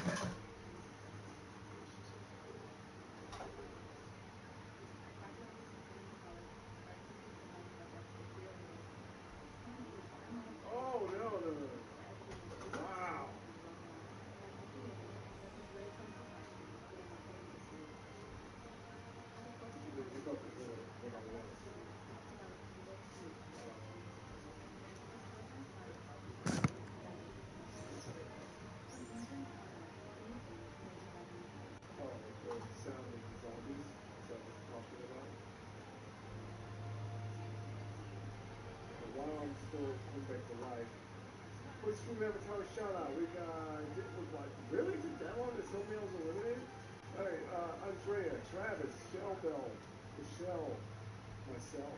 Oh, no, no, no. Wow. Oh, the sound of the zombies. Is that what you're talking about? While I'm still coming back to life. Which Stream Avatar shout out? We got, really? Is it that long? The thumbnails eliminated? Alright, Andrea, Travis, Shellbell, Michelle, myself,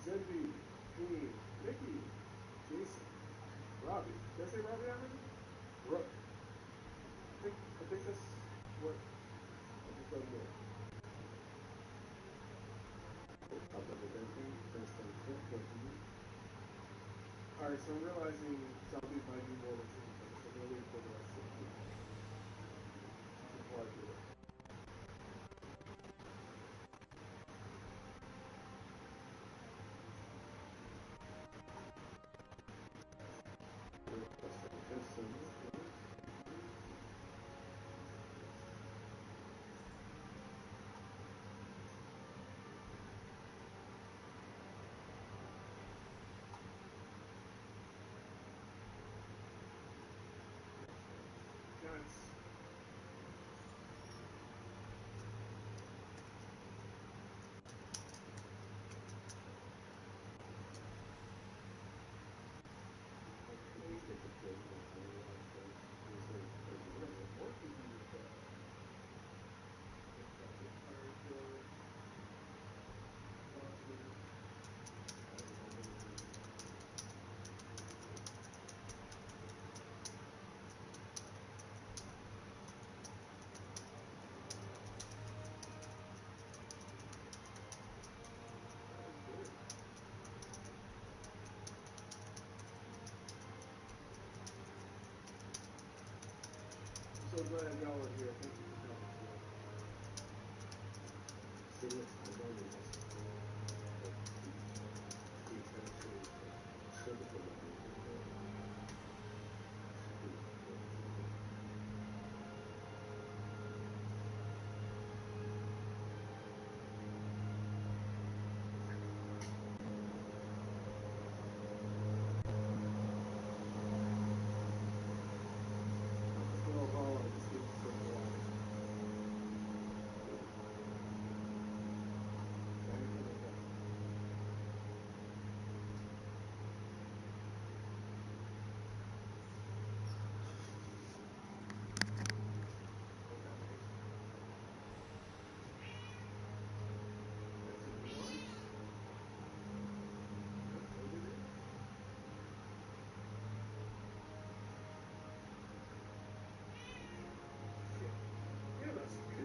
Zenby, me, Nikki, Jason, Robbie. Did I say Robbie already? Brooke. I think that's what I just done there. Alright, so I'm realizing zombies might be more than 2 minutes, so we'll wait for the rest of the video before I do it. Guys. So glad y'all are here. Thank you for coming.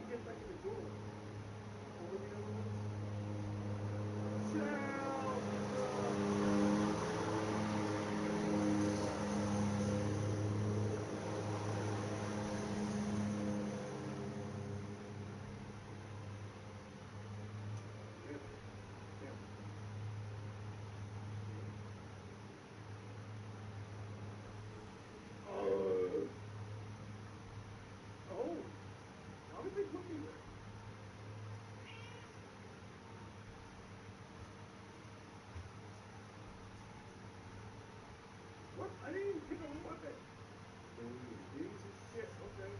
Get back in the door. What are the other ones? Oh, why would they put me there? What? I didn't even pick up a weapon. These are shit. Okay.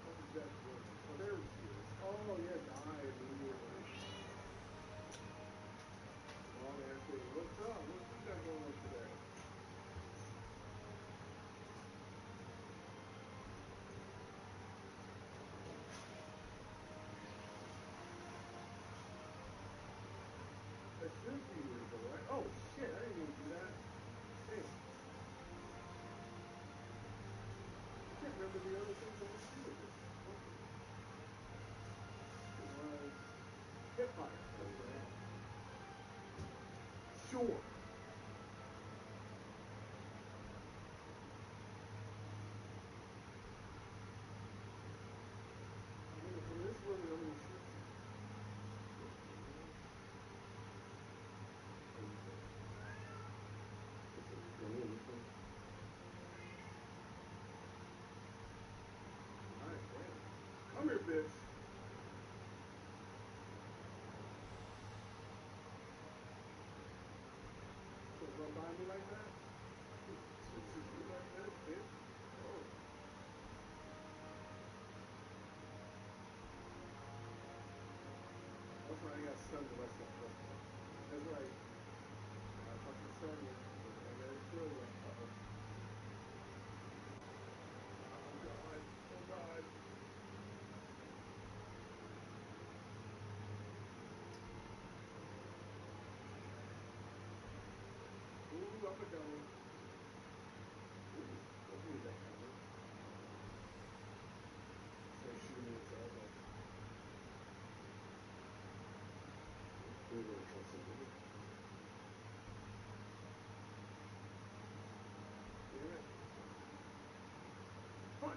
What is that for? Oh, there he is. Oh, yeah, die immediately. Long ass day. What's up? What you got going on today? It should be readable, right? Oh, shit. I didn't even do that. Damn. Can't remember the other things on the shield here. Okay. It was Hipfire. Okay. Sure. Oh,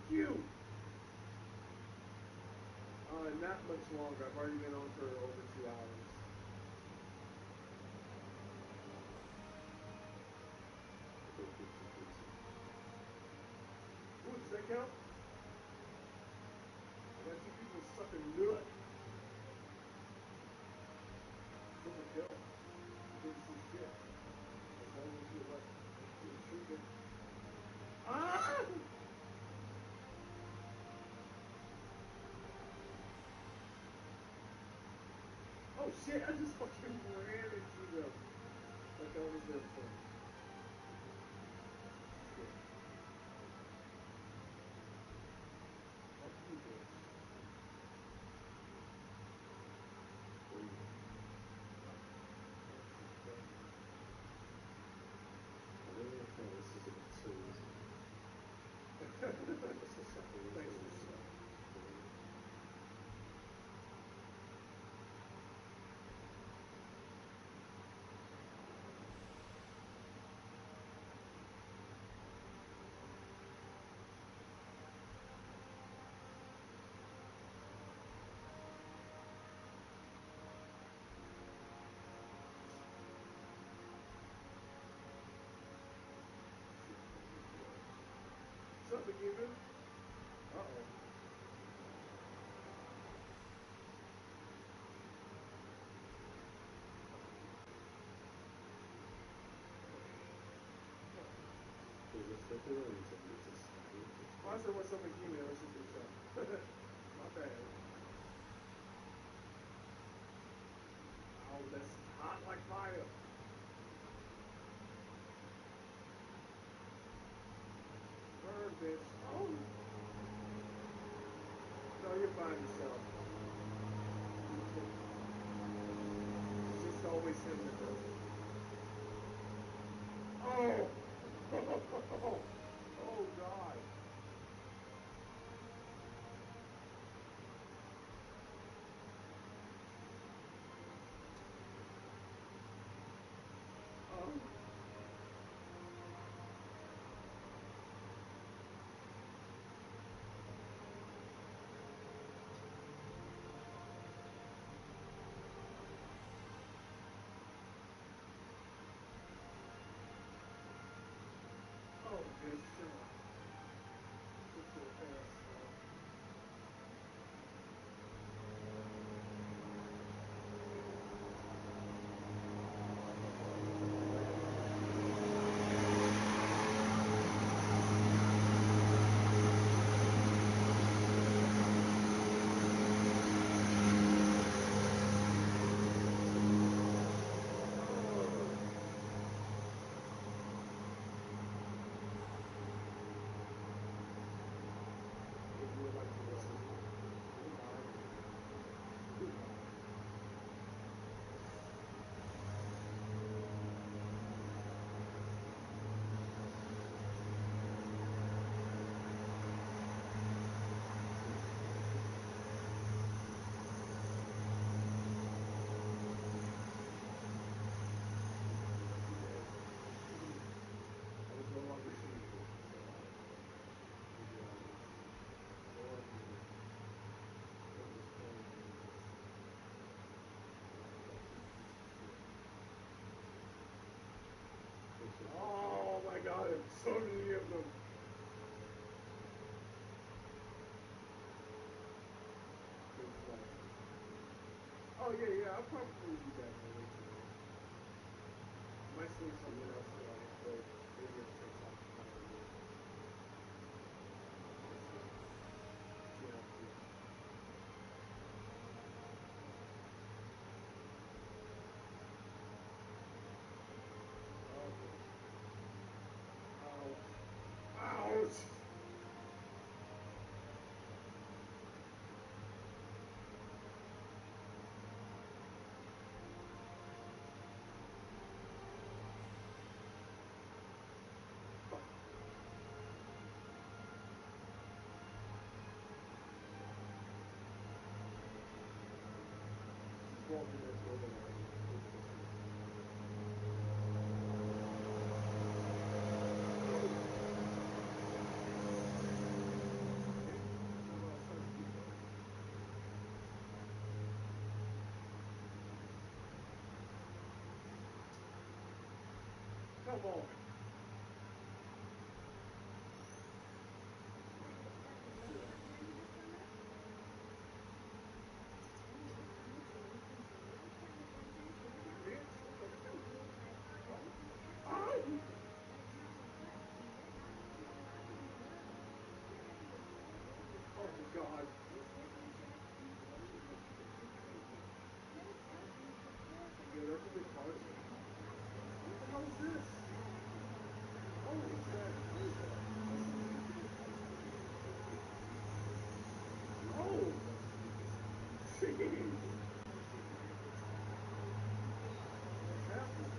you! Not much longer. I've already been on for over 2 hours. Ooh, does that count? I got 2 people sucking nut. Triple kill. Didn't see shit. As long as you like the treatment. Ah! Oh shit, I just fucking ran into them. Like I was there for. Shit. Fuck you, bitch. I really feel this is a bit too easy. This is something Thanks really for stuff. What's up, McGibbon? Uh-oh. I said, what's up, McGibbon? Let's just do something. My bad. Oh, that's hot like fire. Burn, bitch. Oh. No, you're fine yourself. It's just always him that does it. Oh! Oh, God. Oh. Oh, bitch, shut up. Get your ass off. Would you like to listen? Goodbye. Goodbye. I was no longer seeing you. Oh my God, so many of them. Oh yeah, I'll probably be back later today. I might see something else that I upload. Maybe a TikTok probably. Yeah. Ouch! Ouch! Come on. Oh God. Yeah, that's a big part. What the hell is this? Holy crap. Oh! Jeez! What's happening?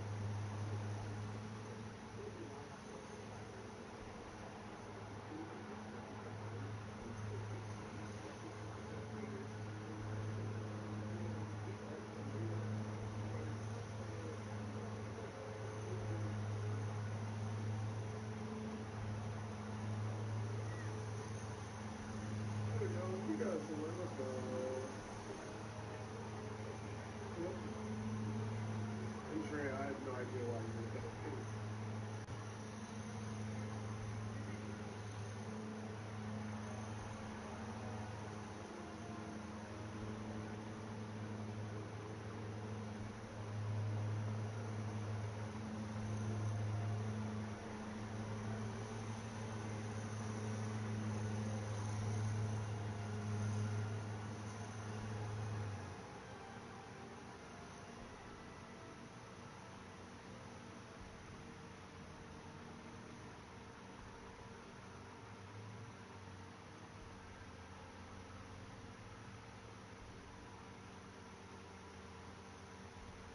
There we go. You guys can let us go. Yep. Andrea, I have no idea why you did that.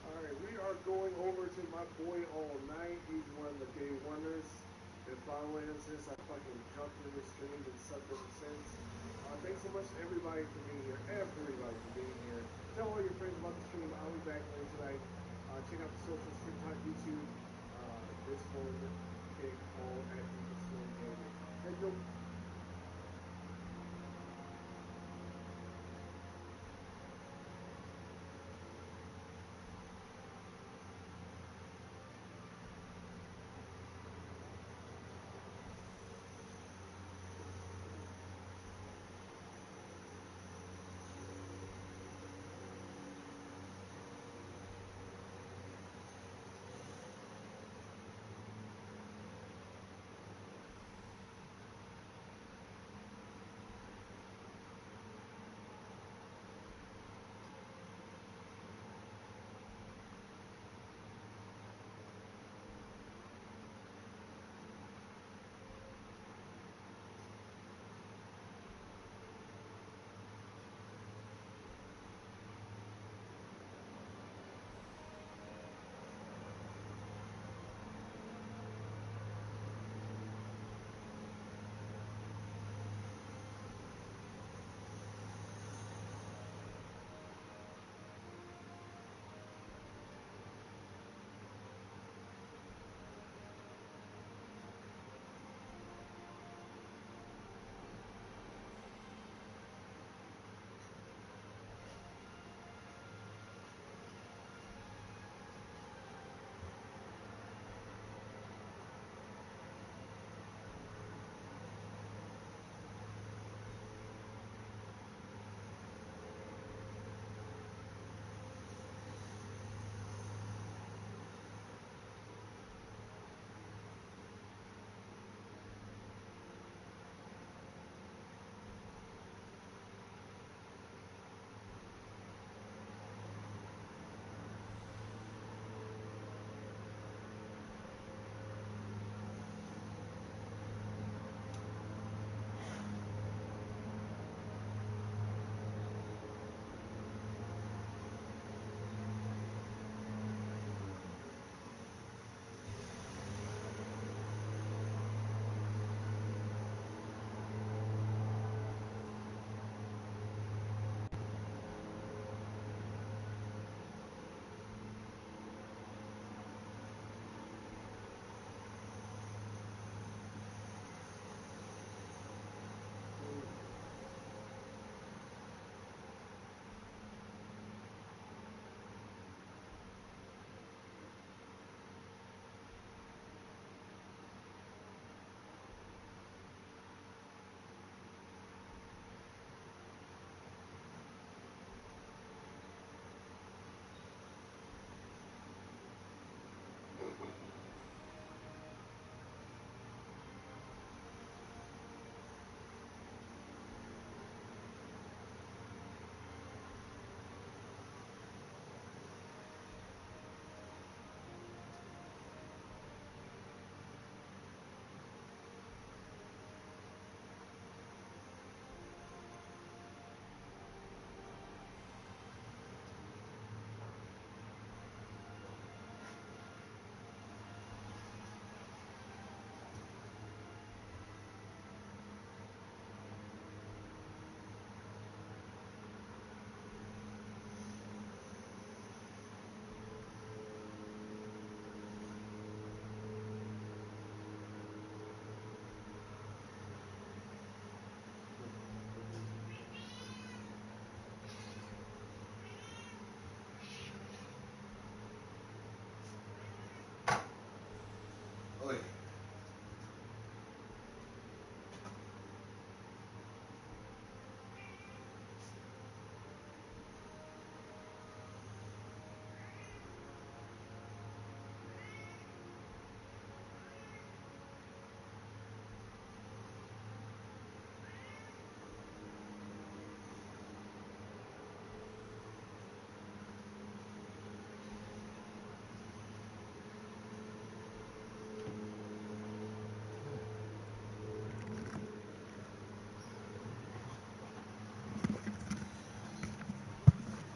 Alright, we are going over to my boy All Night. He's one of the day wonders. Been following him since I fucking jumped in the stream and subbed ever since. Thanks so much to everybody for being here. Everybody for being here. Tell all your friends about the stream. I'll be back later tonight. Check out the socials, TikTok, YouTube, Discord, all at Deepest Stream Gaming. Thank you.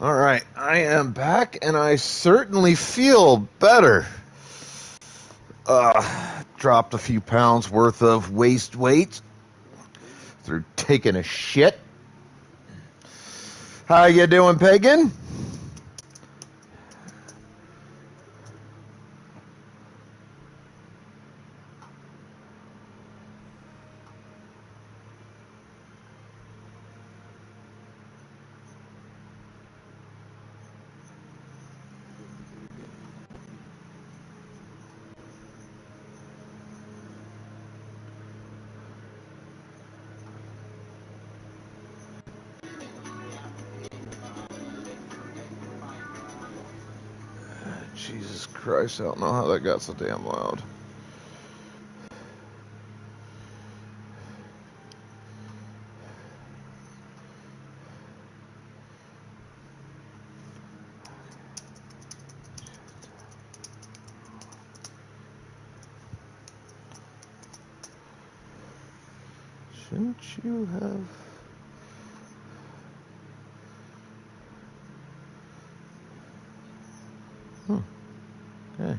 All right, I am back, and I certainly feel better. Dropped a few pounds worth of waist weight through taking a shit. How you doing, Pagan? Jesus Christ, I don't know how that got so damn loud. Shouldn't you have... Okay.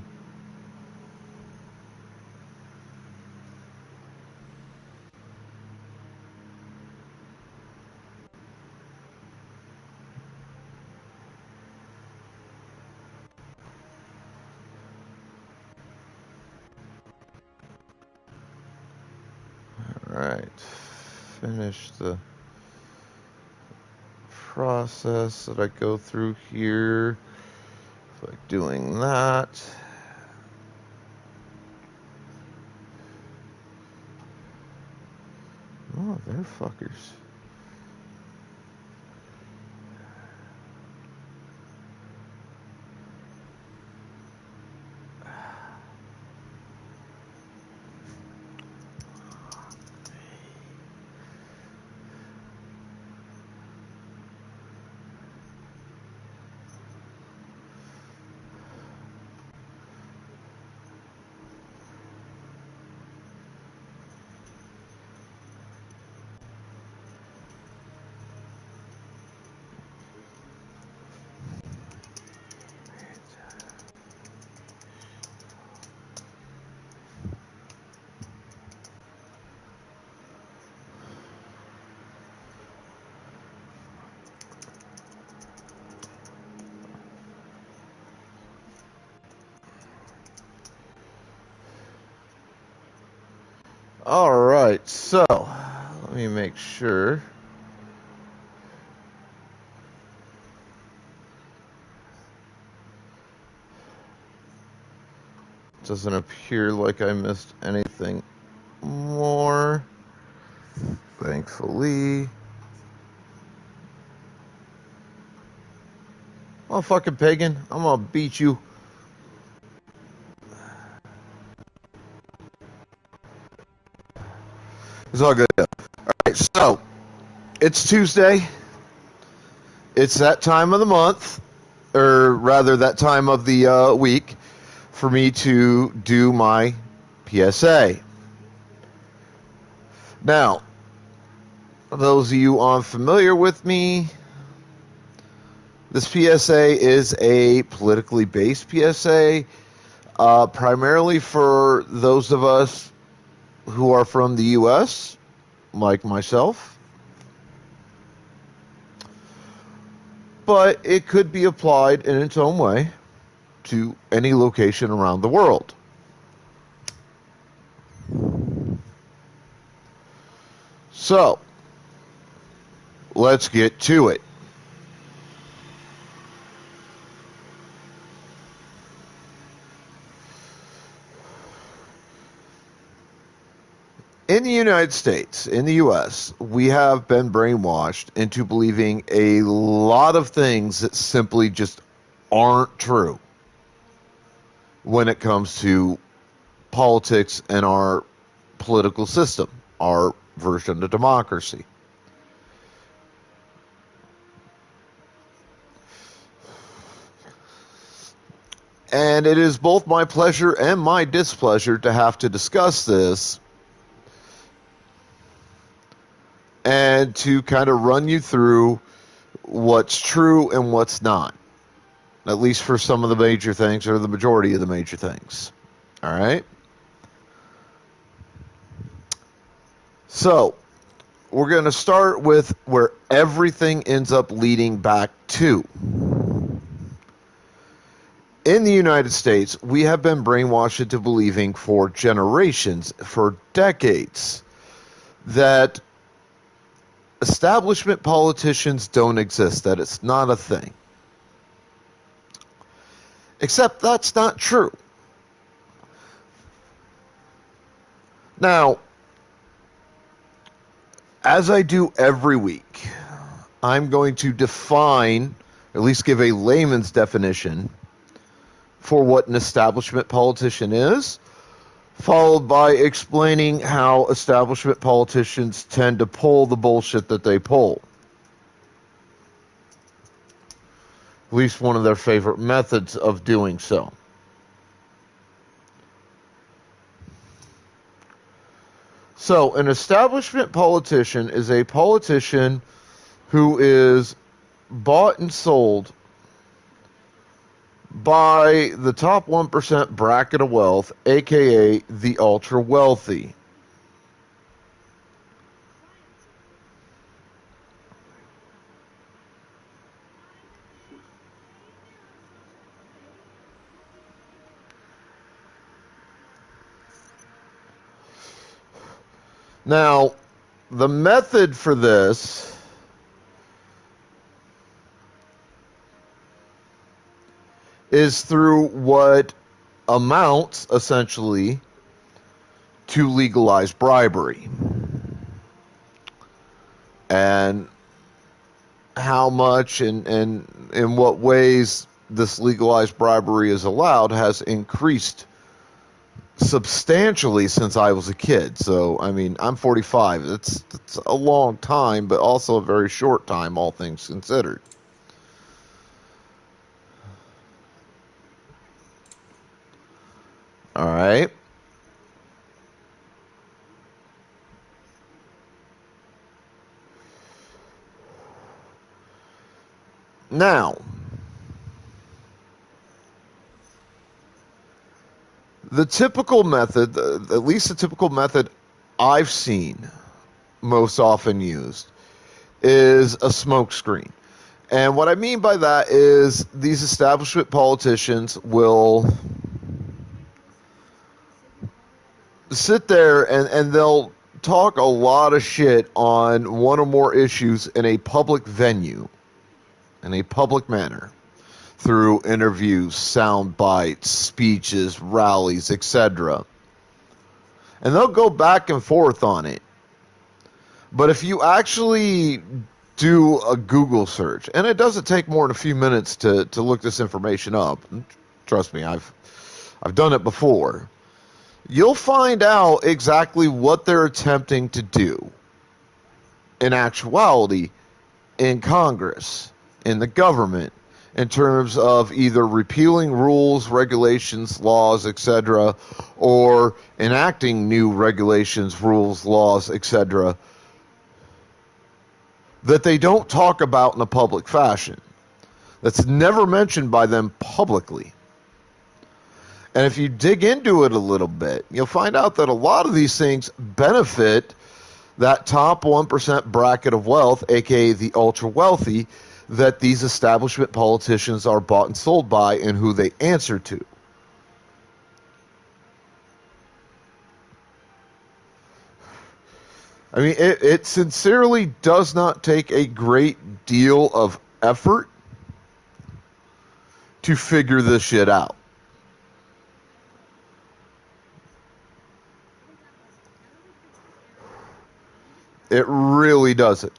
Alright. Finish the process that I go through here. Like doing that. Oh, they're fuckers. All right, so let me make sure. Doesn't appear like I missed anything more, thankfully. Oh, fucking Pagan, I'm gonna beat you. It's all good. All right, so it's Tuesday. It's that time of the month, or rather that time of the week, for me to do my PSA. Now, those of you unfamiliar with me, this PSA is a politically based PSA, primarily for those of us who are from the U.S., like myself. But it could be applied in its own way to any location around the world. So, let's get to it. In the United States, in the U.S., we have been brainwashed into believing a lot of things that simply just aren't true when it comes to politics and our political system, our version of democracy. And it is both my pleasure and my displeasure to have to discuss this and to kind of run you through what's true and what's not. At least for some of the major things, or the majority of the major things. All right? So, we're going to start with where everything ends up leading back to. In the United States, we have been brainwashed into believing for generations, for decades, that establishment politicians don't exist, that it's not a thing. Except that's not true. Now, as I do every week, I'm going to define, at least give a layman's definition, for what an establishment politician is, followed by explaining how establishment politicians tend to pull the bullshit that they pull. At least one of their favorite methods of doing so. So, an establishment politician is a politician who is bought and sold by the top 1% bracket of wealth, aka the ultra wealthy. Now, the method for this is through what amounts, essentially, to legalized bribery. And how much and in what ways this legalized bribery is allowed has increased substantially since I was a kid. So, I mean, I'm 45. It's a long time, but also a very short time, all things considered. All right. Now, the typical method, at least the typical method I've seen most often used, is a smokescreen. And what I mean by that is these establishment politicians will sit there and they'll talk a lot of shit on one or more issues in a public venue, in a public manner, through interviews, sound bites, speeches, rallies, etc. And they'll go back and forth on it. But if you actually do a Google search, and it doesn't take more than a few minutes to look this information up, trust me, I've done it before, you'll find out exactly what they're attempting to do in actuality in Congress, in the government, in terms of either repealing rules, regulations, laws, etc., or enacting new regulations, rules, laws, etc., that they don't talk about in a public fashion. That's never mentioned by them publicly. And if you dig into it a little bit, you'll find out that a lot of these things benefit that top 1% bracket of wealth, aka the ultra wealthy, that these establishment politicians are bought and sold by and who they answer to. I mean, it sincerely does not take a great deal of effort to figure this shit out. It really doesn't.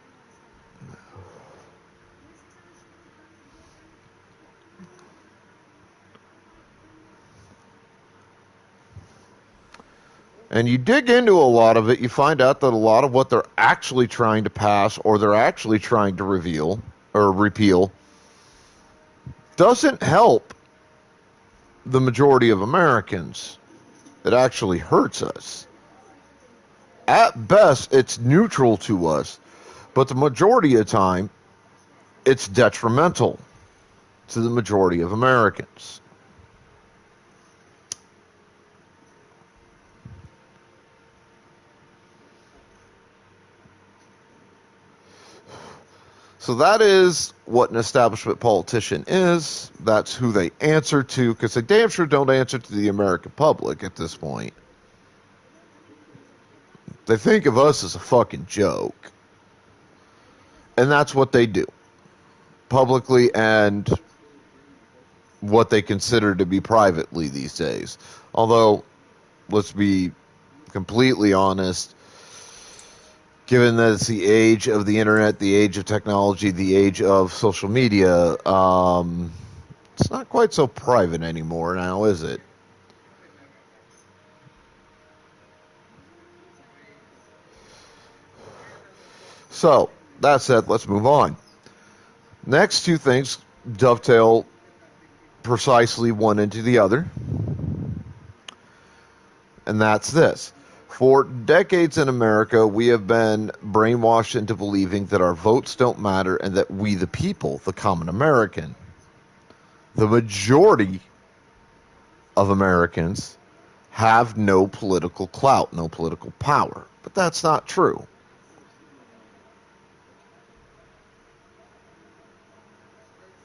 And you dig into a lot of it, you find out that a lot of what they're actually trying to pass or they're actually trying to reveal or repeal doesn't help the majority of Americans. It actually hurts us. At best, it's neutral to us, but the majority of the time, it's detrimental to the majority of Americans. So that is what an establishment politician is. That's who they answer to, because they damn sure don't answer to the American public at this point. They think of us as a fucking joke. And that's what they do, publicly and what they consider to be privately these days. Although, let's be completely honest, given that it's the age of the internet, the age of technology, the age of social media, it's not quite so private anymore now, is it? So, that said, let's move on. Next two things dovetail precisely one into the other, and that's this. For decades in America, we have been brainwashed into believing that our votes don't matter and that we, the people, the common American, the majority of Americans, have no political clout, no political power. But that's not true.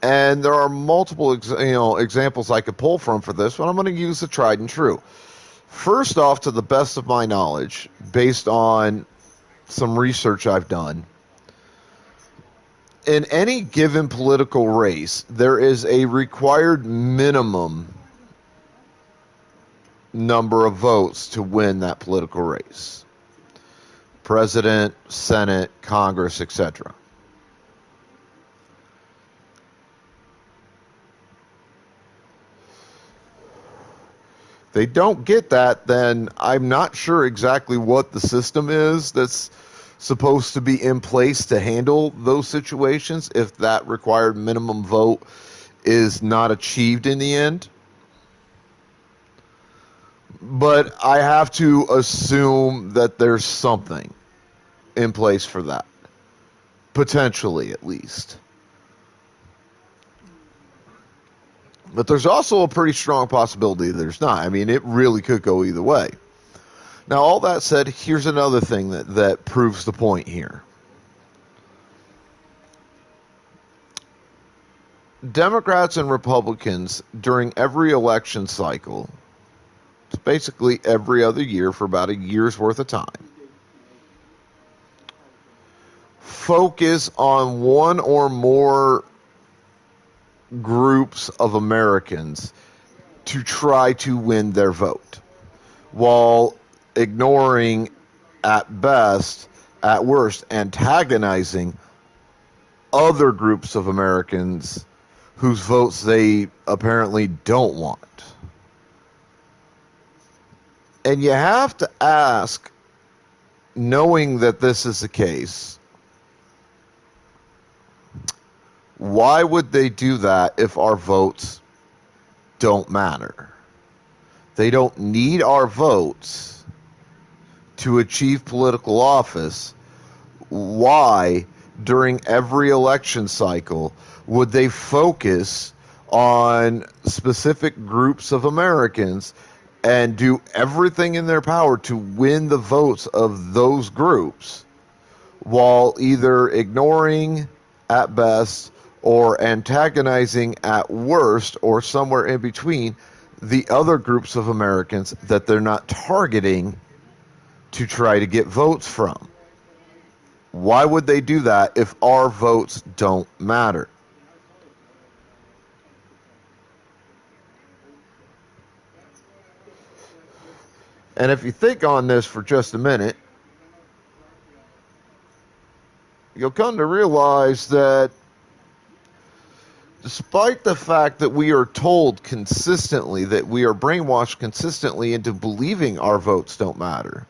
And there are multiple examples I could pull from for this, but I'm going to use the tried and true. First off, to the best of my knowledge, based on some research I've done, in any given political race, there is a required minimum number of votes to win that political race. President, Senate, Congress, etc. They don't get that, then I'm not sure exactly what the system is that's supposed to be in place to handle those situations if that required minimum vote is not achieved in the end. But I have to assume that there's something in place for that. Potentially, at least. But there's also a pretty strong possibility there's not. I mean, it really could go either way. Now, all that said, here's another thing that proves the point here. Democrats and Republicans, during every election cycle, it's basically every other year for about a year's worth of time, focus on one or more groups of Americans to try to win their vote, while ignoring, at best, at worst, antagonizing other groups of Americans whose votes they apparently don't want. And you have to ask, knowing that this is the case, why would they do that if our votes don't matter? They don't need our votes to achieve political office. Why, during every election cycle, would they focus on specific groups of Americans and do everything in their power to win the votes of those groups, while either ignoring, at best, or antagonizing at worst, or somewhere in between, the other groups of Americans that they're not targeting to try to get votes from? Why would they do that if our votes don't matter? And if you think on this for just a minute, you'll come to realize that despite the fact that we are told consistently, that we are brainwashed consistently into believing our votes don't matter,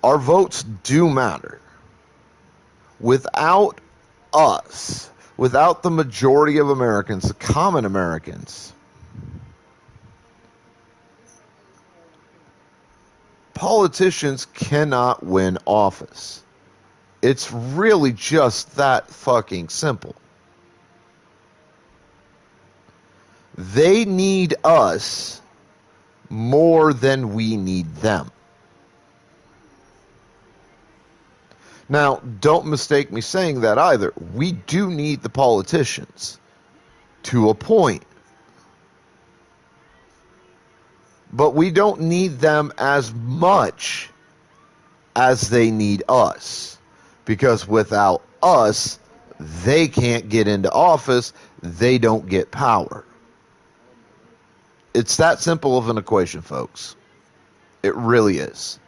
our votes do matter. Without us, without the majority of Americans, the common Americans, politicians cannot win office. It's really just that fucking simple. They need us more than we need them. Now, don't mistake me saying that either. We do need the politicians to a point. But we don't need them as much as they need us. Because without us, they can't get into office. They don't get power. It's that simple of an equation, folks. It really is.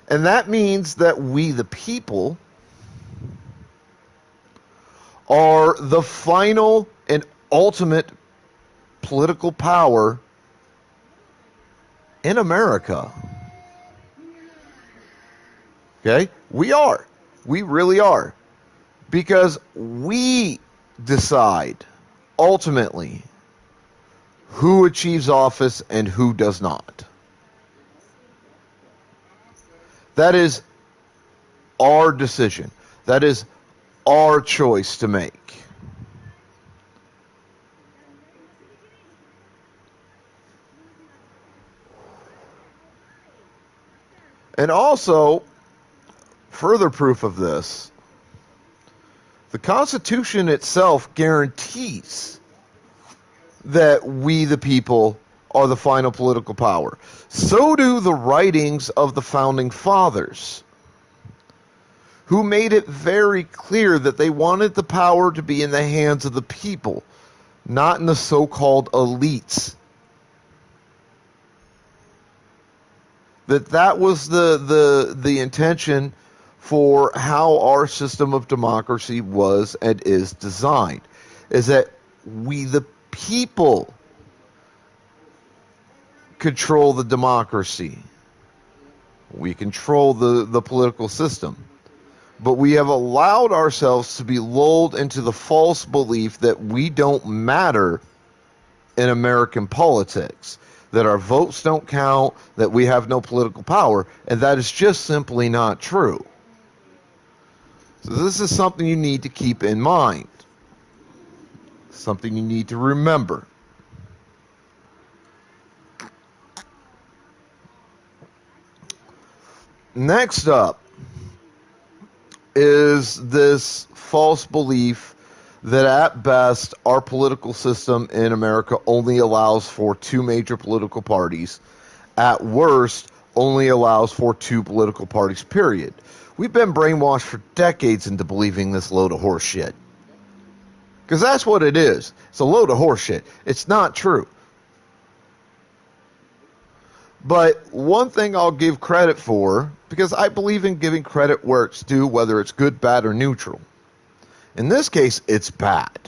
And that means that we, the people, are the final and ultimate political power in America. Okay? We are. We really are. Because we decide, ultimately, who achieves office and who does not. That is our decision. That is our choice to make. And also, further proof of this, the Constitution itself guarantees that we, the people, are the final political power. So do the writings of the Founding Fathers, who made it very clear that they wanted the power to be in the hands of the people, not in the so-called elites. That was the intention for how our system of democracy was and is designed, is that we, the people, control the democracy. We control the political system. But we have allowed ourselves to be lulled into the false belief that we don't matter in American politics, that our votes don't count, that we have no political power, and that is just simply not true. So this is something you need to keep in mind, something you need to remember. Next up is this false belief that at best our political system in America only allows for two major political parties. At worst, only allows for two political parties, period. We've been brainwashed for decades into believing this load of horse shit. Because that's what it is. It's a load of horse shit. It's not true. But one thing I'll give credit for, because I believe in giving credit where it's due, whether it's good, bad, or neutral. In this case, it's bad.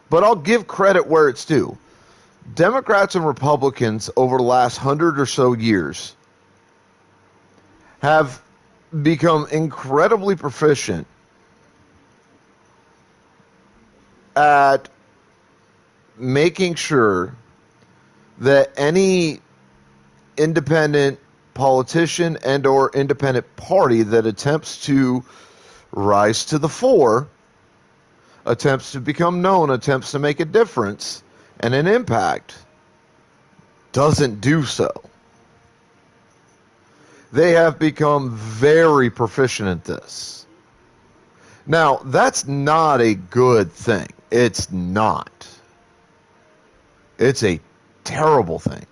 But I'll give credit where it's due. Democrats and Republicans over the last 100 or so years have become incredibly proficient at making sure that any independent politician and or independent party that attempts to rise to the fore, attempts to become known, attempts to make a difference and an impact, doesn't do so. They have become very proficient at this. Now, that's not a good thing. It's not. It's a terrible thing.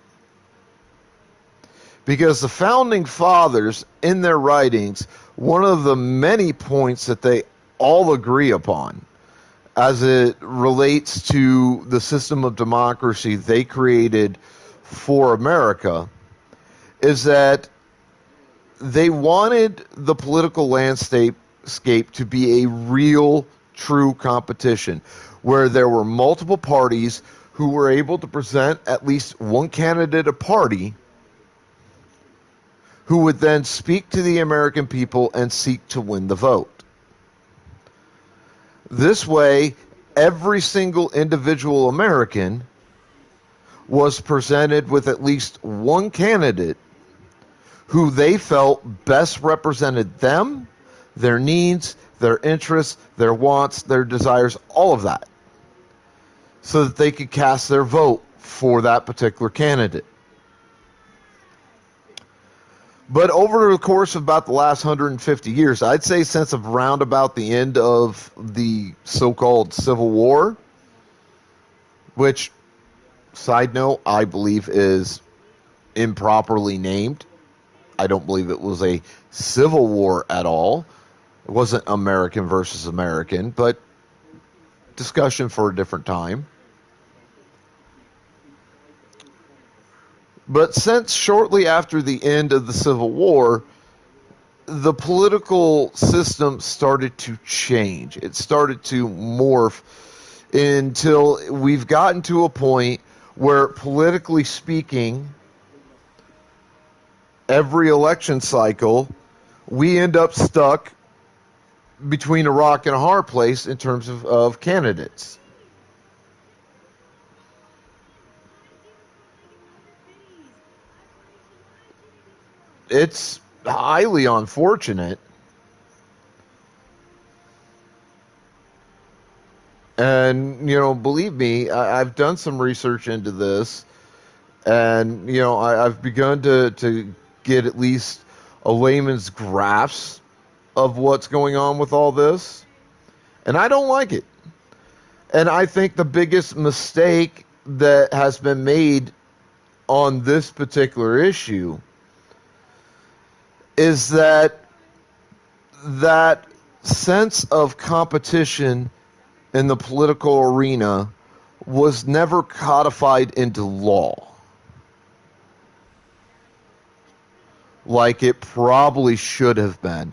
Because the Founding Fathers, in their writings, one of the many points that they all agree upon as it relates to the system of democracy they created for America is that they wanted the political landscape to be a real, true competition where there were multiple parties who were able to present at least one candidate a party who would then speak to the American people and seek to win the vote. This way, every single individual American was presented with at least one candidate who they felt best represented them, their needs, their interests, their wants, their desires, all of that, so that they could cast their vote for that particular candidate. But over the course of about the last 150 years, I'd say since around about the end of the so-called Civil War, which, side note, I believe is improperly named. I don't believe it was a civil war at all. It wasn't American versus American, but discussion for a different time. But since shortly after the end of the Civil War, the political system started to change. It started to morph until we've gotten to a point where, politically speaking, every election cycle, we end up stuck between a rock and a hard place in terms of candidates. It's highly unfortunate. And, believe me, I've done some research into this. And, I've begun to get at least a layman's grasp of what's going on with all this. And I don't like it. And I think the biggest mistake that has been made on this particular issue is that sense of competition in the political arena was never codified into law like it probably should have been,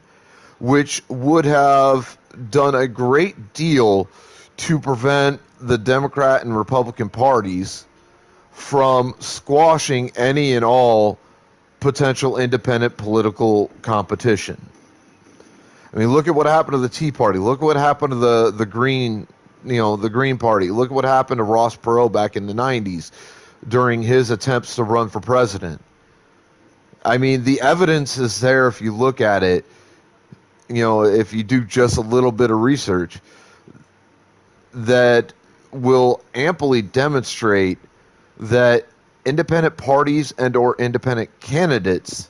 which would have done a great deal to prevent the Democrat and Republican parties from squashing any and all potential independent political competition. I mean, look at what happened to the Tea Party. Look at what happened to the Green, the Green Party. Look at what happened to Ross Perot back in the 90s during his attempts to run for president. I mean, the evidence is there if you look at it, if you do just a little bit of research, that will amply demonstrate that independent parties and or independent candidates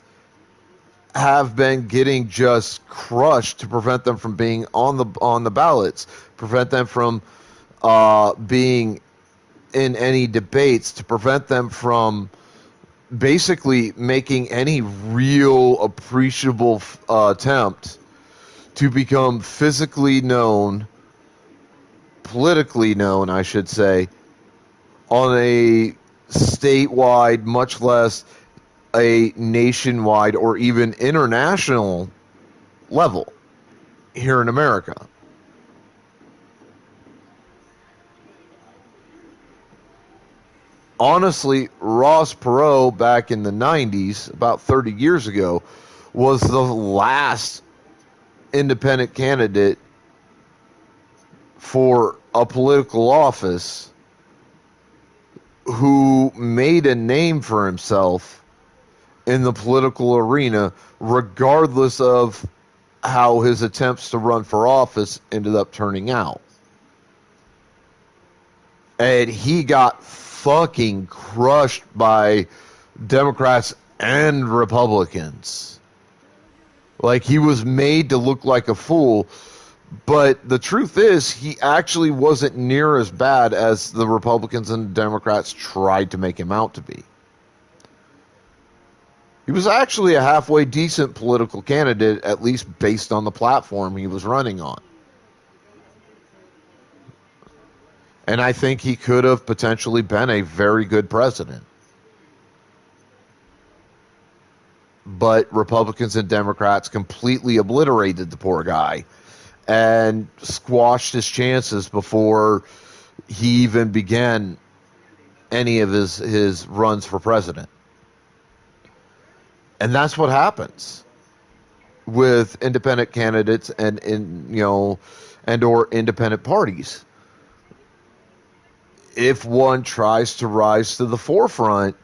have been getting just crushed to prevent them from being on the ballots, prevent them from being in any debates, to prevent them from basically making any real appreciable attempt to become physically known, politically known, I should say, on a statewide, much less a nationwide or even international level here in America. Honestly, Ross Perot back in the 90s, about 30 years ago, was the last independent candidate for a political office who made a name for himself in the political arena, regardless of how his attempts to run for office ended up turning out. And he got fucking crushed by Democrats and Republicans. Like, he was made to look like a fool. But the truth is, he actually wasn't near as bad as the Republicans and Democrats tried to make him out to be. He was actually a halfway decent political candidate, at least based on the platform he was running on. And I think he could have potentially been a very good president. But Republicans and Democrats completely obliterated the poor guy and squashed his chances before he even began any of his runs for president. And that's what happens with independent candidates and or independent parties. If one tries to rise to the forefront,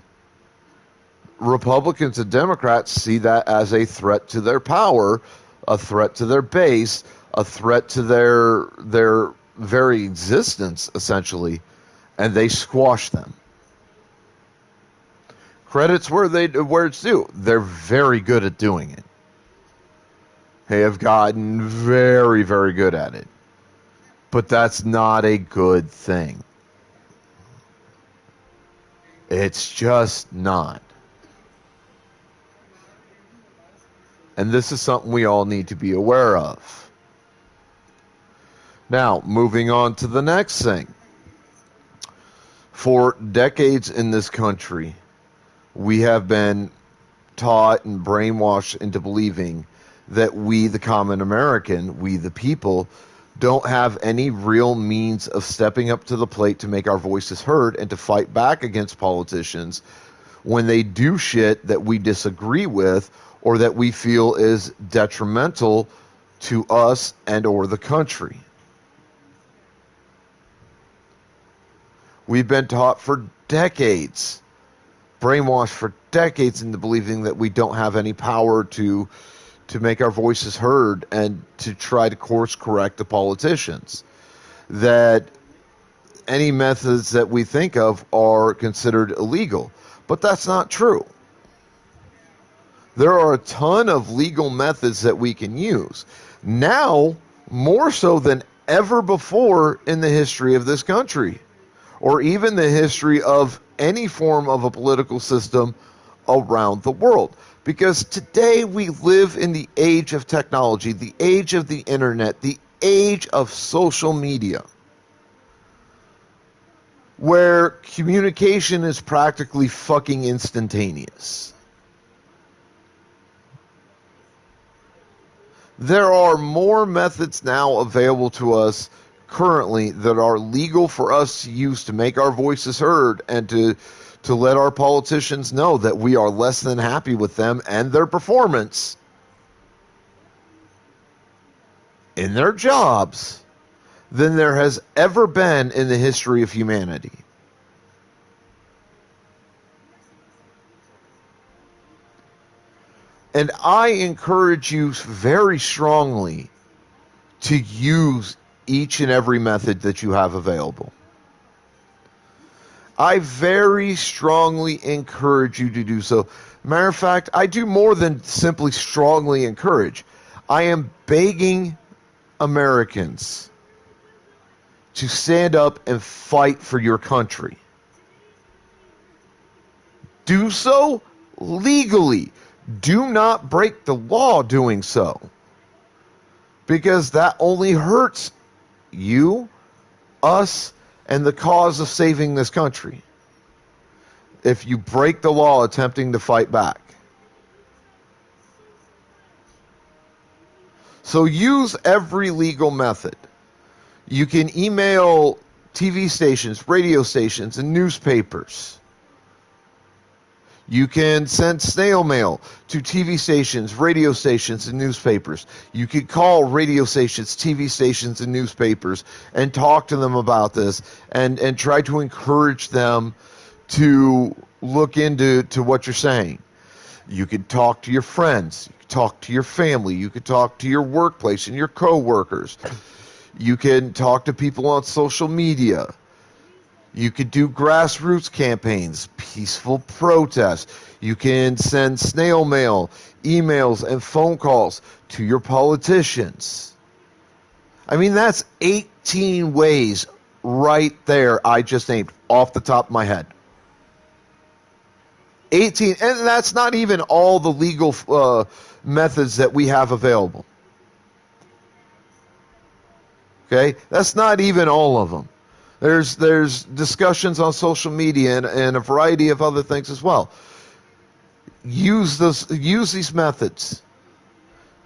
Republicans and Democrats see that as a threat to their power, a threat to their base, a threat to their very existence, essentially, and they squash them. Credits where it's due. They're very good at doing it. They have gotten very, very good at it. But that's not a good thing. It's just not. And this is something we all need to be aware of. Now, moving on to the next thing. For decades in this country, we have been taught and brainwashed into believing that we, the common American, we, the people, don't have any real means of stepping up to the plate to make our voices heard and to fight back against politicians when they do shit that we disagree with or that we feel is detrimental to us and or the country. We've been taught for decades, brainwashed for decades into believing that we don't have any power to make our voices heard and to try to course correct the politicians. That any methods that we think of are considered illegal. But that's not true. There are a ton of legal methods that we can use. Now, more so than ever before in the history of this country, or even the history of any form of a political system around the world. Because today we live in the age of technology, the age of the internet, the age of social media, where communication is practically fucking instantaneous. There are more methods now available to us currently that are legal for us to use to make our voices heard and to let our politicians know that we are less than happy with them and their performance in their jobs than there has ever been in the history of humanity. And I encourage you very strongly to use each and every method that you have available. I very strongly encourage you to do so. Matter of fact, I do more than simply strongly encourage. I am begging Americans to stand up and fight for your country. Do so legally. Do not break the law doing so, because that only hurts you, us, and the cause of saving this country if you break the law attempting to fight back. So use every legal method. You can email TV stations, radio stations, and newspapers. You can send snail mail to TV stations, radio stations, and newspapers. You can call radio stations, TV stations, and newspapers and talk to them about this and try to encourage them to look into what you're saying. You can talk to your friends. You can talk to your family. You can talk to your workplace and your coworkers. You can talk to people on social media. You could do grassroots campaigns, peaceful protests. You can send snail mail, emails, and phone calls to your politicians. I mean, that's 18 ways right there I just named off the top of my head. 18, and that's not even all the legal methods that we have available. Okay? That's not even all of them. There's discussions on social media and a variety of other things as well. Use these methods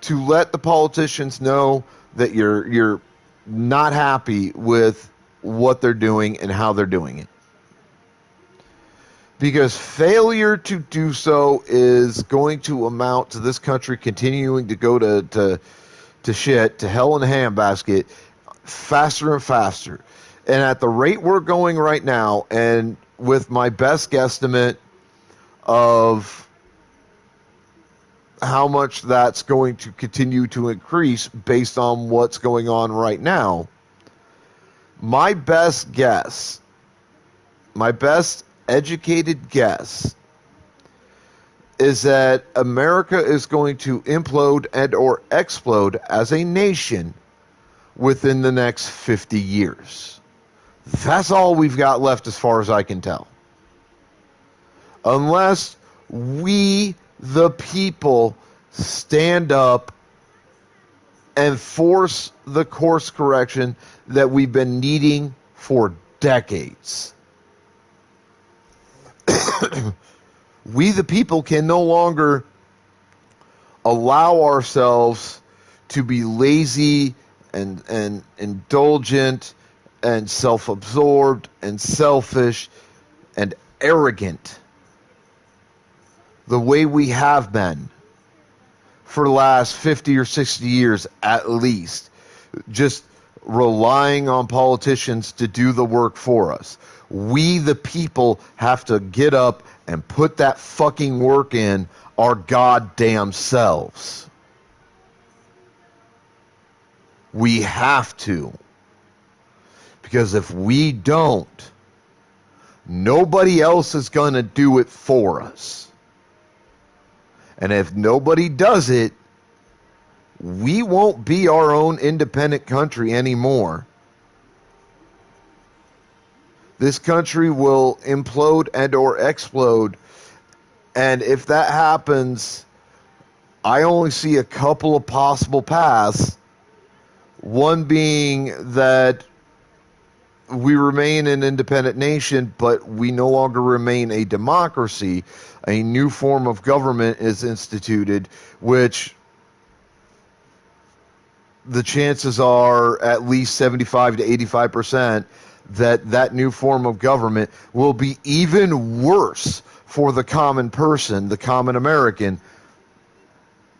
to let the politicians know that you're not happy with what they're doing and how they're doing it. Because failure to do so is going to amount to this country continuing to go to shit, to hell in a handbasket, faster and faster. And at the rate we're going right now, and with my best guesstimate of how much that's going to continue to increase based on what's going on right now. My best guess, my best educated guess, is that America is going to implode and or explode as a nation within the next 50 years. That's all we've got left as far as I can tell. Unless we, the people, stand up and force the course correction that we've been needing for decades. We, the people, can no longer allow ourselves to be lazy and indulgent and self-absorbed and selfish and arrogant the way we have been for the last 50 or 60 years at least, just relying on politicians to do the work for us. We, the people, have to get up and put that fucking work in our goddamn selves. We have to. Because if we don't, nobody else is going to do it for us. And if nobody does it, we won't be our own independent country anymore. This country will implode and or explode. And if that happens, I only see a couple of possible paths. One being that we remain an independent nation, but we no longer remain a democracy. A new form of government is instituted, which the chances are at least 75 to 85% that new form of government will be even worse for the common person, the common American,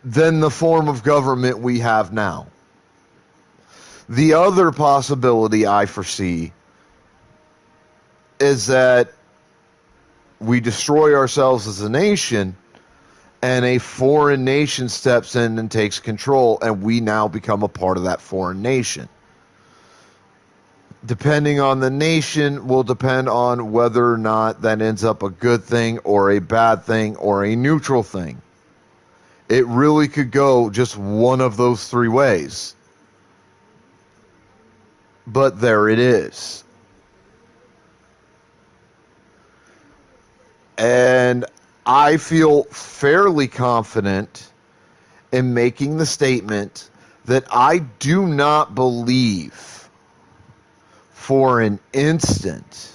than the form of government we have now. The other possibility I foresee is that we destroy ourselves as a nation and a foreign nation steps in and takes control, and we now become a part of that foreign nation. Depending on the nation will depend on whether or not that ends up a good thing or a bad thing or a neutral thing. It really could go just one of those three ways. But there it is. And I feel fairly confident in making the statement that I do not believe for an instant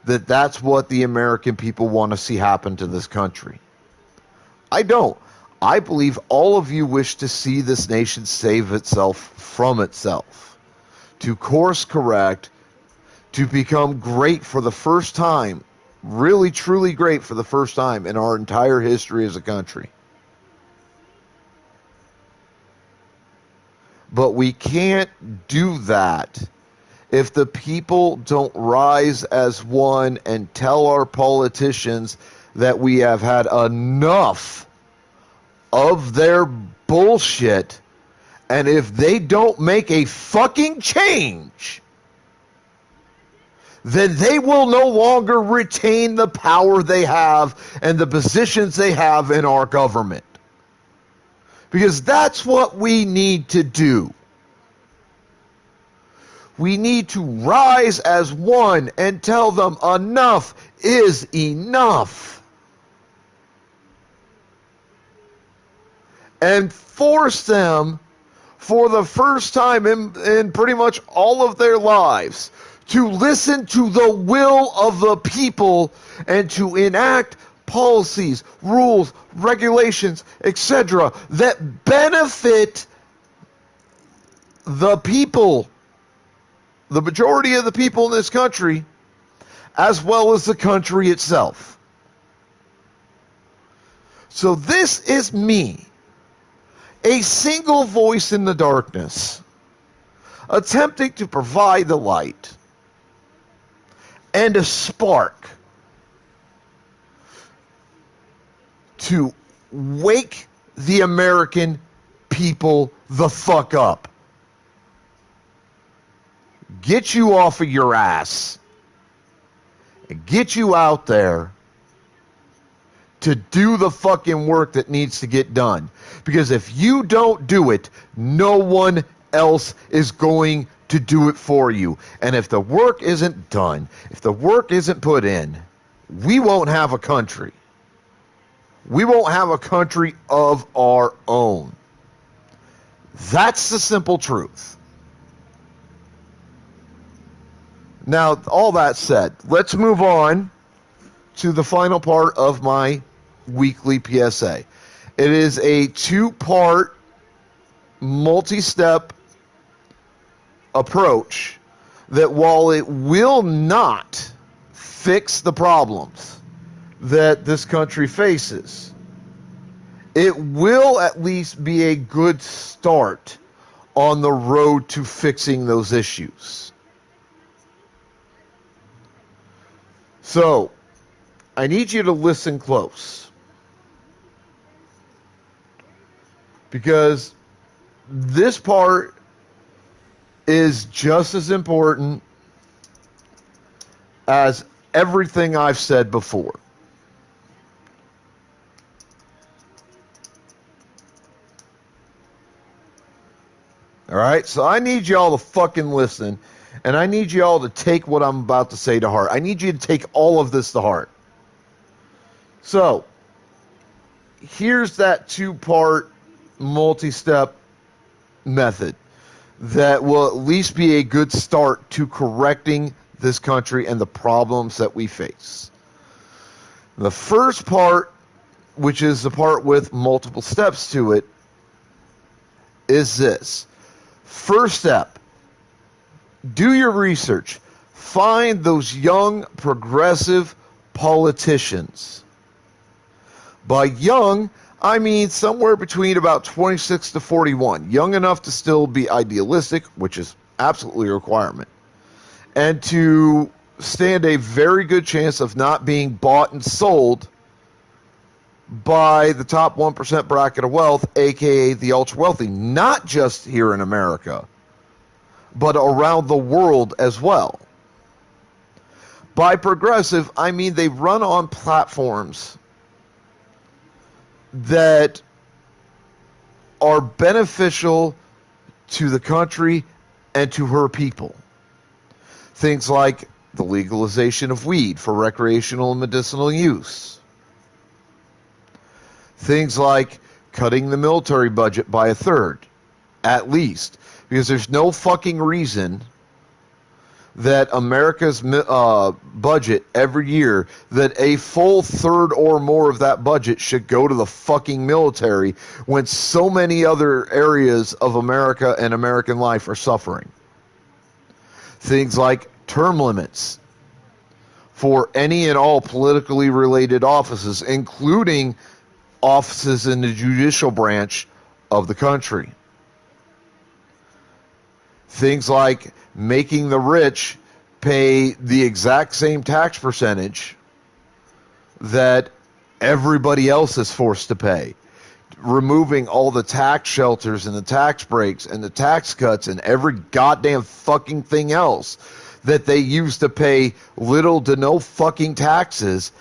that that's what the American people want to see happen to this country. I don't. I believe all of you wish to see this nation save itself from itself, to course correct, to become great for the first time, really truly great for the first time in our entire history as a country. But we can't do that if the people don't rise as one and tell our politicians that we have had enough of their bullshit, and if they don't make a fucking change, then they will no longer retain the power they have and the positions they have in our government. Because that's what we need to do. We need to rise as one and tell them enough is enough. And force them, for the first time in pretty much all of their lives, to listen to the will of the people and to enact policies, rules, regulations, etc. that benefit the people, the majority of the people in this country, as well as the country itself. So this is me, a single voice in the darkness, attempting to provide the light and a spark to wake the American people the fuck up. Get you off of your ass and get you out there to do the fucking work that needs to get done. Because if you don't do it, no one else is going to do it for you. And if the work isn't done, if the work isn't put in, we won't have a country. We won't have a country of our own. That's the simple truth. Now, all that said, let's move on to the final part of my weekly PSA. It is a 2-part, multi-step approach that, while it will not fix the problems that this country faces, it will at least be a good start on the road to fixing those issues. So, I need you to listen close, because this part is just as important as everything I've said before. All right? So I need y'all to fucking listen, and I need y'all to take what I'm about to say to heart. I need you to take all of this to heart. So, here's that 2-part, multi-step method that will at least be a good start to correcting this country and the problems that we face. The first part, which is the part with multiple steps to it, is this. First step, do your research. Find those young, progressive politicians. By young, I mean somewhere between about 26 to 41. Young enough to still be idealistic, which is absolutely a requirement, and to stand a very good chance of not being bought and sold by the top 1% bracket of wealth, aka the ultra wealthy, not just here in America, but around the world as well. By progressive, I mean they run on platforms that are beneficial to the country and to her people. Things like the legalization of weed for recreational and medicinal use. Things like cutting the military budget by 1/3, at least. Because there's no fucking reason that America's budget every year, that a full 1/3 or more of that budget should go to the fucking military when so many other areas of America and American life are suffering. Things like term limits for any and all politically related offices, including offices in the judicial branch of the country. Things like making the rich pay the exact same tax percentage that everybody else is forced to pay. Removing all the tax shelters and the tax breaks and the tax cuts and every goddamn fucking thing else that they use to pay little to no fucking taxes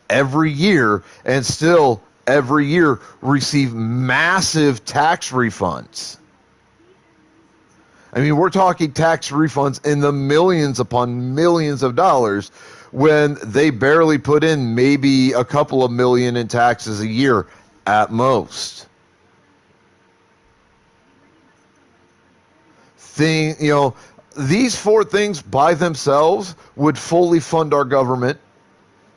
every year, and still every year receive massive tax refunds. I mean, we're talking tax refunds in the millions upon millions of dollars when they barely put in maybe a couple of million in taxes a year at most. These 4 things by themselves would fully fund our government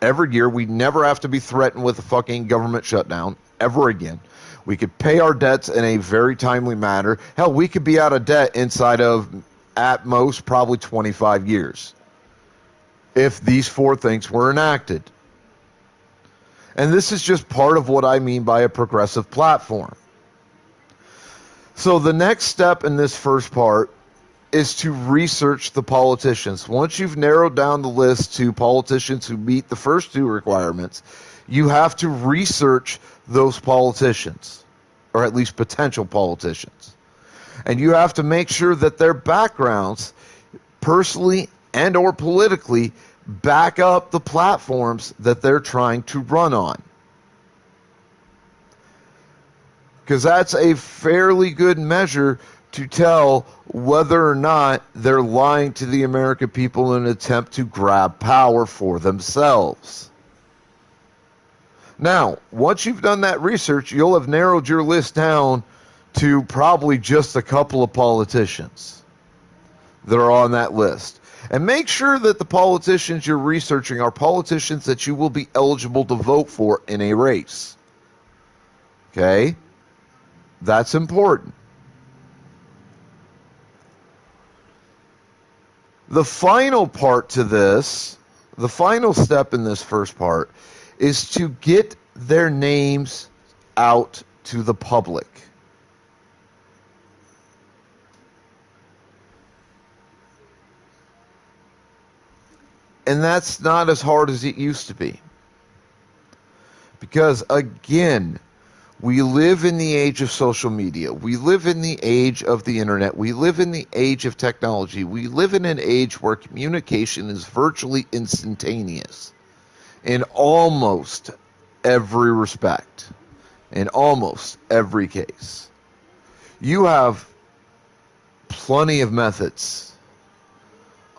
every year. We'd never have to be threatened with a fucking government shutdown ever again. We could pay our debts in a very timely manner. Hell, we could be out of debt inside of, at most, probably 25 years if these 4 things were enacted. And this is just part of what I mean by a progressive platform. So the next step in this first part is to research the politicians. Once you've narrowed down the list to politicians who meet the first 2 requirements, You have to research those politicians, or at least potential politicians. And you have to make sure that their backgrounds, personally and or politically, back up the platforms that they're trying to run on. Because that's a fairly good measure to tell whether or not they're lying to the American people in an attempt to grab power for themselves. Now, once you've done that research, you'll have narrowed your list down to probably just a couple of politicians that are on that list. And make sure that the politicians you're researching are politicians that you will be eligible to vote for in a race. Okay? That's important. The final part to this, the final step in this first part, is to get their names out to the public. And that's not as hard as it used to be. Because, again, we live in the age of social media. We live in the age of the internet. We live in the age of technology. We live in an age where communication is virtually instantaneous in almost every respect, in almost every case. You have plenty of methods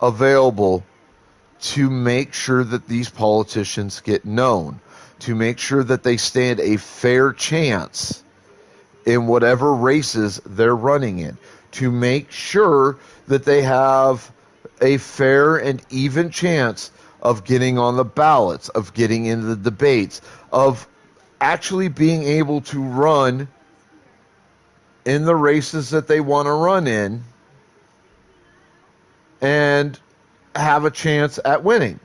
available to make sure that these politicians get known, to make sure that they stand a fair chance in whatever races they're running in, to make sure that they have a fair and even chance of getting on the ballots, of getting into the debates, of actually being able to run in the races that they want to run in and have a chance at winning.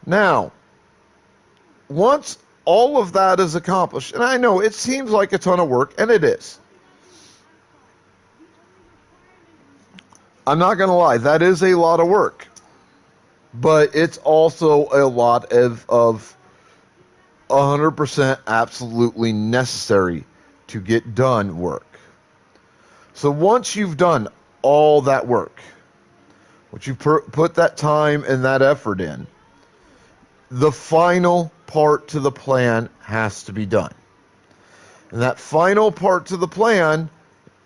Now, once all of that is accomplished, and I know it seems like a ton of work, and it is. I'm not going to lie, that is a lot of work. But it's also a lot of 100% absolutely necessary to get done work. So once you've done all that work, once you've put that time and that effort in, the final part to the plan has to be done. And that final part to the plan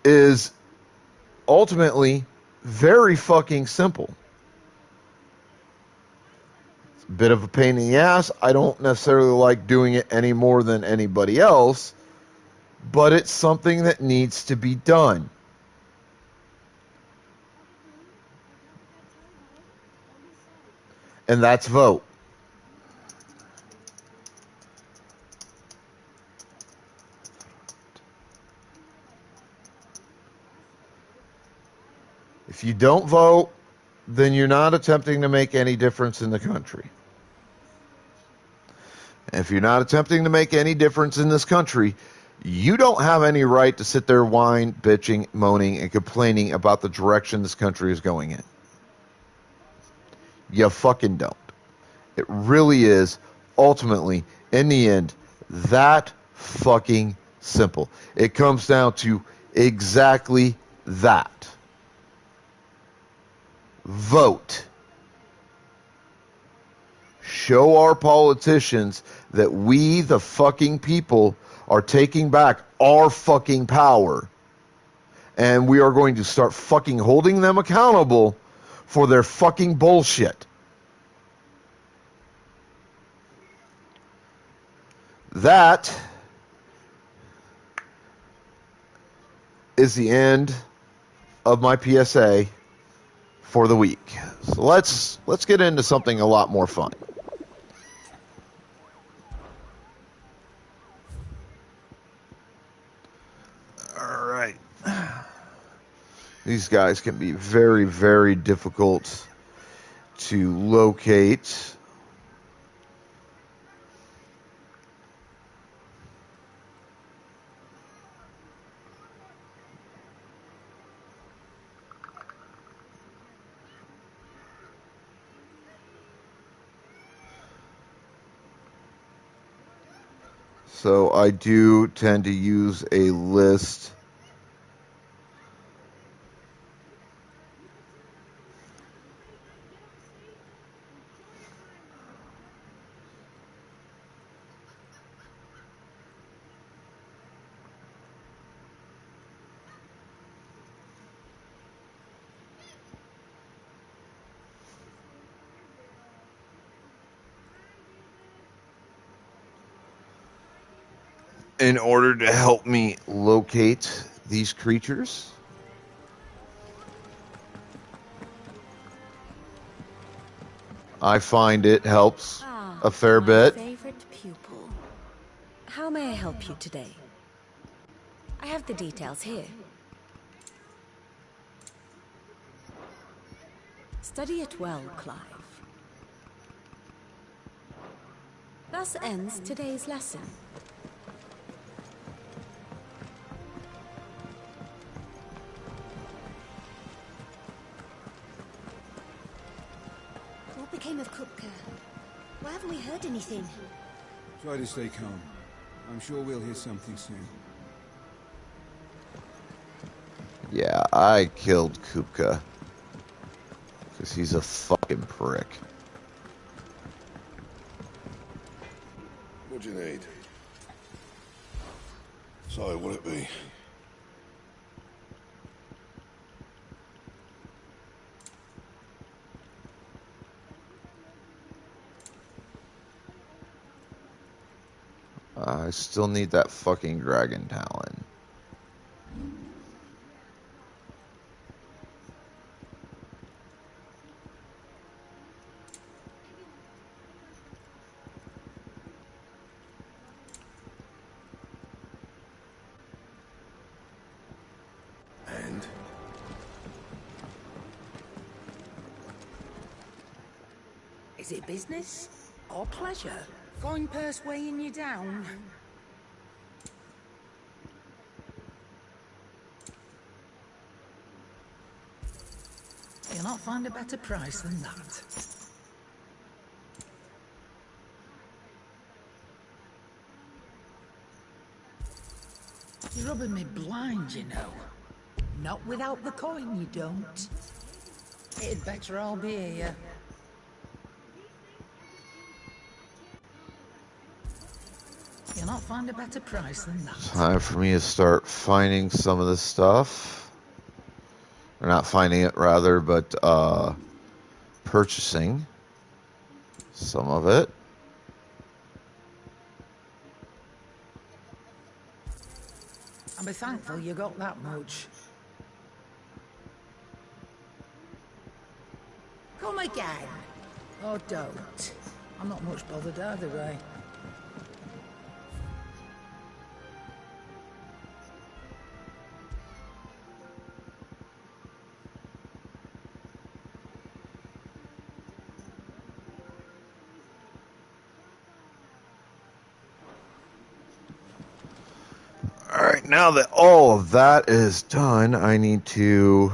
is ultimately very fucking simple. It's a bit of a pain in the ass. I don't necessarily like doing it any more than anybody else, but it's something that needs to be done. And that's vote. If you don't vote, then you're not attempting to make any difference in the country. And if you're not attempting to make any difference in this country, you don't have any right to sit there whining, bitching, moaning, and complaining about the direction this country is going in. You fucking don't. It really is, ultimately, in the end, that fucking simple. It comes down to exactly that. Vote. Show our politicians that we, the fucking people, are taking back our fucking power. And we are going to start fucking holding them accountable for their fucking bullshit. That is the end of my PSA for the week. So let's get into something a lot more fun. All right. These guys can be very, very difficult to locate. So I do tend to use a list. In order to help me locate these creatures. I find it helps a fair bit. Favorite pupil. How may I help you today? I have the details here. Study it well, Clive. Thus ends today's lesson. What became of Kupka? Why haven't we heard anything? Try to stay calm. I'm sure we'll hear something soon. Yeah, I killed Kupka. Because he's a fucking prick. What'd you need? So, what'd it be? I still need that fucking dragon talon. And? Is it business or pleasure? Coin purse weighing you down? You'll not find a better price than that. You're rubbing me blind, you know. Not without the coin, you don't. It'd better all be here. You'll not find a better price than that. Time for me to start finding some of this stuff. Or not finding it, rather, but purchasing some of it. I'll be thankful you got that much. Come again. Or don't. I'm not much bothered either way. Alright, now that all of that is done, I need to...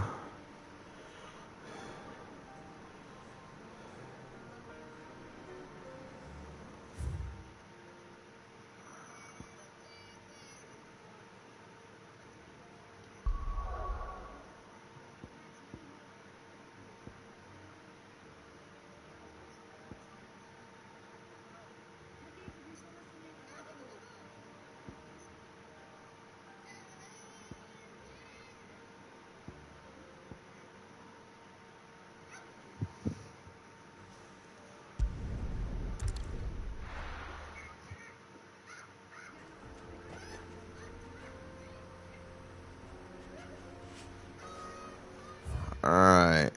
Alright.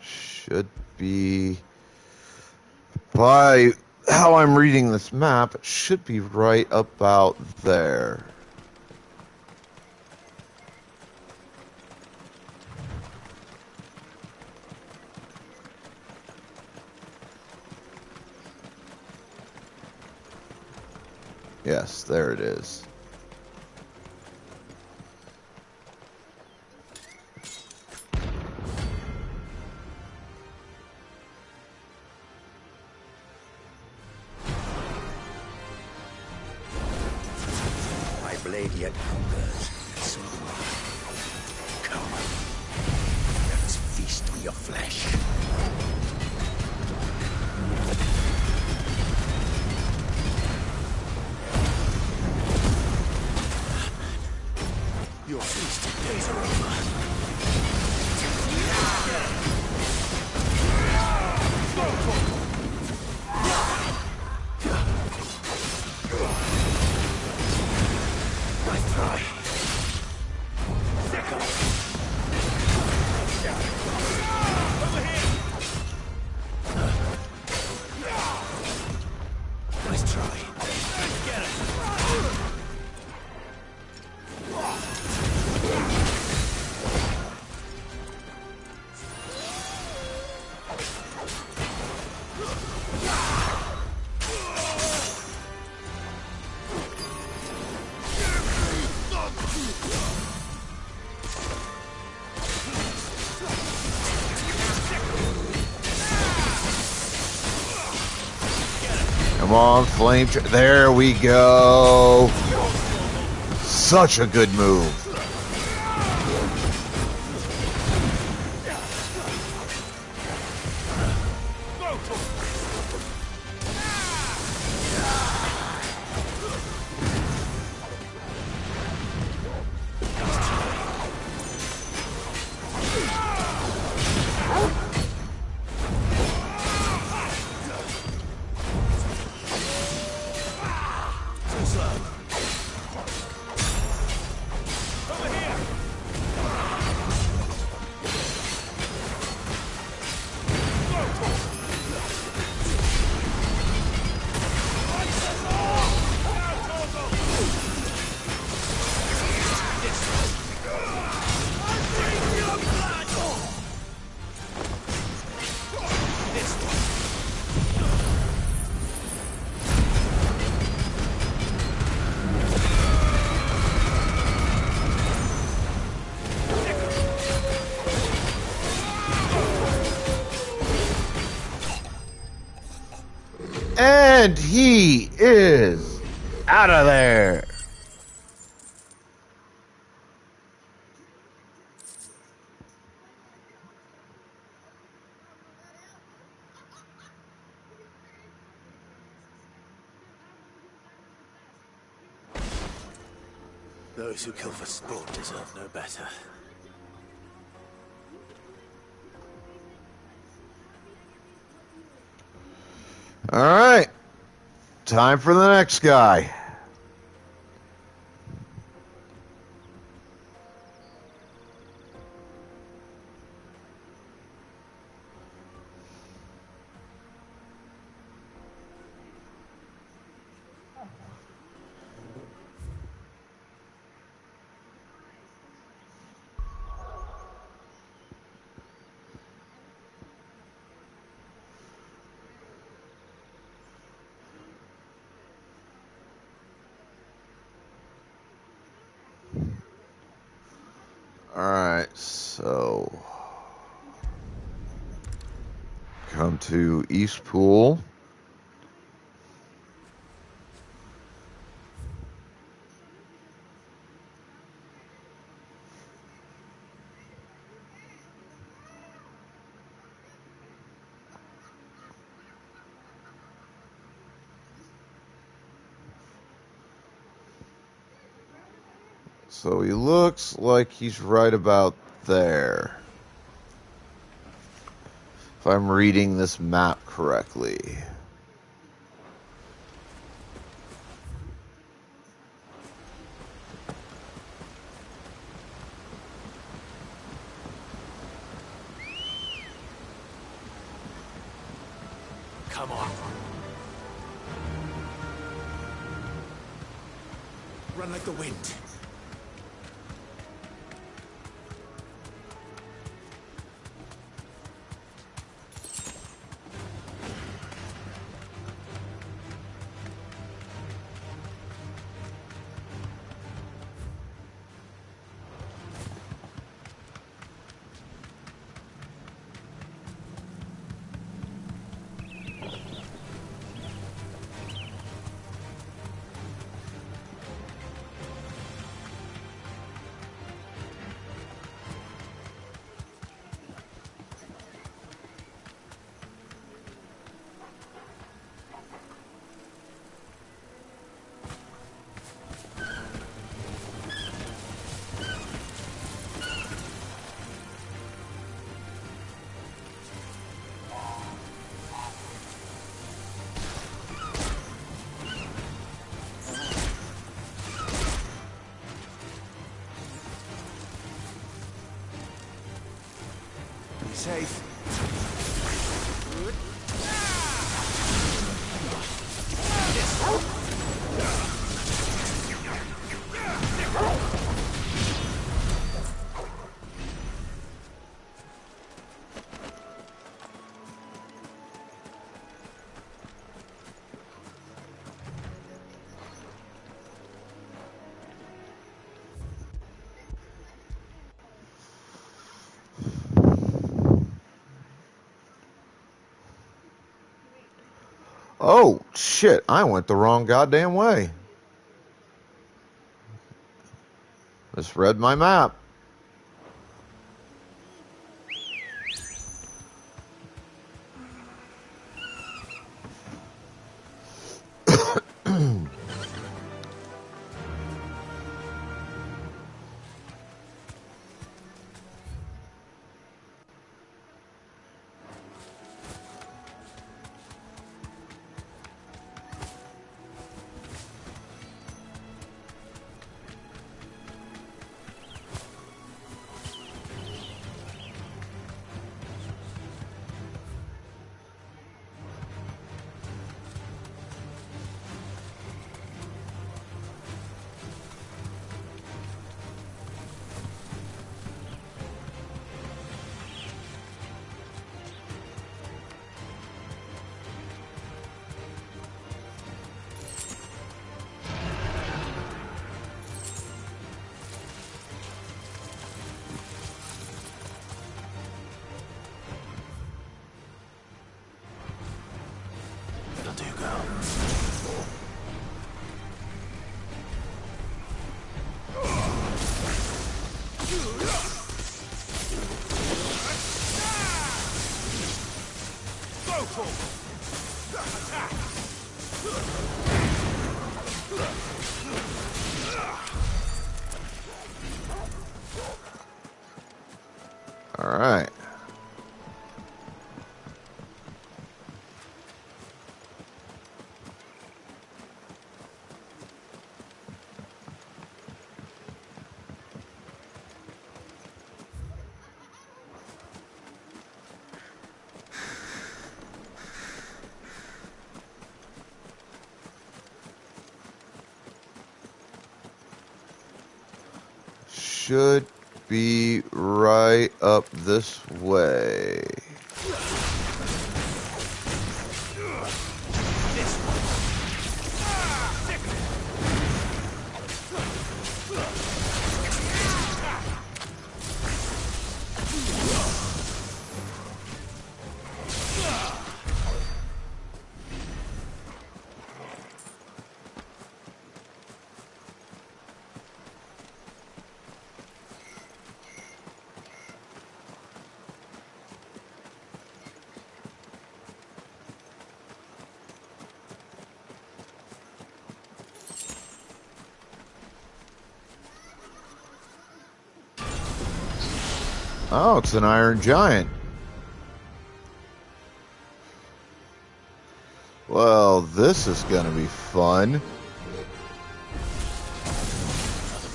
Should be... By how I'm reading this map, it should be right about there. Yes, there it is. Palladian hungers, and so do I. Come, let us feast on your flesh. Your feasting days are over. Nice try. Over here. Nice try. Let's get him. Come on, flame. There we go. Such a good move. And he is out of there. Those who kill for sport deserve no better. All right. Time for the next guy. Alright, so come to Eastpool. So he looks like he's right about there. If I'm reading this map correctly. Come on. Run like the wind. safe. Oh, shit. I went the wrong goddamn way. Misread my map. It'll do, girl. All right. Should be right up this way. Oh, it's an Iron Giant. Well, this is going to be fun. Another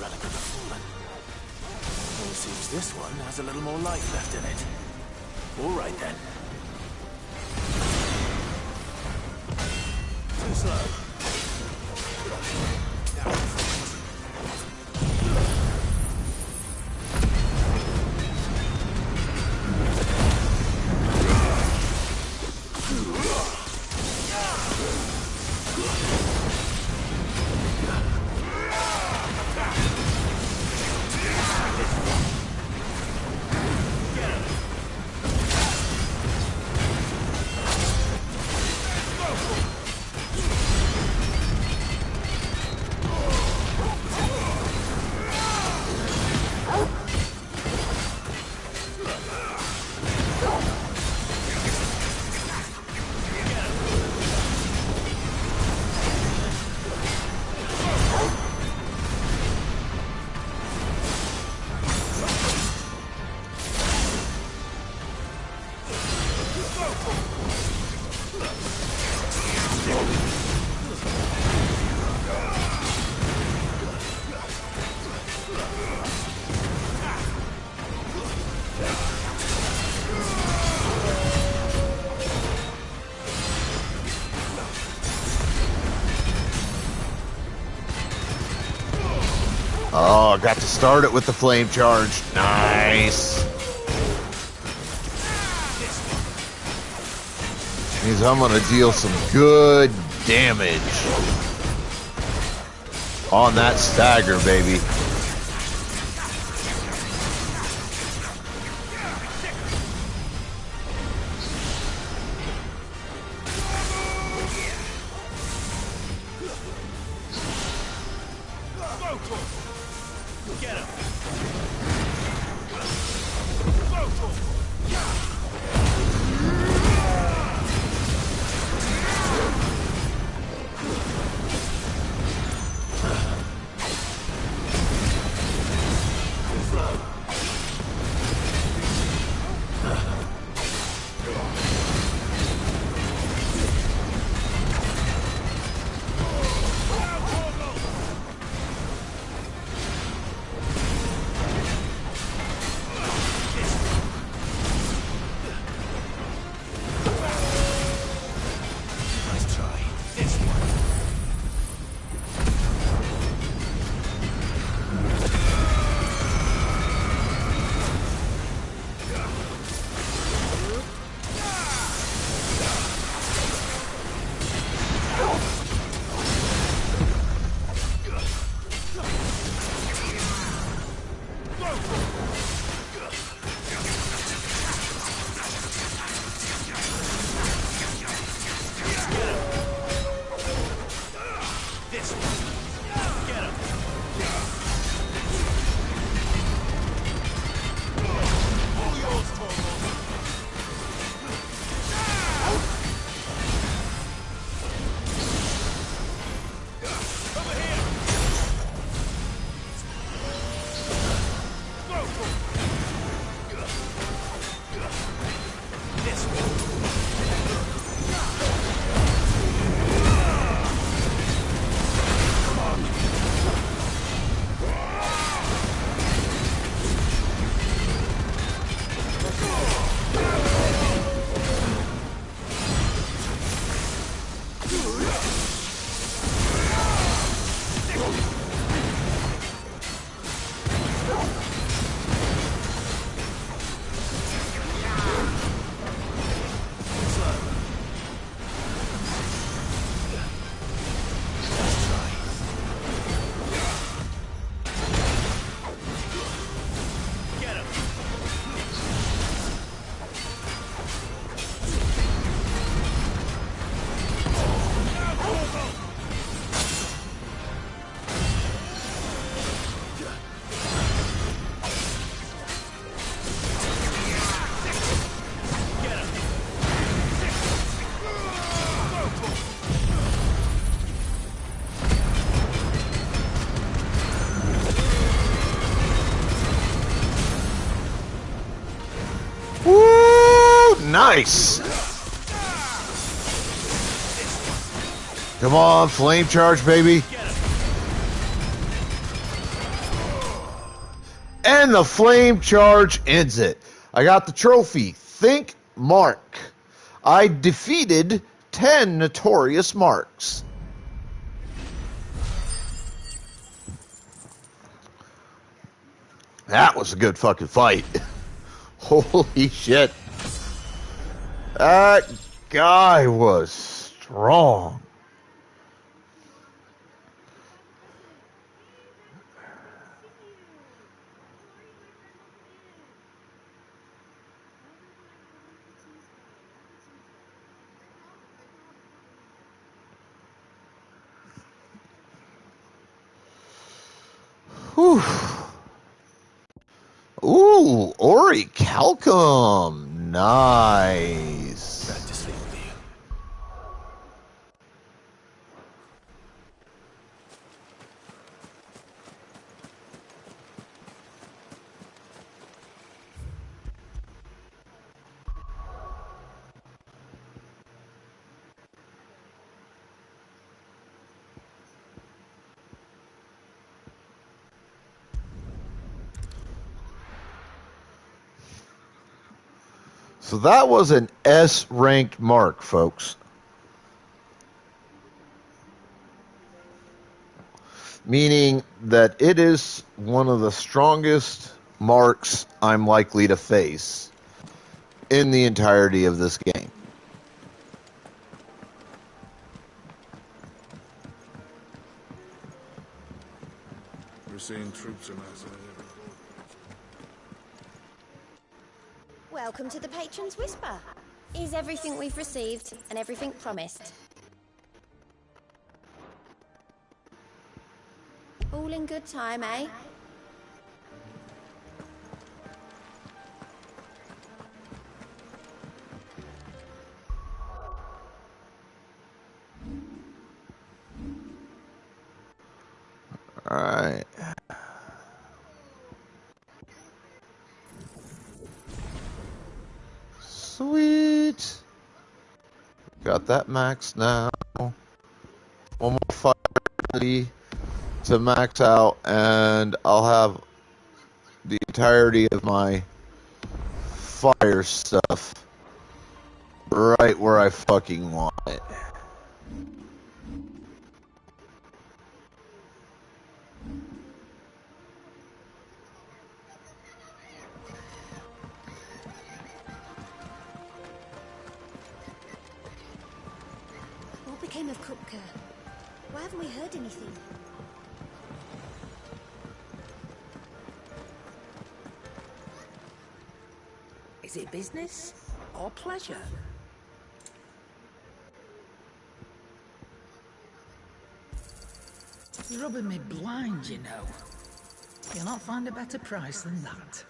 relic of the fallen. Well, it seems this one has a little more life left in it. All right then. Too slow. Oh, got to start it with the flame charge. Nice. Means I'm going to deal some good damage on that stagger, baby. Nice. Come on, flame charge, baby. And the flame charge ends it. I got the trophy. Think Mark. I defeated 10 notorious marks. That was a good fucking fight. Holy shit. That guy was strong. Whew. Ooh, Ori Calcum. Nice. Back to sleep with you. So that was an S-ranked mark, folks. meaning that it is one of the strongest marks I'm likely to face in the entirety of this game. We're seeing troops amassing. Welcome to the Patron's Whisper. Is everything we've received and everything promised? All in good time, eh? Alright. Sweet. Got that max now. One more fire ability to max out, and I'll have the entirety of my fire stuff right where I fucking want it. What became of Kupka? Why haven't we heard anything? Is it business or pleasure? You're rubbing me blind, you know. You'll not find a better price than that.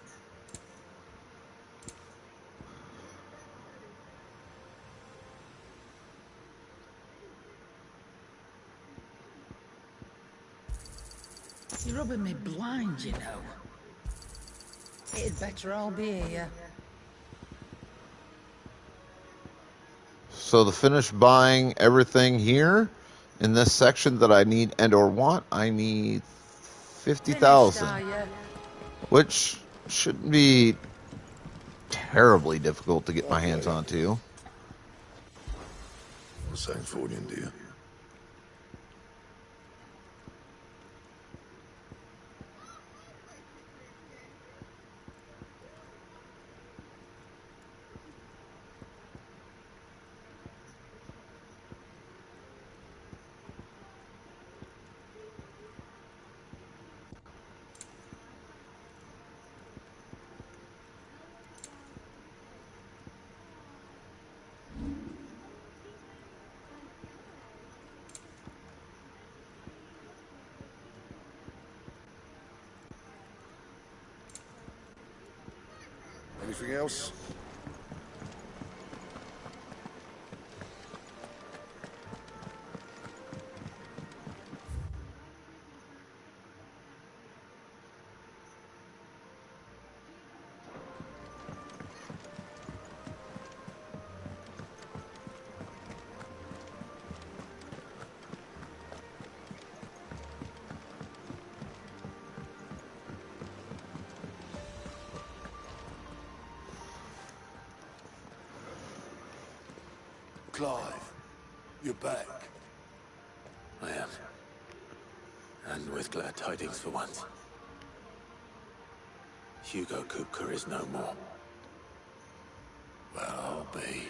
You're rubbing me blind, you know. It'd better all be here. So to finish buying everything here in this section that I need and or want, I need 50,000, which shouldn't be terribly difficult to get my hands onto. What's that for, dear? Anything else? Clive, you're back. I am. And with glad tidings for once. Hugo Kupka is no more. Well, I'll be.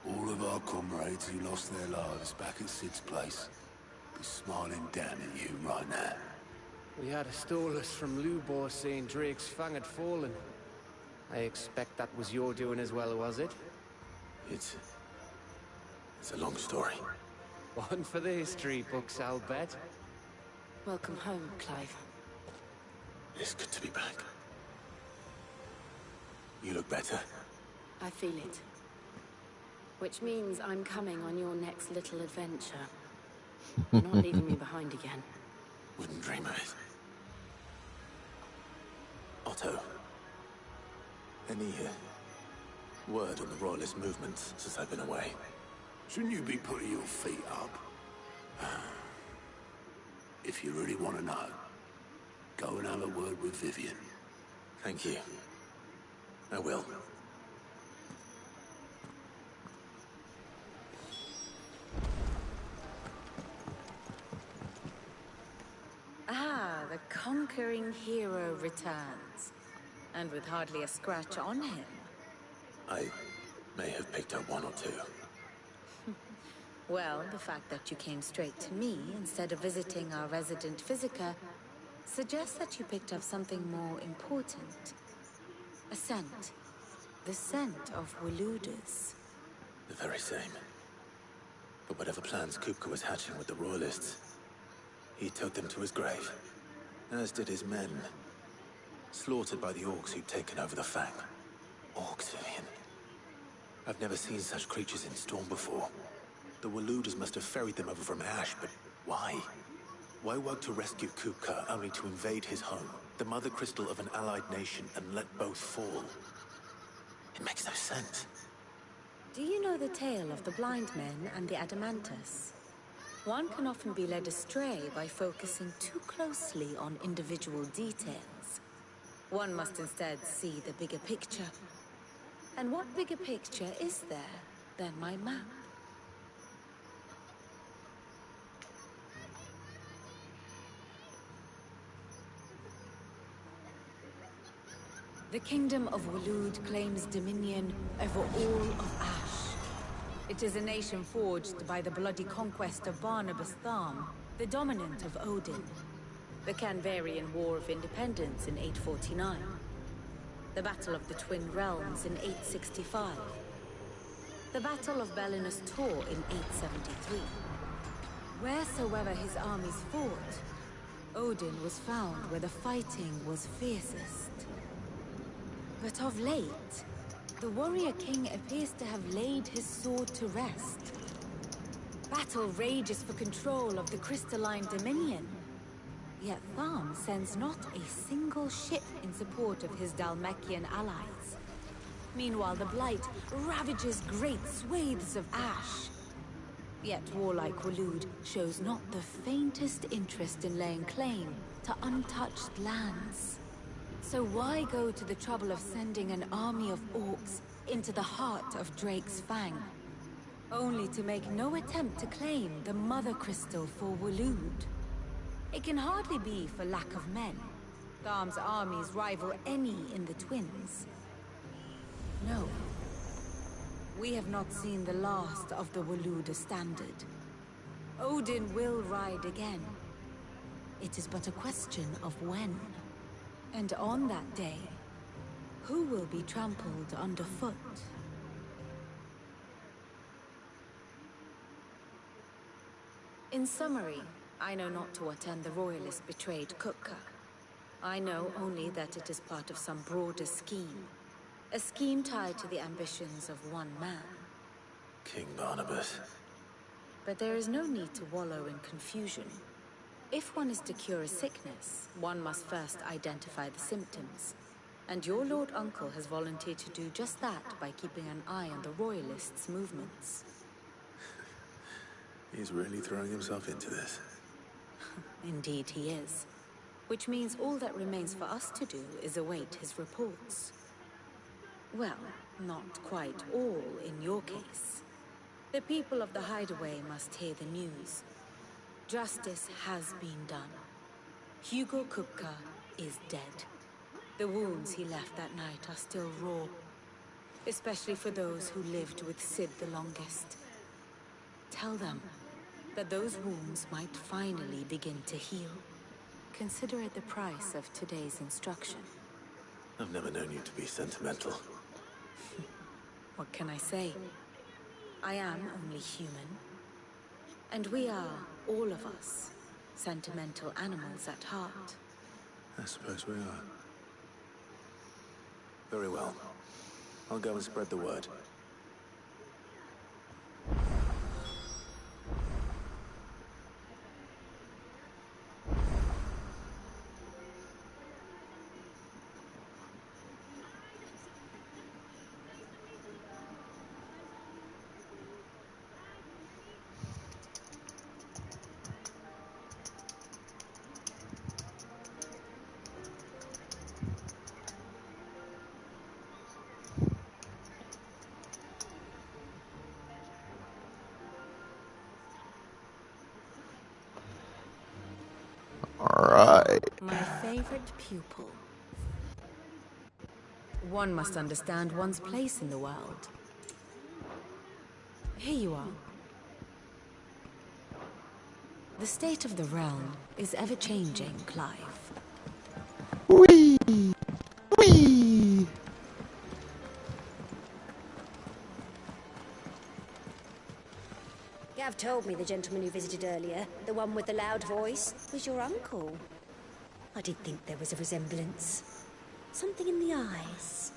All of our comrades who lost their lives back at Sid's place be smiling down at you right now. We had a stolus from Lubor saying Drake's fang had fallen. I expect that was your doing as well, was it? It's a long story. One for the history books, I'll bet. Welcome home, Clive. It's good to be back. You look better. I feel it. Which means I'm coming on your next little adventure. You're not leaving me behind again. Wouldn't dream of it. Otto. Any word on the Royalist movement since I've been away? Shouldn't you be putting your feet up? If you really want to know, go and have a word with Vivian. Thank you. I will. the conquering hero returns. And with hardly a scratch on him. I may have picked up one or two. Well, the fact that you came straight to me instead of visiting our resident Physica suggests that you picked up something more important. A scent. The scent of Waloedus. The very same. But whatever plans Kupka was hatching with the Royalists, he took them to his grave. As did his men. Slaughtered by the orcs who'd taken over the Fang. Orcs, Vivian. I've never seen such creatures in Storm before. The Waloedus must have ferried them over from Ash, but why? Why work to rescue Kupka only to invade his home, the mother crystal of an allied nation, and let both fall? It makes no sense. Do you know the tale of the blind men and the Adamantus? One can often be led astray by focusing too closely on individual details. One must instead see the bigger picture. And what bigger picture is there than my map? The Kingdom of Waloed claims dominion over all of Ash. It is a nation forged by the bloody conquest of Barnabas Tharm, the dominant of Odin. The Canvarian War of Independence in 849. The Battle of the Twin Realms in 865. The Battle of Belinus Tor in 873. Wheresoever his armies fought, Odin was found where the fighting was fiercest. But of late, the warrior king appears to have laid his sword to rest. Battle rages for control of the crystalline dominion. Yet Tharm sends not a single ship in support of his Dhalmekian allies. Meanwhile, the Blight ravages great swathes of Ash. Yet warlike Waloed shows not the faintest interest in laying claim to untouched lands. So why go to the trouble of sending an army of orcs into the heart of Drake's Fang, only to make no attempt to claim the Mother Crystal for Waloed? It can hardly be for lack of men. Tharm's armies rival any in the Twins. No. We have not seen the last of the Waloed standard. Odin will ride again. It is but a question of when. And on that day, who will be trampled underfoot? In summary, I know not to what end the Royalists betrayed Kupka. I know only that it is part of some broader scheme. A scheme tied to the ambitions of one man. King Barnabas. But there is no need to wallow in confusion. If one is to cure a sickness, one must first identify the symptoms. And your Lord Uncle has volunteered to do just that by keeping an eye on the Royalists' movements. He's really throwing himself into this. Indeed he is. Which means all that remains for us to do is await his reports. Well, not quite all in your case. The people of the Hideaway must hear the news. Justice has been done. Hugo Kupka is dead. The wounds he left that night are still raw. Especially for those who lived with Sid the longest. Tell them that those wounds might finally begin to heal. Consider it the price of today's instruction. I've never known you to be sentimental. What can I say? I am only human. And we are, all of us, sentimental animals at heart. I suppose we are. Very well. I'll go and spread the word. All right. My favorite pupil. One must understand one's place in the world. Here you are. The state of the realm is ever-changing, Clive. Whee! Whee! Gav told me the gentleman you visited earlier, the one with the loud voice, was your uncle. I did think there was a resemblance. Something in the eyes.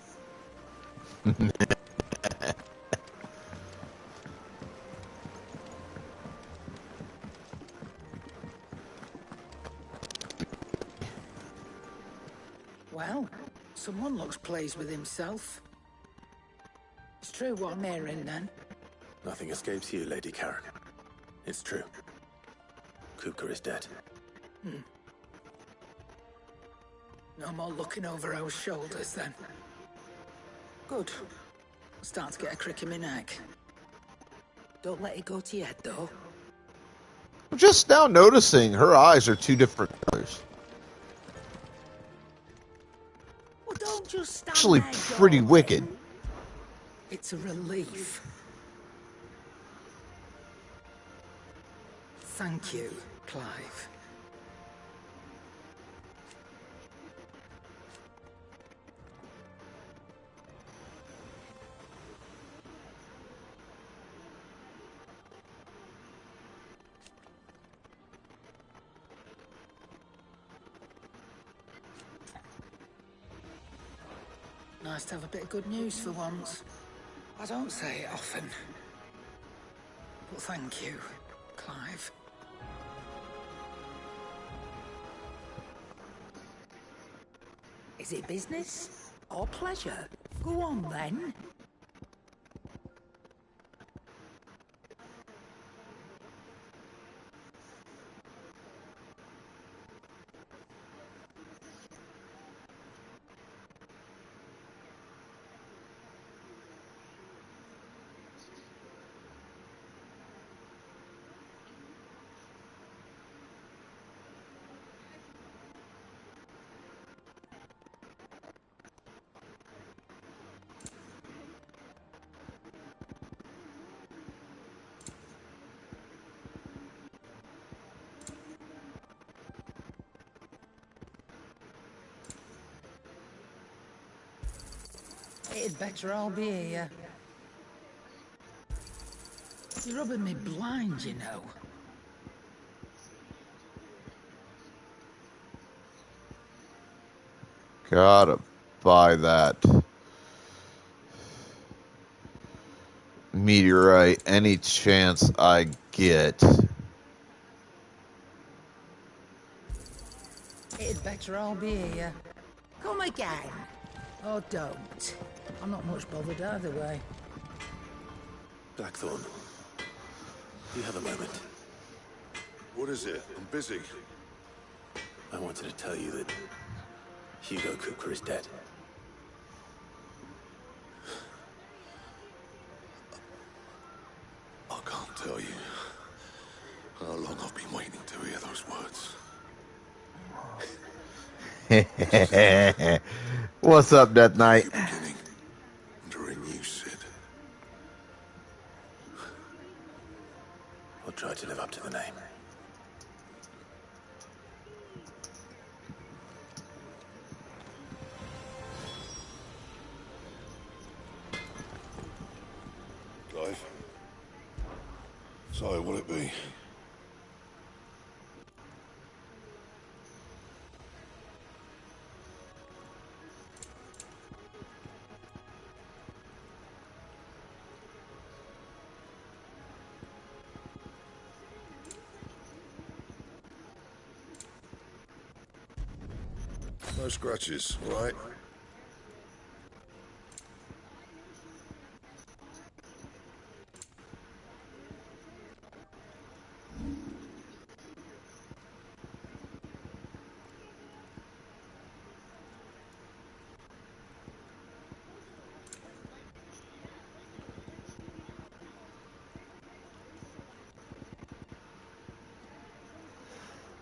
Well, someone looks pleased with himself. It's true what I'm hearing, then. Nothing escapes you, Lady Karen. It's true. Kupka is dead. No more looking over our shoulders, then. Good. I'm starting to get a crick in my neck. Don't let it go to your head, though. I'm just now noticing her eyes are two different colors. Well, don't just stand Actually, there, pretty darling. wicked. It's a relief. Thank you, Clive. Nice to have a bit of good news for once. I don't say it often. But thank you, Clive. Is it business or pleasure? Go on, then. It'd better all be here. You're rubbing me blind, you know. Gotta buy that meteorite any chance I get. It'd better all be here. Come again. Or don't. I'm not much bothered either way. Blackthorn, do you have a moment? What is it? I'm busy. I wanted to tell you that Hugo Kupka is dead. I can't tell you how long I've been waiting to hear those words. What's up, Death Knight? Beginning, during you, Sid. I'll try to live up to the name. Clive? So, will it be? No scratches, all right?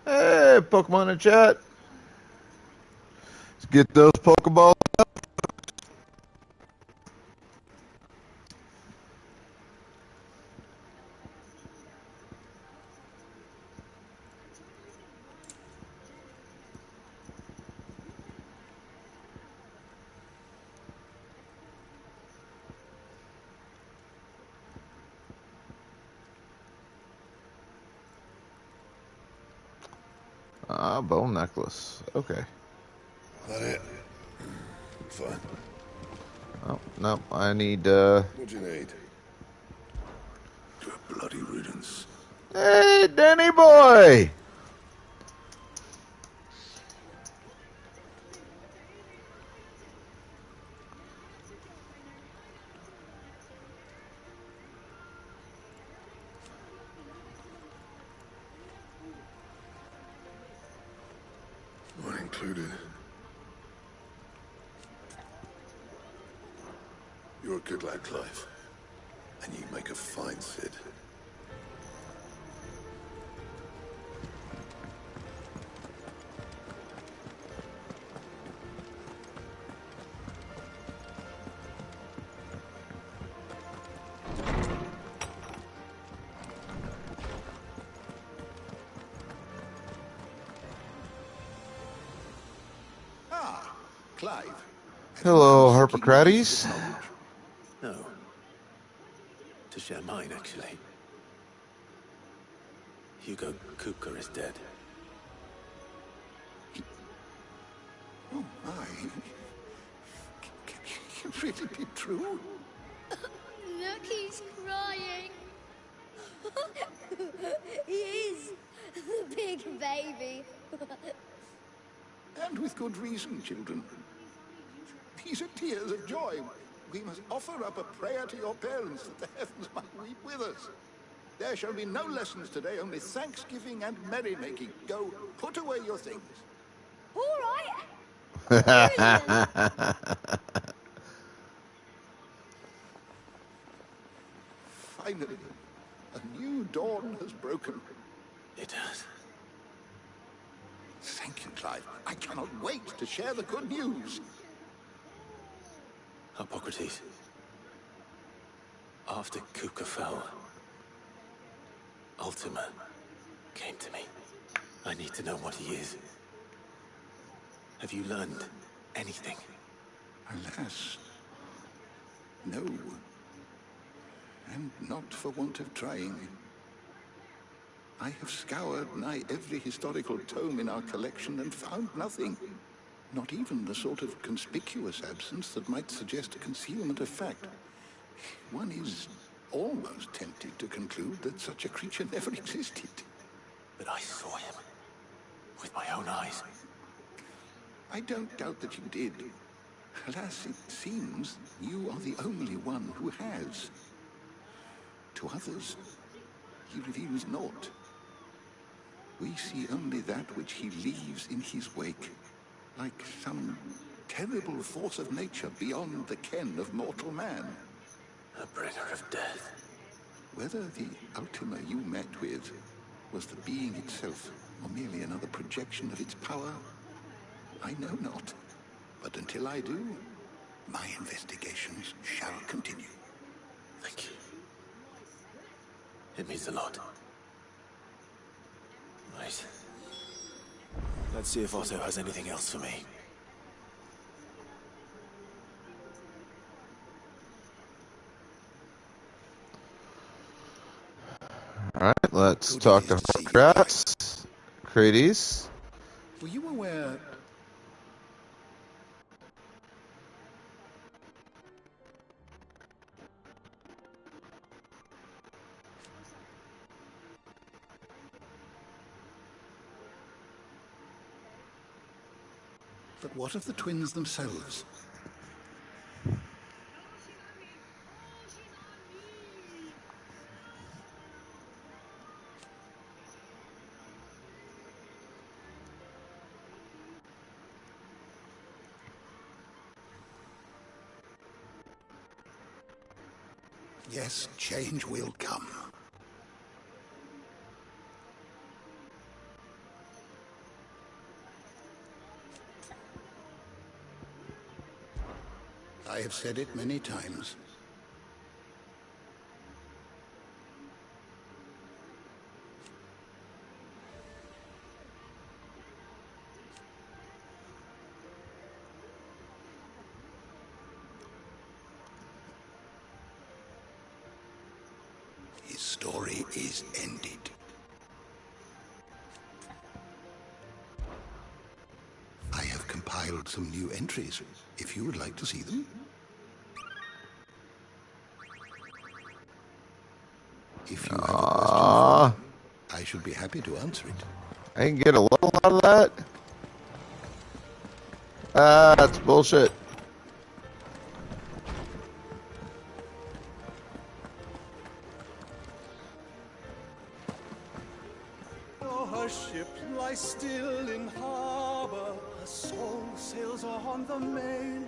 Hey, Pokemon in chat. Get those Pokeballs. Ah, bone necklace. Okay. That it? Fine. Oh, no, I need, What do you need? Good bloody riddance. Hey, Danny boy! Not included. You're a good lad, Clive. And you make a fine Cid. Clive. Hello, Harpocrates. No. To share mine, actually. Hugo Kupka is dead. Oh, my. Can it really be true? Look, he's crying. He is. The big baby. And with good reason, children. These are tears of joy. We must offer up a prayer to your parents that the heavens might weep with us. There shall be no lessons today, only thanksgiving and merrymaking. Go, put away your things. All right. Finally, a new dawn has broken. It has. Thank you, Clive. I cannot wait to share the good news. Hippocrates. After Kupka fell, Ultima came to me. I need to know what he is. Have you learned anything? Alas, no. And not for want of trying. I have scoured nigh every historical tome in our collection and found nothing. Not even the sort of conspicuous absence that might suggest a concealment of fact. One is almost tempted to conclude that such a creature never existed. But I saw him. With my own eyes. I don't doubt that you did. Alas, it seems you are the only one who has. To others, he reveals naught. We see only that which he leaves in his wake, like some terrible force of nature beyond the ken of mortal man. A bringer of death. Whether the Ultima you met with was the being itself, or merely another projection of its power, I know not. But until I do, my investigations shall continue. Thank you. It means a lot. Right. Let's see if Otto has anything else for me. Alright, let's talk to Harpocrates. Kratos. Were you aware... But what of the twins themselves? Yes, change will come. I have said it many times. His story is ended. I have compiled some new entries, if you would like to see them. If you have a question for me, I should be happy to answer it. I can get a little out of that. That's bullshit. Her ship lies still in harbor, her soul sails on the main.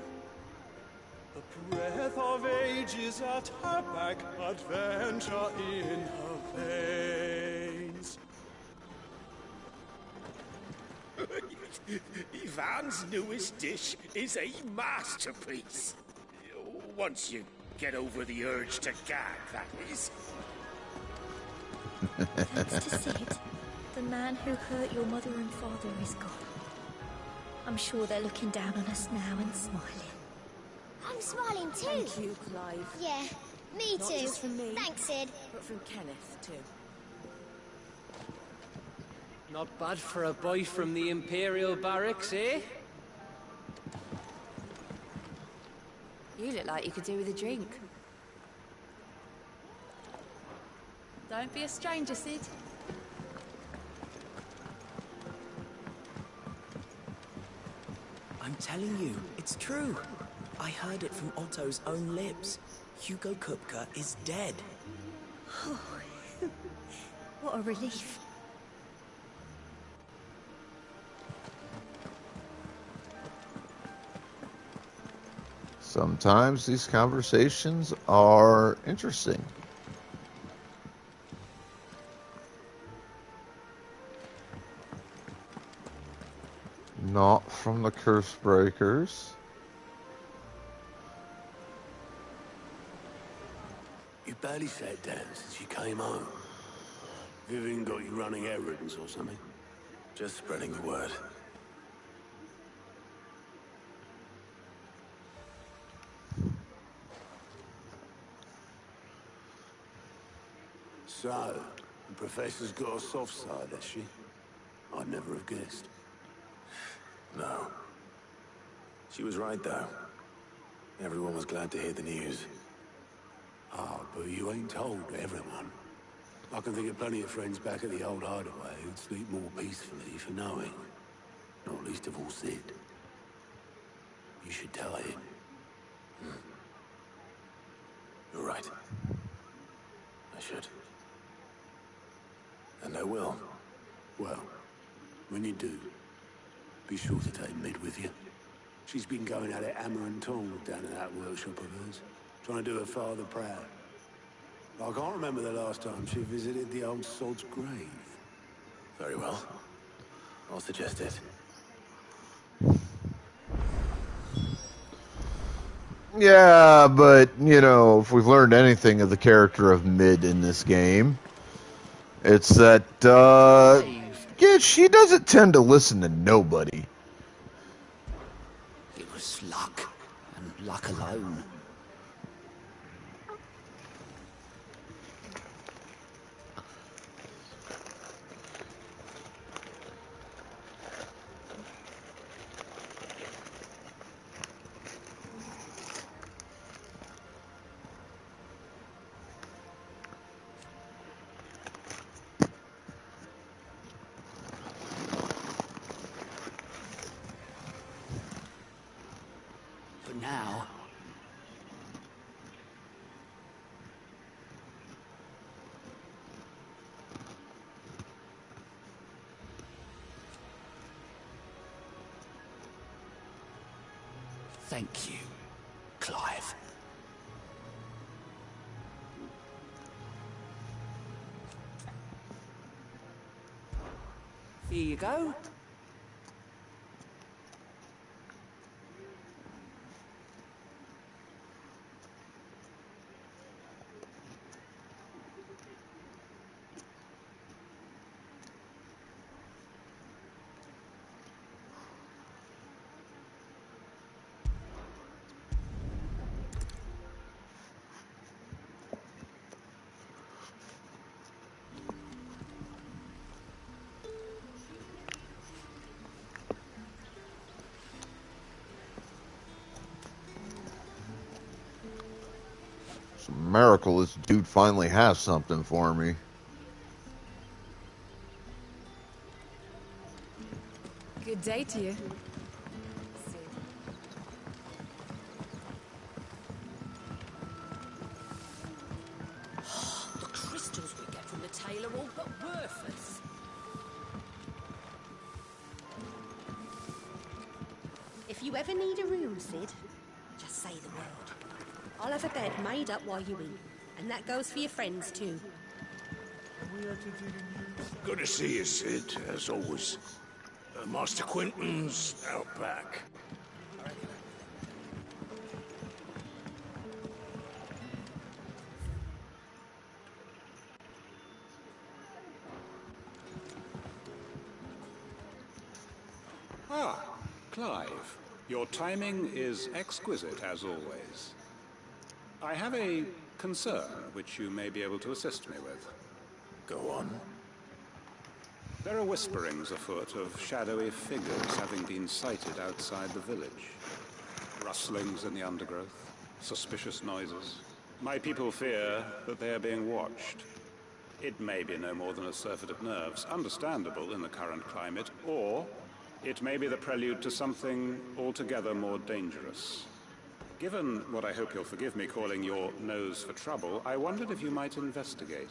The breath of ages at her back, adventure in her veins. Ivan's newest dish is a masterpiece. Once you get over the urge to gag, that is. Thanks to Sid, the man who hurt your mother and father is gone. I'm sure they're looking down on us now and smiling. I'm smiling too. Thank you, Clive. Yeah, me Not too. just from me, Thanks, Sid. but from Kenneth, too. Not bad for a boy from the Imperial Barracks, eh? You look like you could do with a drink. Don't be a stranger, Sid. I'm telling you, it's true. I heard it from Otto's own lips. Hugo Kupka is dead. Oh, what a relief. Sometimes these conversations are interesting. Not from the Curse Breakers. You barely sat down since you came home. Vivian got you running errands or something? Just spreading the word. So, the Professor's got a soft side, has she? I'd never have guessed. No. She was right, though. Everyone was glad to hear the news. Ah, but you ain't told everyone. I can think of plenty of friends back at the old hideaway who'd sleep more peacefully for knowing. Not least of all Sid. You should tell him. You're right. I should. And I will. Well, when you do, be sure to take Mid with you. She's been going at it hammer and tongs down in that workshop of hers, trying to do her father proud. I can't remember the last time she visited the old sod's grave. Very well. I'll suggest it. Yeah, but, you know, if we've learned anything of the character of Mid in this game, it's that, yeah, she doesn't tend to listen to nobody. It was luck, and luck alone. Now, thank you, Clive. Here you go. It's a miracle this dude finally has something for me. Good day to you. The crystals we get from the tailor all but worthless. If you ever need a room, Sid, just say the word. I'll have a bed made up while you eat. And that goes for your friends, too. Good to see you, Sid, as always. Master Quentin's out back. Ah, Clive. Your timing is exquisite, as always. I have a concern which you may be able to assist me with. Go on. There are whisperings afoot of shadowy figures having been sighted outside the village. Rustlings in the undergrowth, suspicious noises. My people fear that they are being watched. It may be no more than a surfeit of nerves, understandable in the current climate, or it may be the prelude to something altogether more dangerous. Given what I hope you'll forgive me calling your nose for trouble, I wondered if you might investigate.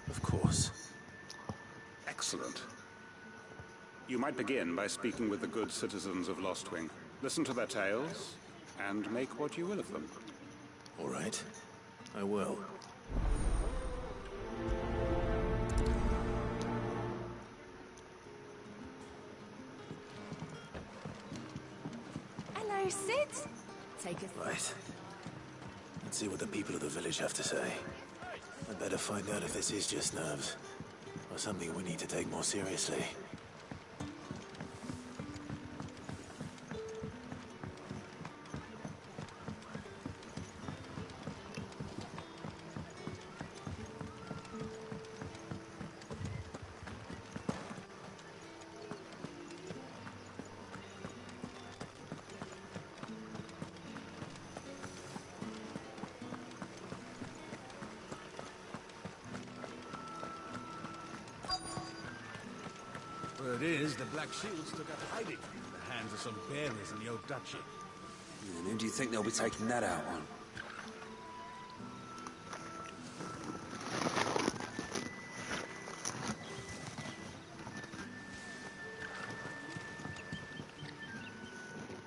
Of course. Excellent. You might begin by speaking with the good citizens of Lostwing. Listen to their tales, and make what you will of them. All right. I will. Hello, Sid. Take a... Right. Let's see what the people of the village have to say. I'd better find out if this is just nerves, or something we need to take more seriously. Word is, the Black Shields took up hiding in the hands of some bearers in the old duchy. And who do you think they'll be taking that out on?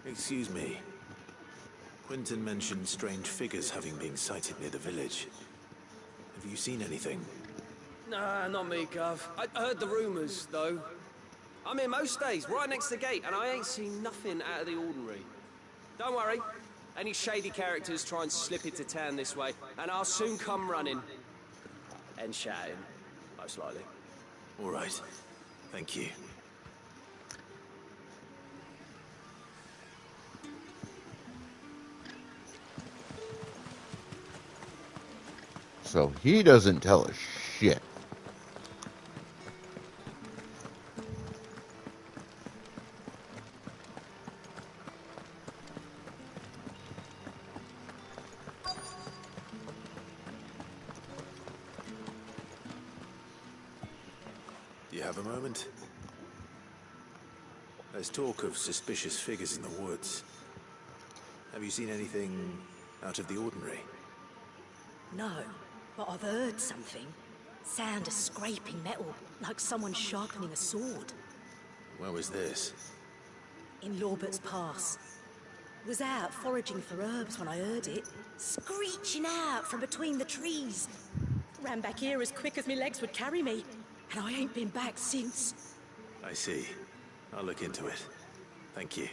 Excuse me. Quentin mentioned strange figures having been sighted near the village. Have you seen anything? Nah, not me, Gov. I heard the rumours, though. I'm here most days, right next to the gate, and I ain't seen nothing out of the ordinary. Don't worry. Any shady characters try and slip into town this way, and I'll soon come running. And shouting, most likely. All right. Thank you. So he doesn't tell us shit. Do you have a moment? There's talk of suspicious figures in the woods. Have you seen anything out of the ordinary? No, but I've heard something. Sound of scraping metal, like someone sharpening a sword. Where was this? In Lorbert's Pass. Was out foraging for herbs when I heard it, screeching out from between the trees. Ran back here as quick as my legs would carry me, and I ain't been back since. I see. I'll look into it. Thank you.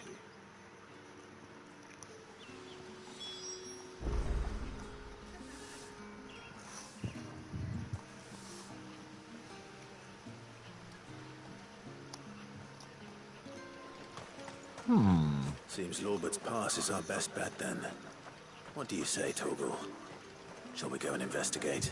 Seems Lorbert's Pass is our best bet then. What do you say, Torgal? Shall we go and investigate?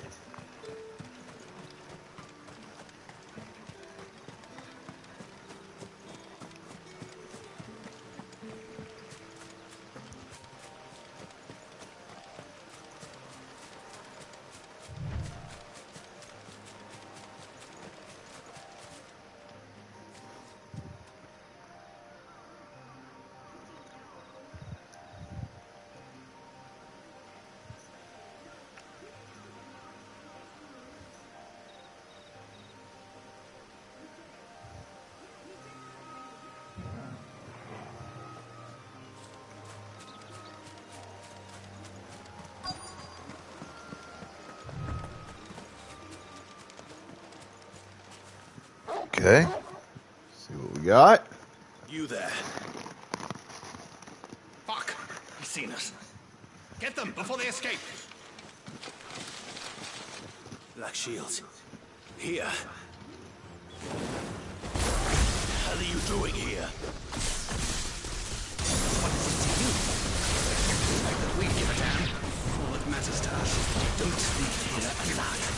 Okay. See what we got. You there. Fuck! He's seen us. Get them before they escape. Black Shields. Here. What the hell are you doing here? Like that we give a damn. All that matters to us is that you don't leave here alive.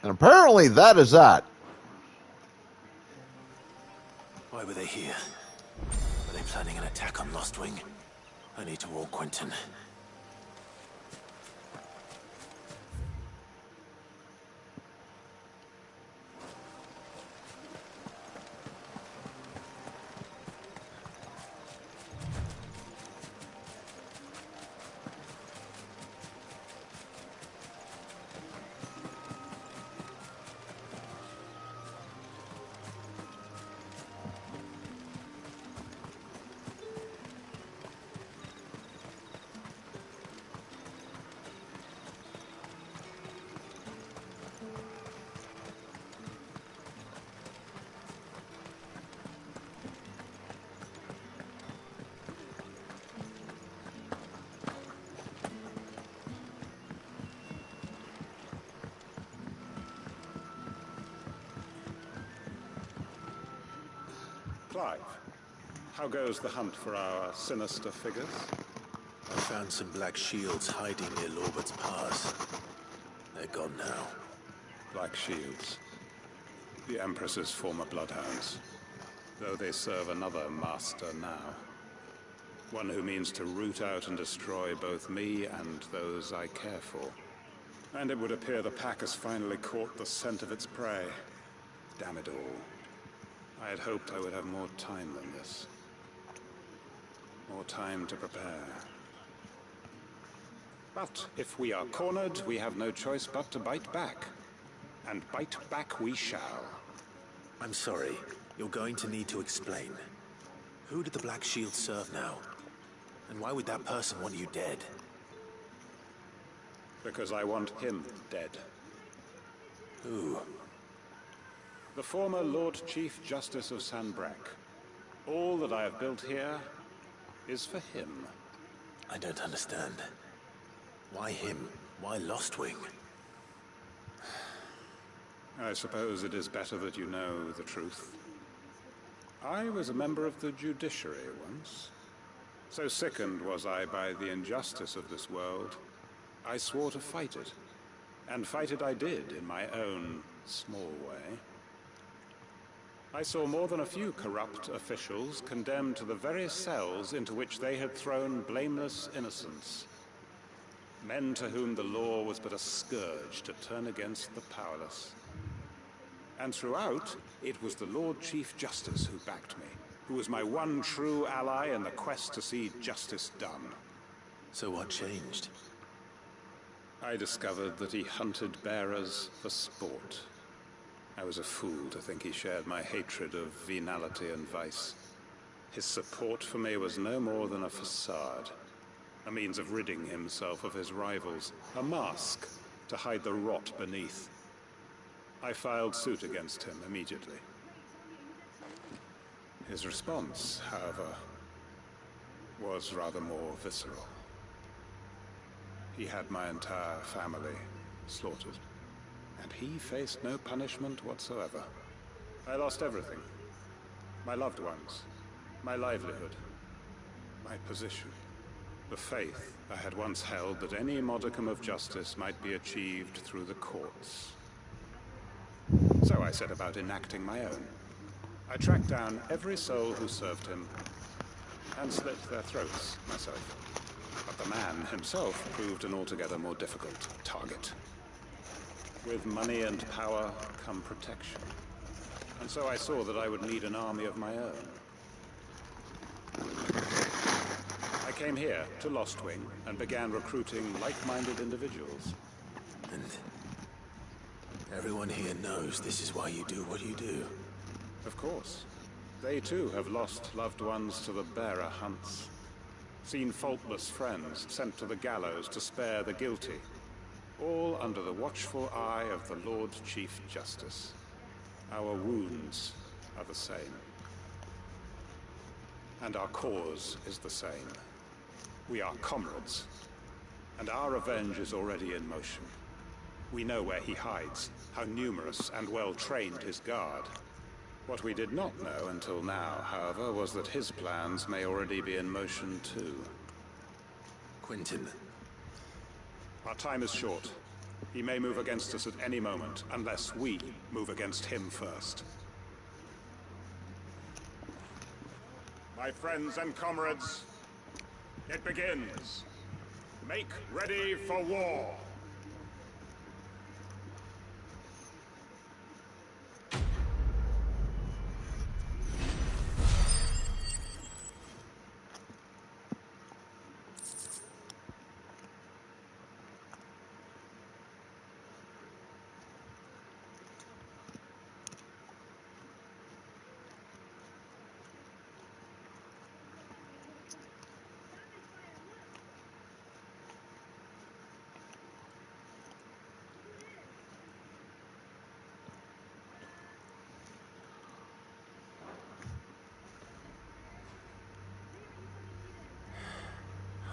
And apparently that is that. Why were they here? Were they planning an attack on Lostwing? I need to warn Quentin. Clive, how goes the hunt for our sinister figures? I found some Black Shields hiding near Lorbert's Pass. They're gone now. Black Shields. The Empress's former bloodhounds. Though they serve another master now. One who means to root out and destroy both me and those I care for. And it would appear the pack has finally caught the scent of its prey. Damn it all. I had hoped I would have more time than this. More time to prepare. But if we are cornered, we have no choice but to bite back. And bite back we shall. I'm sorry. You're going to need to explain. Who did the Black Shield serve now? And why would that person want you dead? Because I want him dead. Who? The former Lord Chief Justice of Sanbreque. All that I have built here is for him. I don't understand. Why him? Why Lostwing? I suppose it is better that you know the truth. I was a member of the judiciary once. So sickened was I by the injustice of this world, I swore to fight it. And fight it I did in my own small way. I saw more than a few corrupt officials condemned to the very cells into which they had thrown blameless innocents. Men to whom the law was but a scourge to turn against the powerless. And throughout, it was the Lord Chief Justice who backed me, who was my one true ally in the quest to see justice done. So what changed? I discovered that he hunted bearers for sport. I was a fool to think he shared my hatred of venality and vice. His support for me was no more than a facade, a means of ridding himself of his rivals, a mask to hide the rot beneath. I filed suit against him immediately. His response, however, was rather more visceral. He had my entire family slaughtered, and he faced no punishment whatsoever. I lost everything. My loved ones, my livelihood, my position, the faith I had once held that any modicum of justice might be achieved through the courts. So I set about enacting my own. I tracked down every soul who served him, and slit their throats myself. But the man himself proved an altogether more difficult target. With money and power come protection. And so I saw that I would need an army of my own. I came here to Lostwing and began recruiting like-minded individuals. And everyone here knows this is why you do what you do. Of course. They too have lost loved ones to the bearer hunts. Seen faultless friends sent to the gallows to spare the guilty. All under the watchful eye of the Lord Chief Justice. Our wounds are the same. And our cause is the same. We are comrades. And our revenge is already in motion. We know where he hides, how numerous and well-trained his guard. What we did not know until now, however, was that his plans may already be in motion too. Quentin. Our time is short. He may move against us at any moment, unless we move against him first. My friends and comrades, it begins. Make ready for war.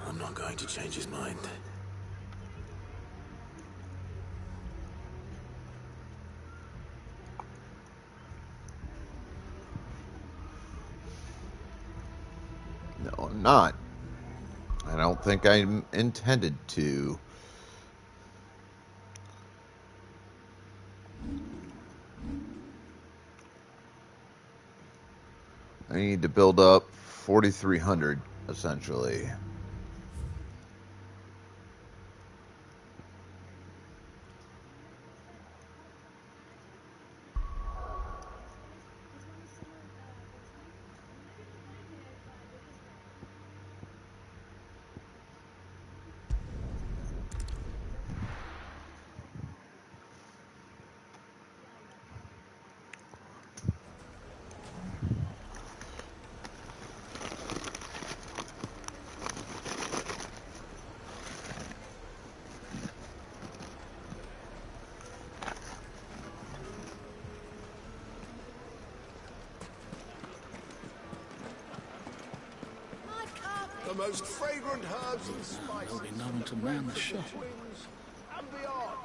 I'm not going to change his mind. No, I'm not. I don't think I'm intended to. I need to build up 4,300, essentially. The most fragrant herbs and spices. There'll be no one to man the shop. And beyond.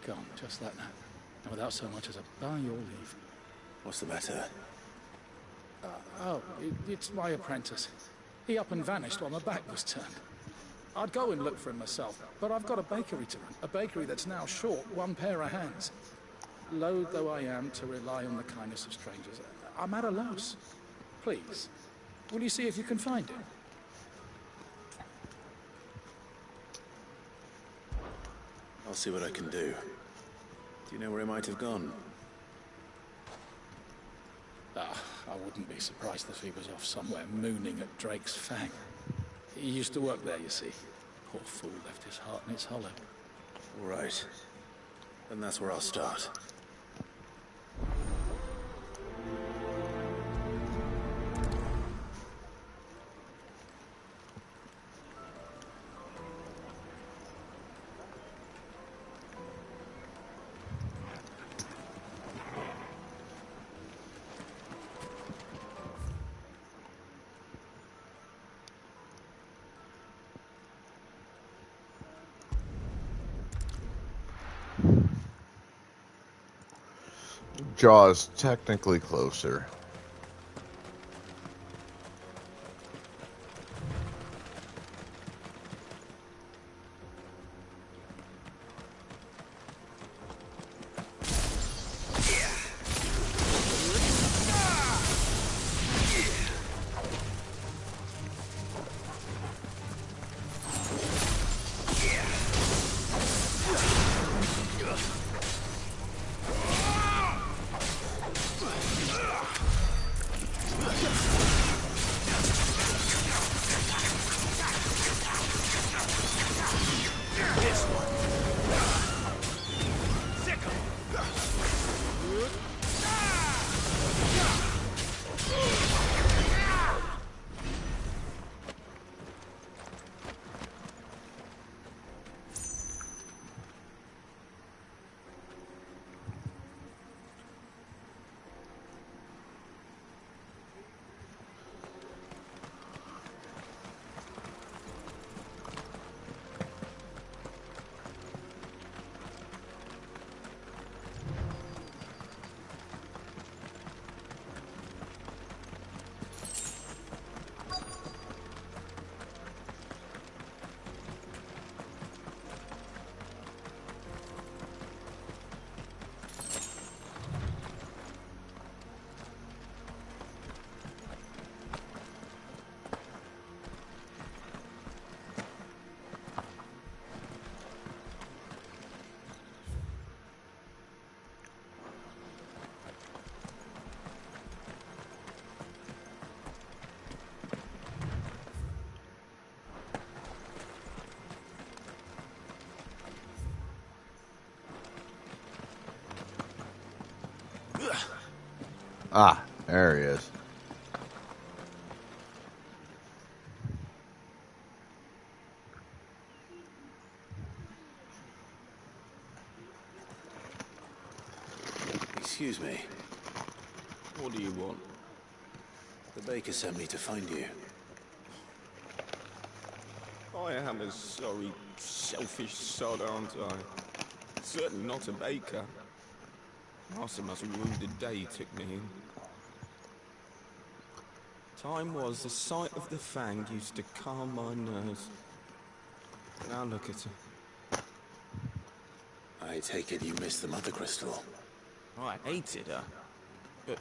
Gone, just like that. And without so much as a by your leave. What's the matter? It's my apprentice. He up and vanished while my back was turned. I'd go and look for him myself, but I've got a bakery to run. A bakery that's now short one pair of hands. Loath though I am to rely on the kindness of strangers, I'm at a loss. Please, will you see if you can find him? I'll see what I can do. Do you know where he might have gone? I wouldn't be surprised if he was off somewhere mooning at Drake's Fang. He used to work there, you see. Poor fool left his heart in its hollow. All right. And that's where I'll start. Jaws technically closer. Ah, there he is. Excuse me. What do you want? The baker sent me to find you. I am a sorry, selfish sod, aren't I? Certainly not a baker. Master must have rued the day he took me in. Time was the sight of the Fang used to calm my nerves. Now look at her. I take it you missed the Mother Crystal. I hated her, but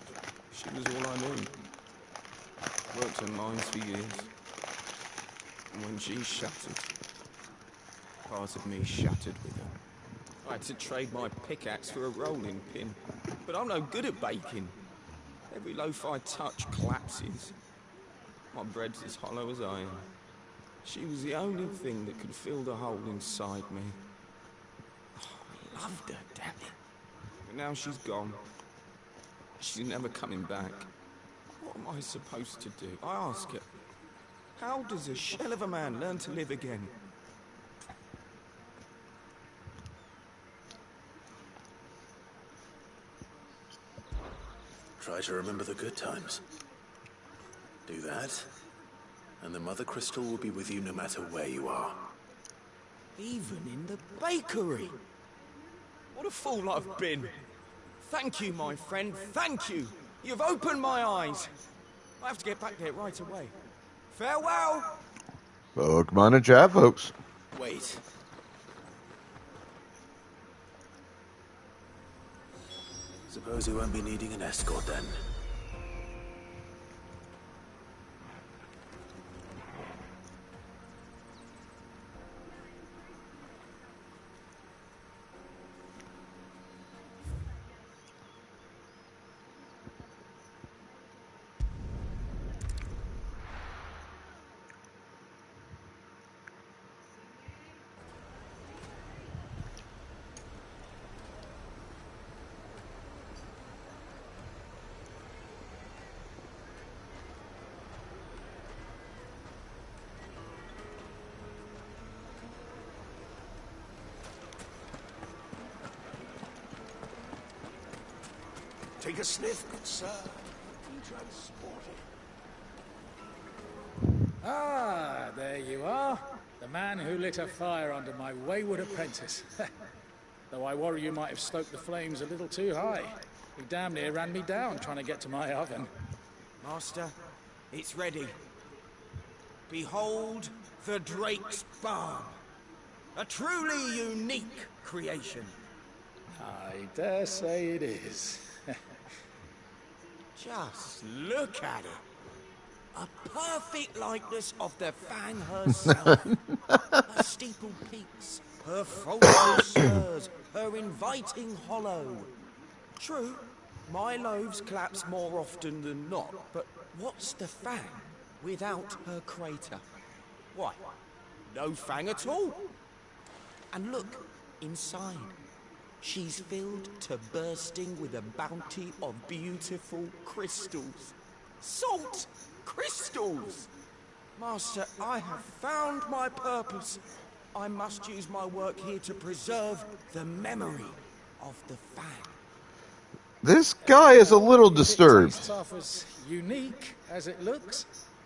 she was all I knew. Worked her mines for years. And when she shattered, part of me shattered with her. I had to trade my pickaxe for a rolling pin, but I'm no good at baking. Every loaf I touch collapses. My bread's as hollow as I am. She was the only thing that could fill the hole inside me. Oh, I loved her, damn it. But now she's gone. She's never coming back. What am I supposed to do? I ask her. How does a shell of a man learn to live again? Try to remember the good times. Do that, and the Mother Crystal will be with you no matter where you are. Even in the bakery. What a fool I've been. Thank you, my friend, thank you. You've opened my eyes. I have to get back there right away. Farewell! Pokemon and chat, folks. Wait. Suppose you won't be needing an escort then. Take a sniff, good sir. Be transported. Ah, there you are. The man who lit a fire under my wayward apprentice. Though I worry you might have stoked the flames a little too high. He damn near ran me down trying to get to my oven. Master, it's ready. Behold the Drake's Balm. A truly unique creation. I dare say it is. Just look at it. A perfect likeness of the Fang herself. Her steepled peaks, her faltering spurs, her inviting hollow. True, my loaves collapse more often than not, but what's the Fang without her crater? Why, no Fang at all. And look, inside. She's filled to bursting with a bounty of beautiful crystals. Salt crystals! Master, I have found my purpose. I must use my work here to preserve the memory of the Fang. This guy is a little disturbed. Tastes off as unique as it looks.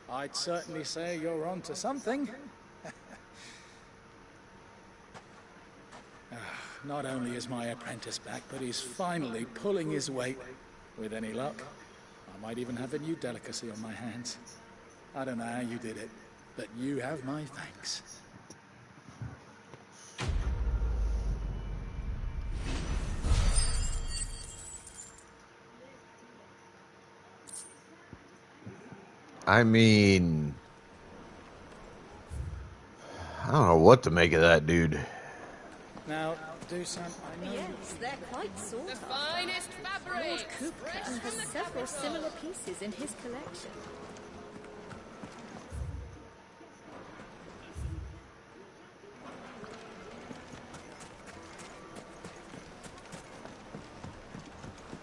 I'd certainly say you're onto something. Not only is my apprentice back, but he's finally pulling his weight. With any luck, I might even have a new delicacy on my hands. I don't know how you did it, but you have my thanks. I mean, I don't know what to make of that dude. Now, Dusan, I know... Yes, they're quite sought after. Finest fabric! Lord Kupka has several similar pieces in his collection.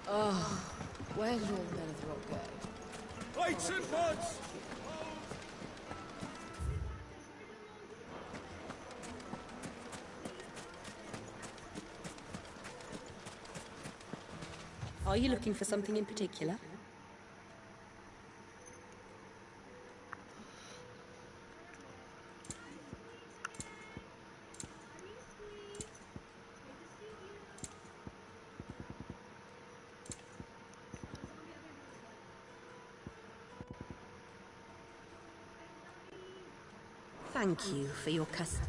Oh, where did all the men of the rock go? Lights and buds! Are you looking for something in particular? Thank you for your custom.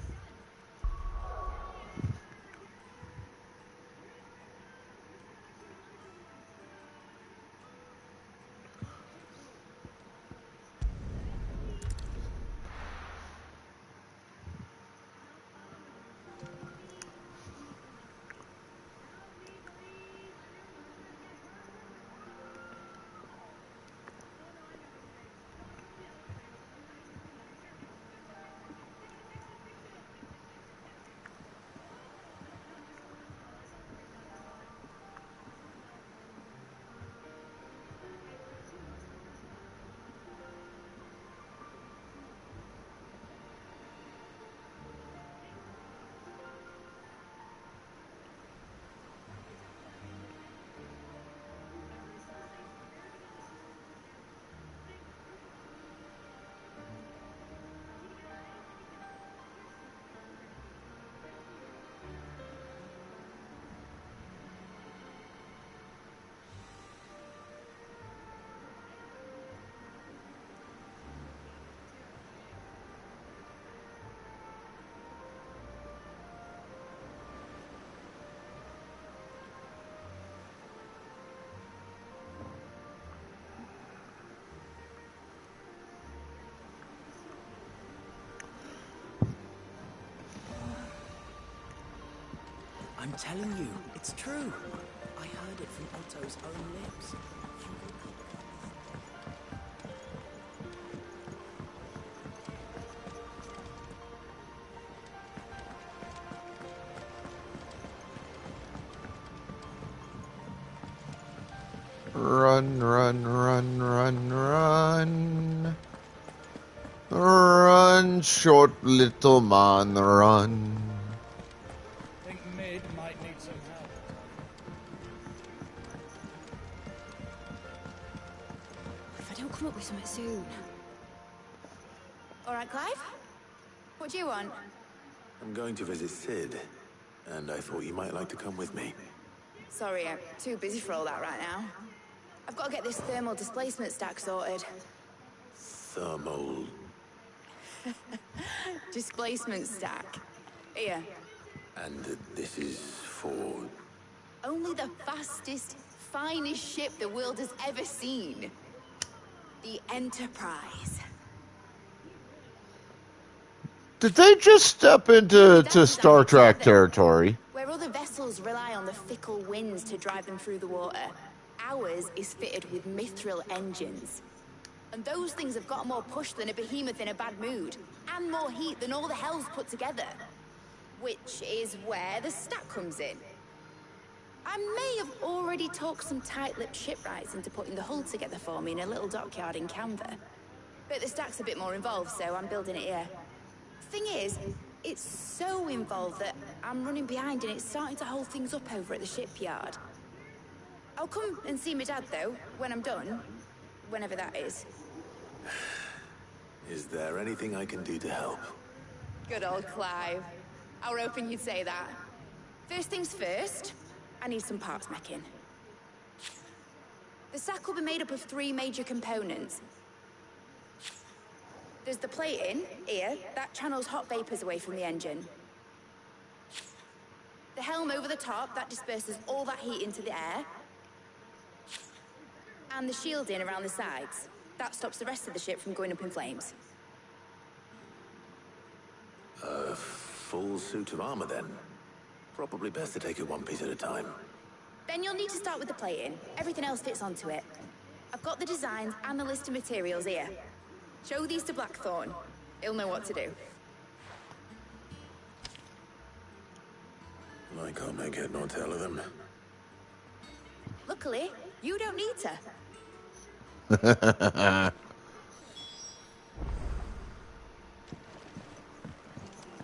I'm telling you, it's true. I heard it from Otto's own lips. Run, run, run, run, run. Run, short little man, run. Think Mid might need some help. come up with something soon. All right, Clive? What do you want? I'm going to visit Sid, and I thought you might like to come with me. Sorry, I'm too busy for all that right now. I've got to get this thermal displacement stack sorted. Thermal... Displacement stack. Here. And this is for... Only the fastest, finest ship the world has ever seen. The Enterprise. Did they just step into Star Trek territory? Where other vessels rely on the fickle winds to drive them through the water, ours is fitted with mithril engines. And those things have got more push than a behemoth in a bad mood, and more heat than all the hells put together. Which is where the stack comes in. I may have already talked some tight-lipped shipwrights into putting the hull together for me in a little dockyard in Canva. But the stack's a bit more involved, so I'm building it here. Thing is, it's so involved that I'm running behind and it's starting to hold things up over at the shipyard. I'll come and see my dad, though, when I'm done. Whenever that is. Is there anything I can do to help? Good old Clive. I were hoping you'd say that. First things first, I need some parts meching. The stack will be made up of 3 major components. There's the plating, here, that channels hot vapors away from the engine. The helm over the top, that disperses all that heat into the air. And the shielding around the sides. That stops the rest of the ship from going up in flames. A full suit of armor, then? Probably best to take it one piece at a time. Then you'll need to start with the plating. Everything else fits onto it. I've got the designs and the list of materials here. Show these to Blackthorn. He'll know what to do. I can't make head nor tail of them. Luckily, you don't need to.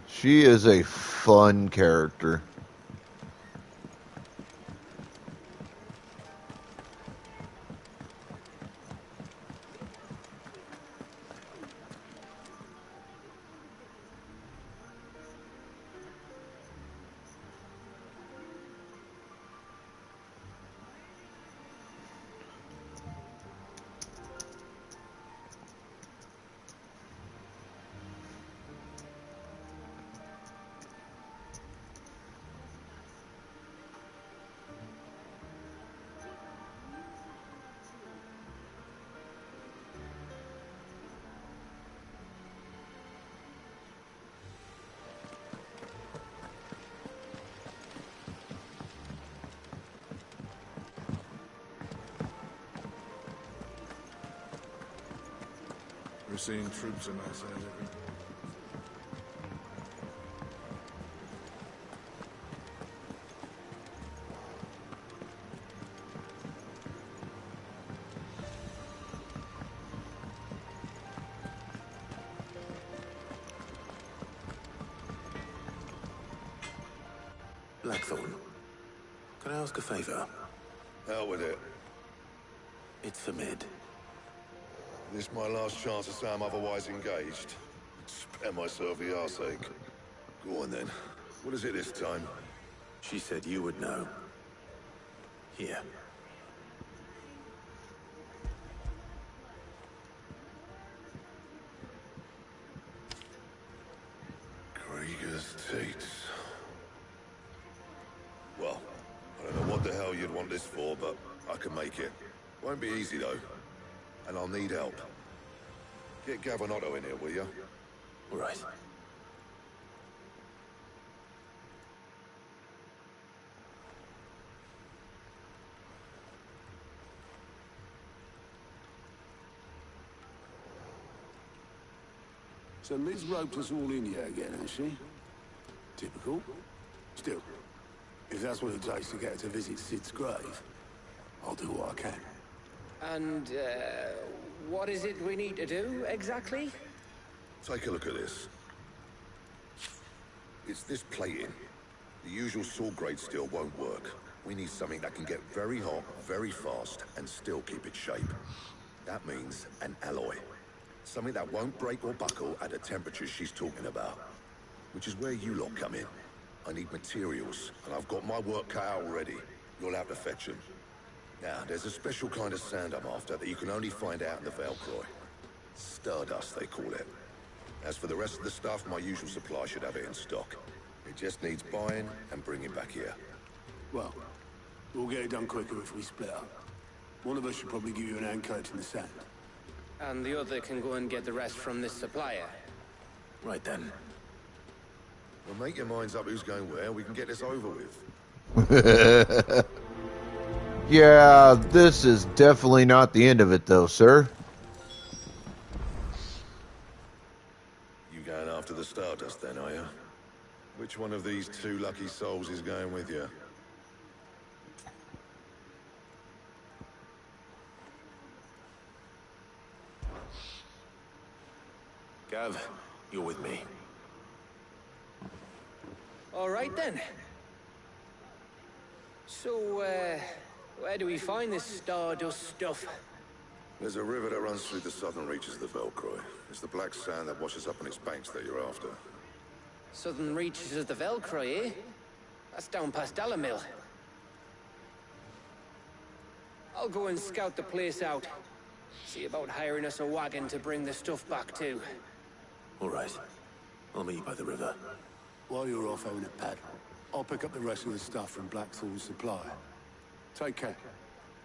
She is a fun character. We're seeing troops in our side every... Blackthorn, can I ask a favor? Hell with it. It's for Mid. This my last chance to say I'm otherwise engaged. Spare myself the arseache. Go on then. What is it this time? She said you would know. Here. Krieger's Teats. Well, I don't know what the hell you'd want this for, but I can make it. Won't be easy though. And I'll need help. Get Gavin Otto in here, will you? All right. So Liz roped us all in here again, has she? Typical. Still, if that's what it takes to get her to visit Sid's grave, I'll do what I can. And, what is it we need to do, exactly? Take a look at this. It's this plating. The usual sword grade steel won't work. We need something that can get very hot, very fast, and still keep its shape. That means an alloy. Something that won't break or buckle at the temperatures she's talking about. Which is where you lot come in. I need materials, and I've got my work cut out already. You'll have to fetch them. Now, there's a special kind of sand I'm after that you can only find out in the Velcroy. Stardust, they call it. As for the rest of the stuff, my usual supply should have it in stock. It just needs buying and bringing back here. Well, we'll get it done quicker if we split up. One of us should probably give you an hand coat in the sand. And the other can go and get the rest from this supplier. Right then. Well, make your minds up who's going where. We can get this over with. Yeah, this is definitely not the end of it, though, sir. You going after the Stardust, then, are you? Which one of these two lucky souls is going with you? Gav, you're with me. All right, then. So, where do we find this Stardust stuff? There's a river that runs through the southern reaches of the Velcroy. It's the black sand that washes up on its banks that you're after. Southern reaches of the Velcroy, eh? That's down past Dalamil. I'll go and scout the place out. See about hiring us a wagon to bring the stuff back to. All right. I'll meet you by the river. While you're off having a paddle, I'll pick up the rest of the stuff from Blackthorn's supply. Take care.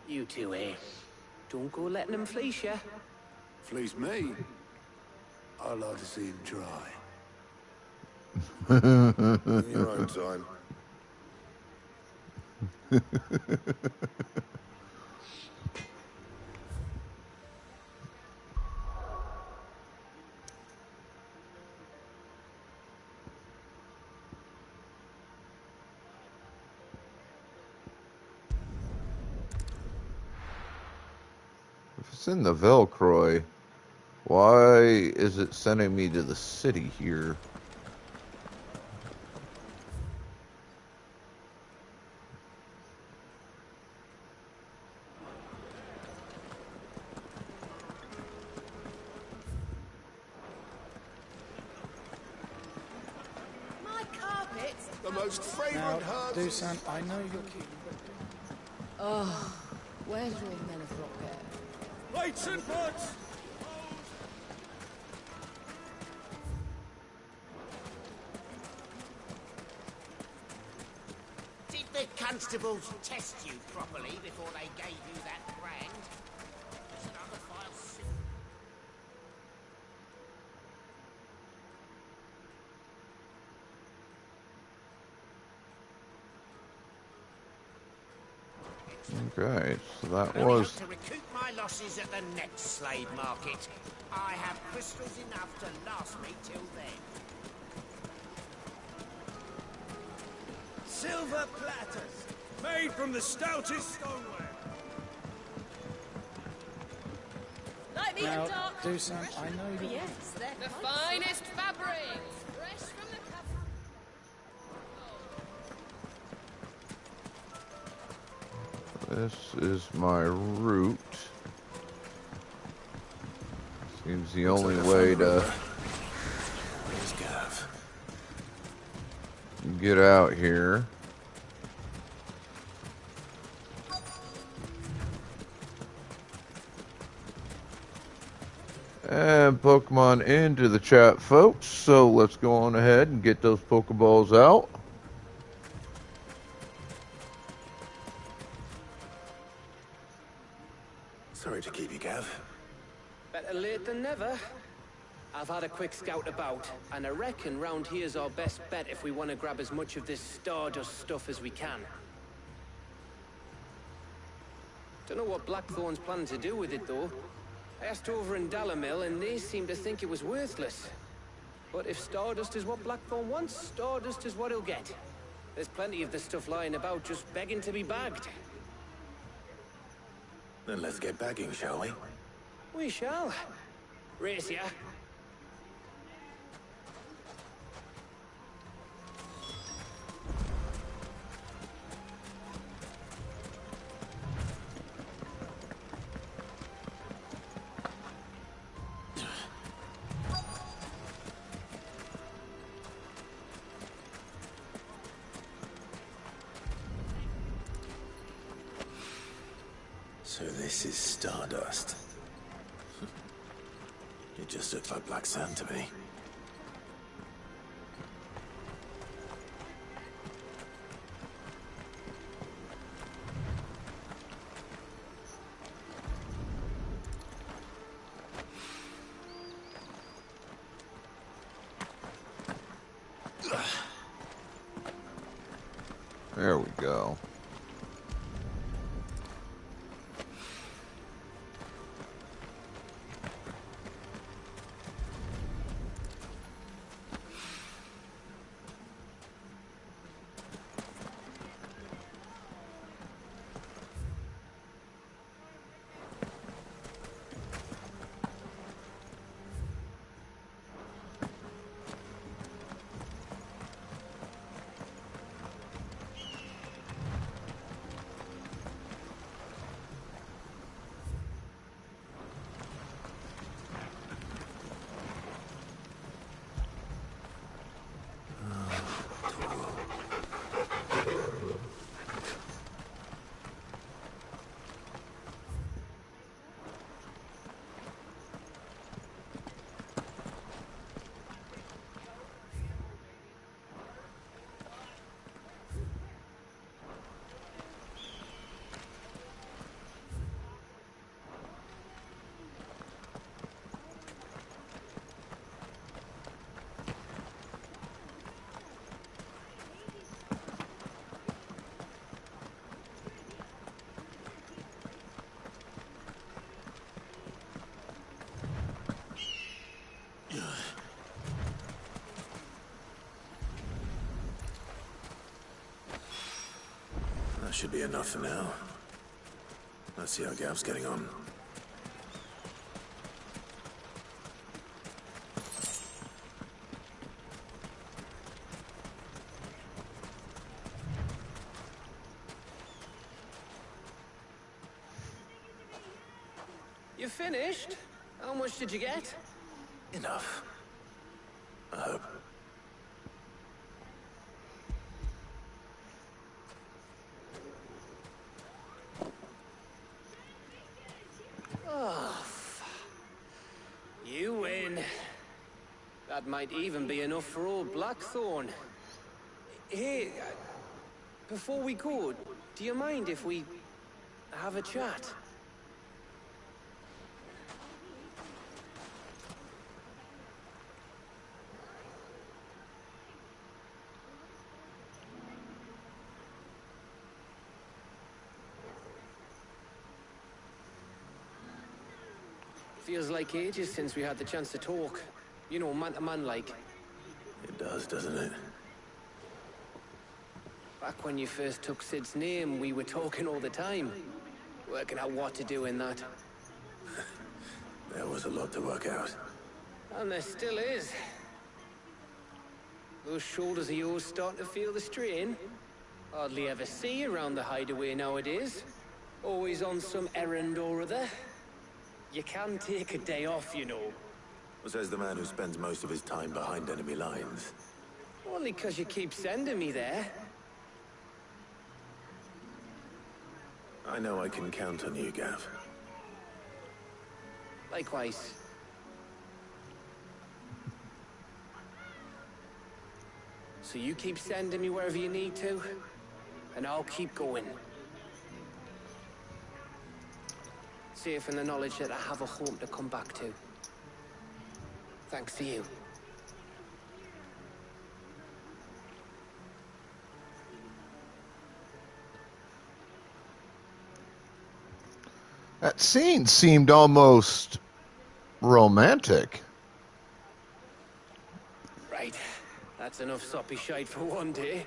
You two, eh? Don't go letting them fleece ya. Fleece me? I'd like to see him try. In your own time. If it's in the Velcroy, why is it sending me to the city here? My carpets, the most Now, fragrant herbs. Dusan, I know you're keen. Oh, where's your men of Rocket? Lights and buds! Did the constables test you properly before they gave you that brand? There's another file soon. Okay, so that I only was... hope to recoup my losses at the next slave market. I have crystals enough to last me till then. Silver platters, made from the stoutest stoneware. Like me Now, and dark. Dusan, I know you're... Yes, they're The quite finest fabrics, fresh from the cup. This is my route. Seems the only way to Where's Gav? get out here. And Pokemon into the chat, folks. So let's go on ahead and get those Pokeballs out. Sorry to keep you, Gav. Better late than never. I've had a quick scout about, and I reckon round here's our best bet if we want to grab as much of this Stardust stuff as we can. Don't know what Blackthorn's planning to do with it, though. I asked over in Dalamil, and they seem to think it was worthless. But if Stardust is what Blackthorn wants, Stardust is what he'll get. There's plenty of the stuff lying about, just begging to be bagged. Then let's get bagging, shall we? We shall. Race ya. So this is Stardust. It just looks like black sand to me. There we go. That should be enough for now. Let's see how Gav's getting on. You finished? How much did you get? Enough. I hope. Oh, you win. That might even be enough for old Blackthorn. Hey, before we go, do you mind if we have a chat? Feels like ages since we had the chance to talk. You know, man to man like. It does, doesn't it? Back when you first took Sid's name, we were talking all the time. Working out what to do in that. There was a lot to work out. And there still is. Those shoulders of yours starting to feel the strain. Hardly ever see you around the hideaway nowadays. Always on some errand or other. You can take a day off, you know. Says the man who spends most of his time behind enemy lines. Only 'cause you keep sending me there. I know I can count on you, Gav. Likewise. So you keep sending me wherever you need to, and I'll keep going. Safe in the knowledge that I have a home to come back to. Thanks to you. That scene seemed almost romantic. Right. That's enough soppy shite for one day.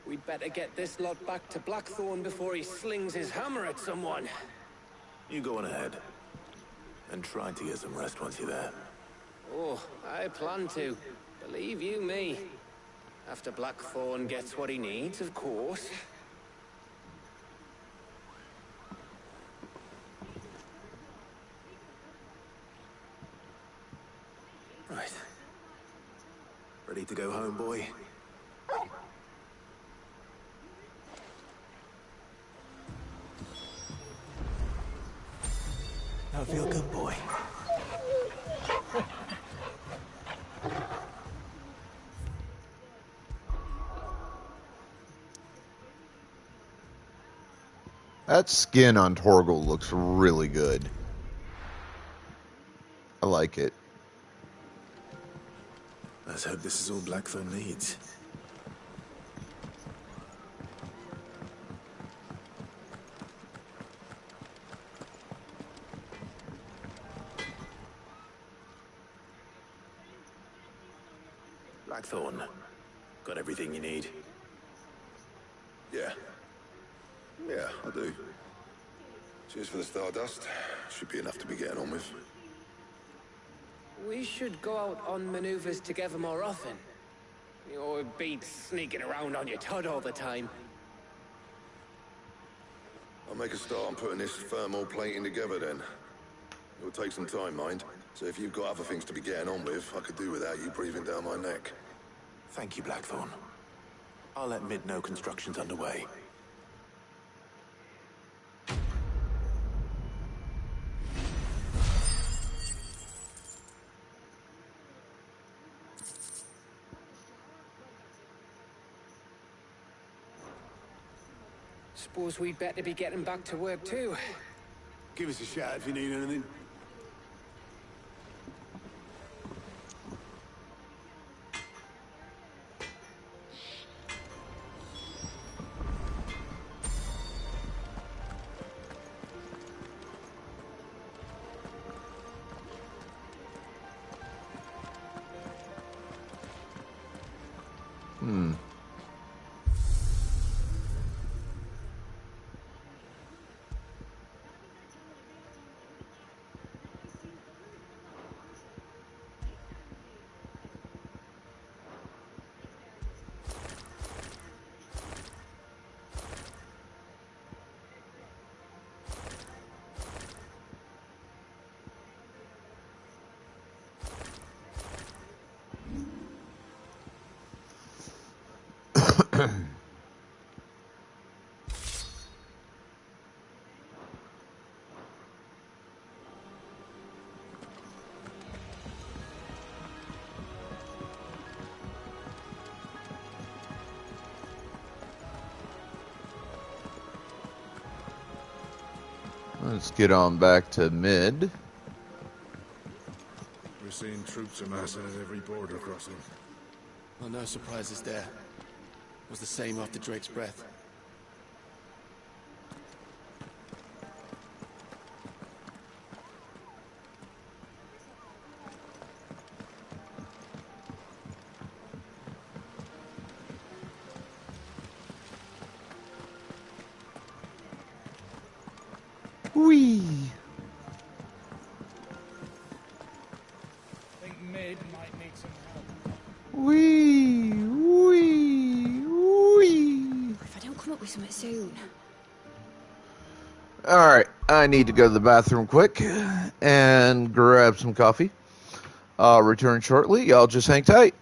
We'd better get this lot back to Blackthorn before he slings his hammer at someone. You go on ahead. And try to get some rest once you're there. Oh, I plan to. Believe you me. After Blackthorn gets what he needs, of course. Right. Ready to go home, boy? I feel good, boy. That skin on Torgal looks really good. I like it. Let's hope this is all Blackthorn needs. Blackthorn, got everything you need? Yeah. Yeah, I do. Cheers for the Stardust. Should be enough to be getting on with. We should go out on maneuvers together more often. Or beat sneaking around on your Todd all the time. I'll make a start on putting this thermal plating together then. It'll take some time, mind. So if you've got other things to be getting on with, I could do without you breathing down my neck. Thank you, Blackthorn. I'll let Mid know construction's underway. Suppose we'd better be getting back to work too. Give us a shout if you need anything. Let's get on back to Mid. We're seeing troops amassing at every border crossing. Well, no surprises there. It was the same after Drake's breath. Whee! I think Mid might need some help. Wee! Wee! Wee! If I don't come up with something soon. Alright, I need to go to the bathroom quick and grab some coffee. I'll return shortly. Y'all just hang tight.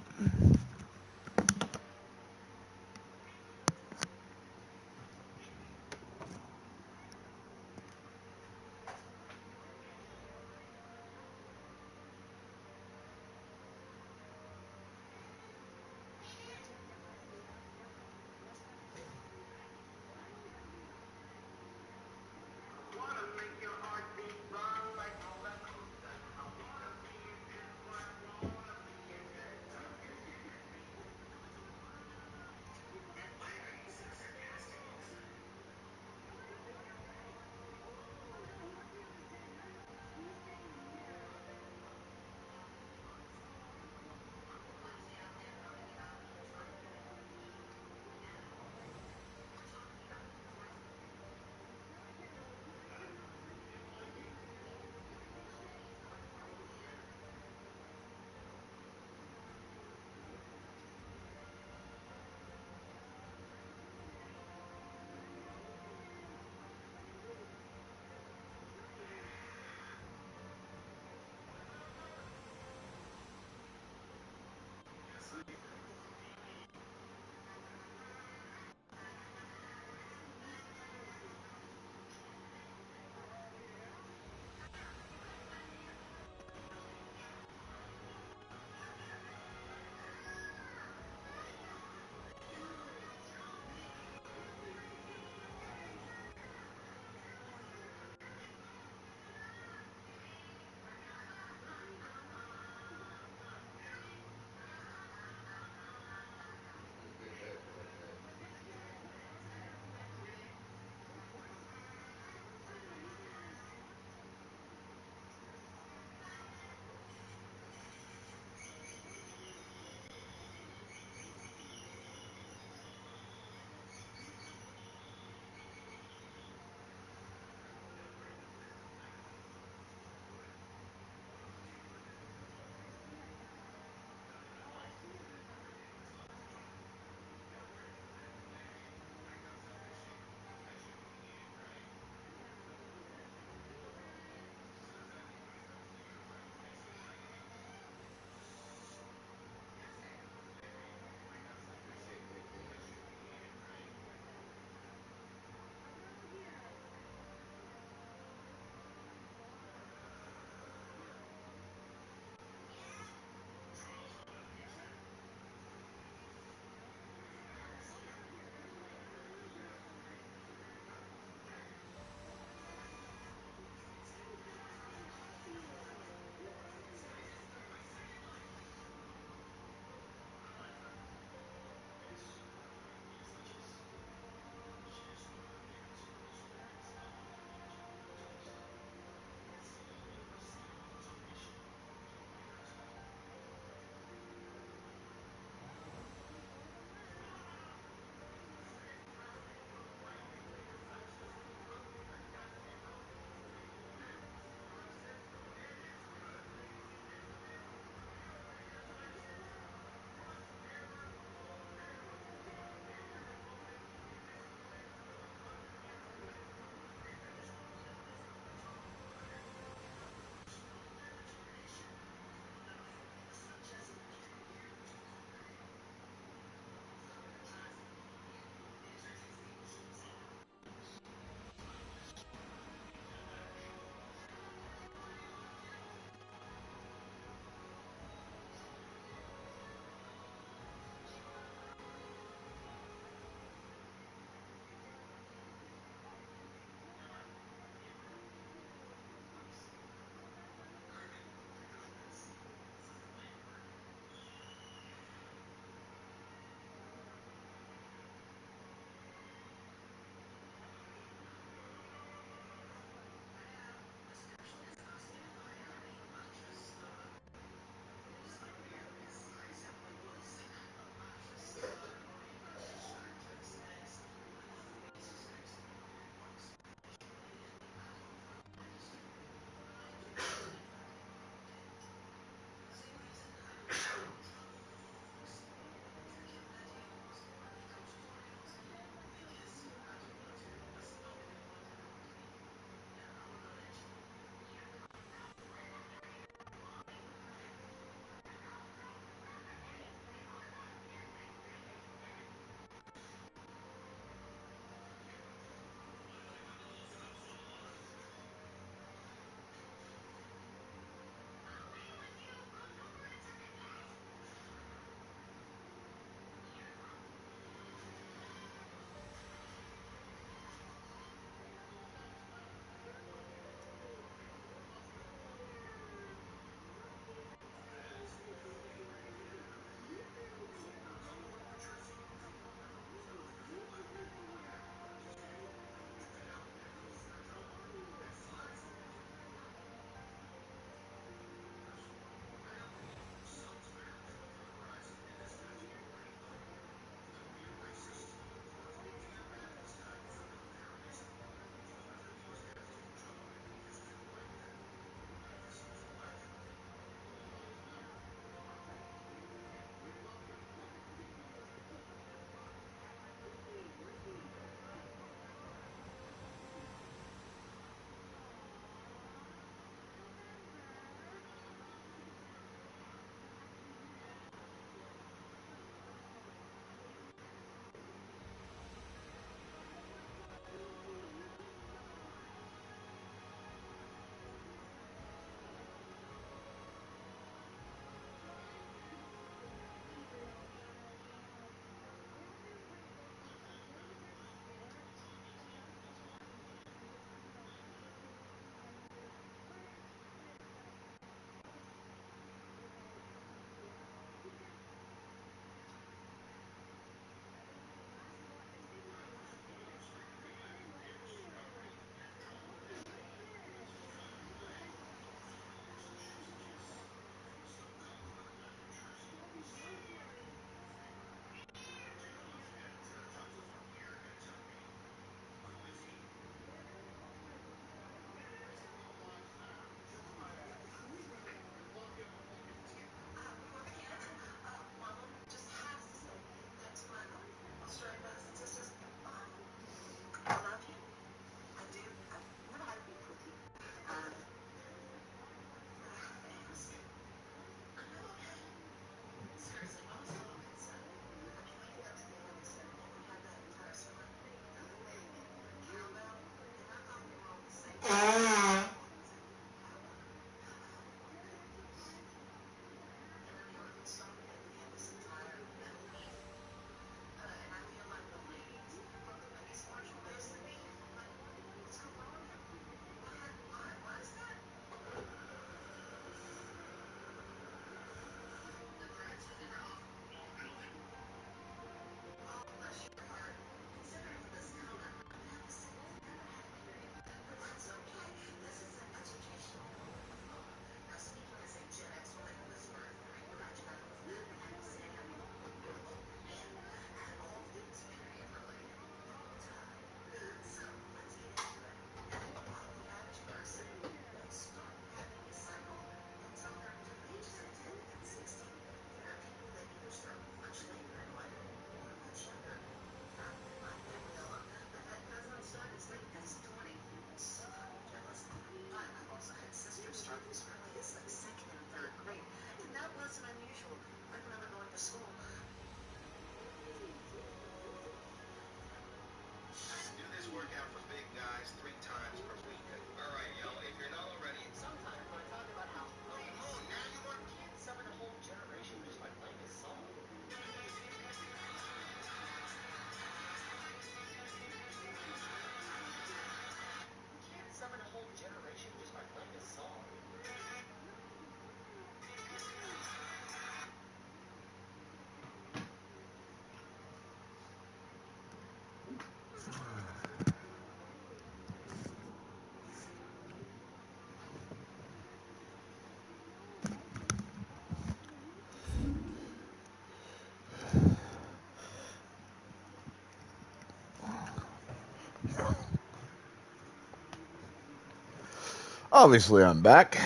Obviously, I'm back.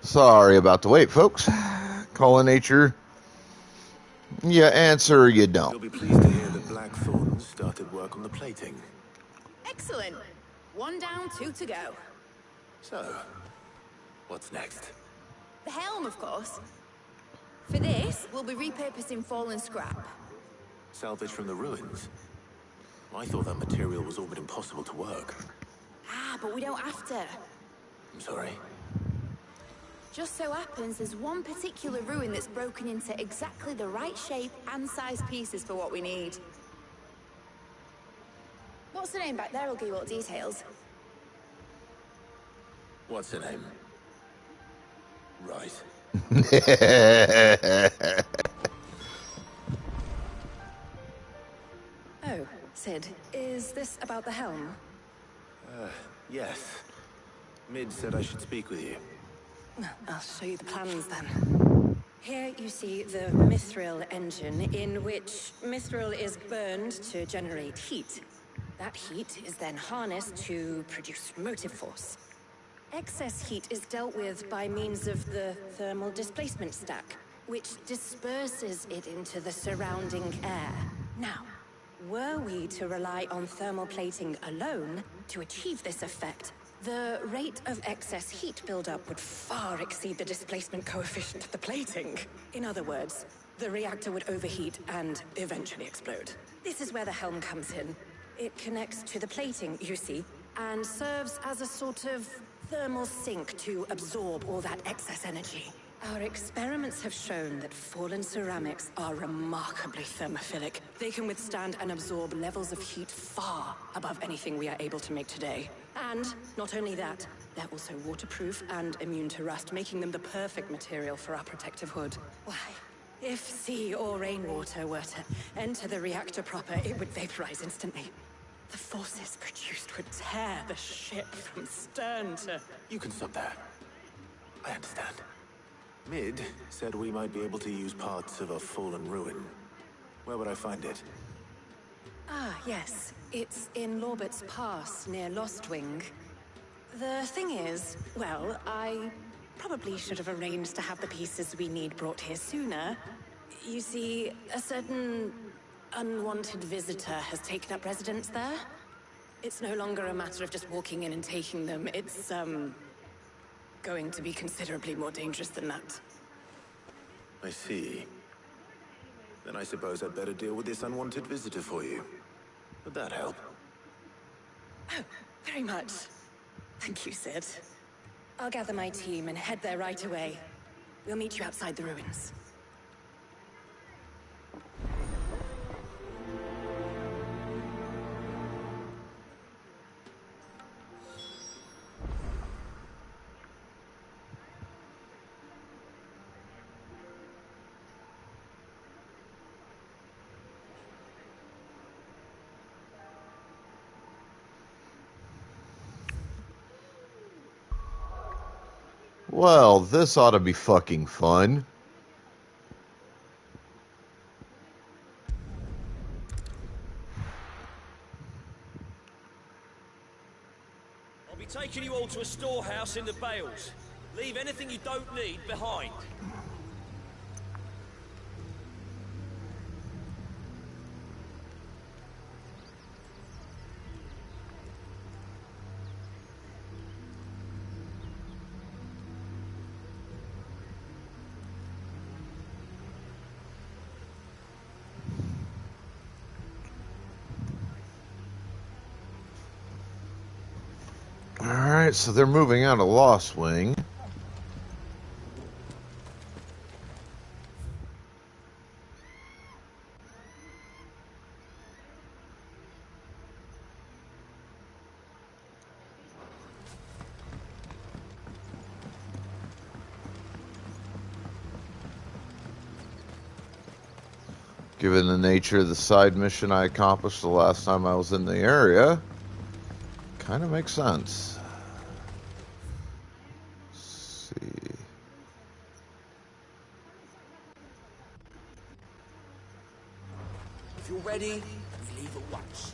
Sorry about the wait, folks. Call of nature. You answer or you don't. You'll be pleased to hear that Blackthorn started work on the plating. Excellent. 1 down, 2 to go. So, what's next? The helm, of course. For this, we'll be repurposing fallen scrap. Salvage from the ruins? I thought that material was all but impossible to work. Ah, but we don't have to. I'm sorry. Just so happens there's one particular ruin that's broken into exactly the right shape and size pieces for what we need. What's the name back there? I'll give you all details. What's her name? Right. Oh, Cid, is this about the helm? Yes. Mid said I should speak with you. I'll show you the plans then. Here you see the Mithril engine, in which Mithril is burned to generate heat. That heat is then harnessed to produce motive force. Excess heat is dealt with by means of the thermal displacement stack, which disperses it into the surrounding air. Now, were we to rely on thermal plating alone to achieve this effect, the rate of excess heat buildup would far exceed the displacement coefficient of the plating. In other words, the reactor would overheat and eventually explode. This is where the helm comes in. It connects to the plating, you see, and serves as a sort of thermal sink to absorb all that excess energy. Our experiments have shown that fallen ceramics are remarkably thermophilic. They can withstand and absorb levels of heat far above anything we are able to make today. And not only that, they're also waterproof and immune to rust, making them the perfect material for our protective hood. Why, if sea or rainwater were to enter the reactor proper, it would vaporize instantly. The forces produced would tear the ship from stern to... You can stop there. I understand. Mid said we might be able to use parts of a fallen ruin. Where would I find it? Ah, yes. It's in Lorbert's Pass, near Lostwing. The thing is, well, I probably should have arranged to have the pieces we need brought here sooner. You see, a certain unwanted visitor has taken up residence there. It's no longer a matter of just walking in and taking them. It's, going to be considerably more dangerous than that. I see. Then I suppose I'd better deal with this unwanted visitor for you. Would that help? Oh, very much. Thank you, Sid. I'll gather my team and head there right away. We'll meet you outside the ruins. Well, this ought to be fucking fun. I'll be taking you all to a storehouse in the Bales. Leave anything you don't need behind. Alright, so they're moving out of Lost Wing. Given the nature of the side mission I accomplished the last time I was in the area, kind of makes sense. Let's see. If you're ready, we leave at once.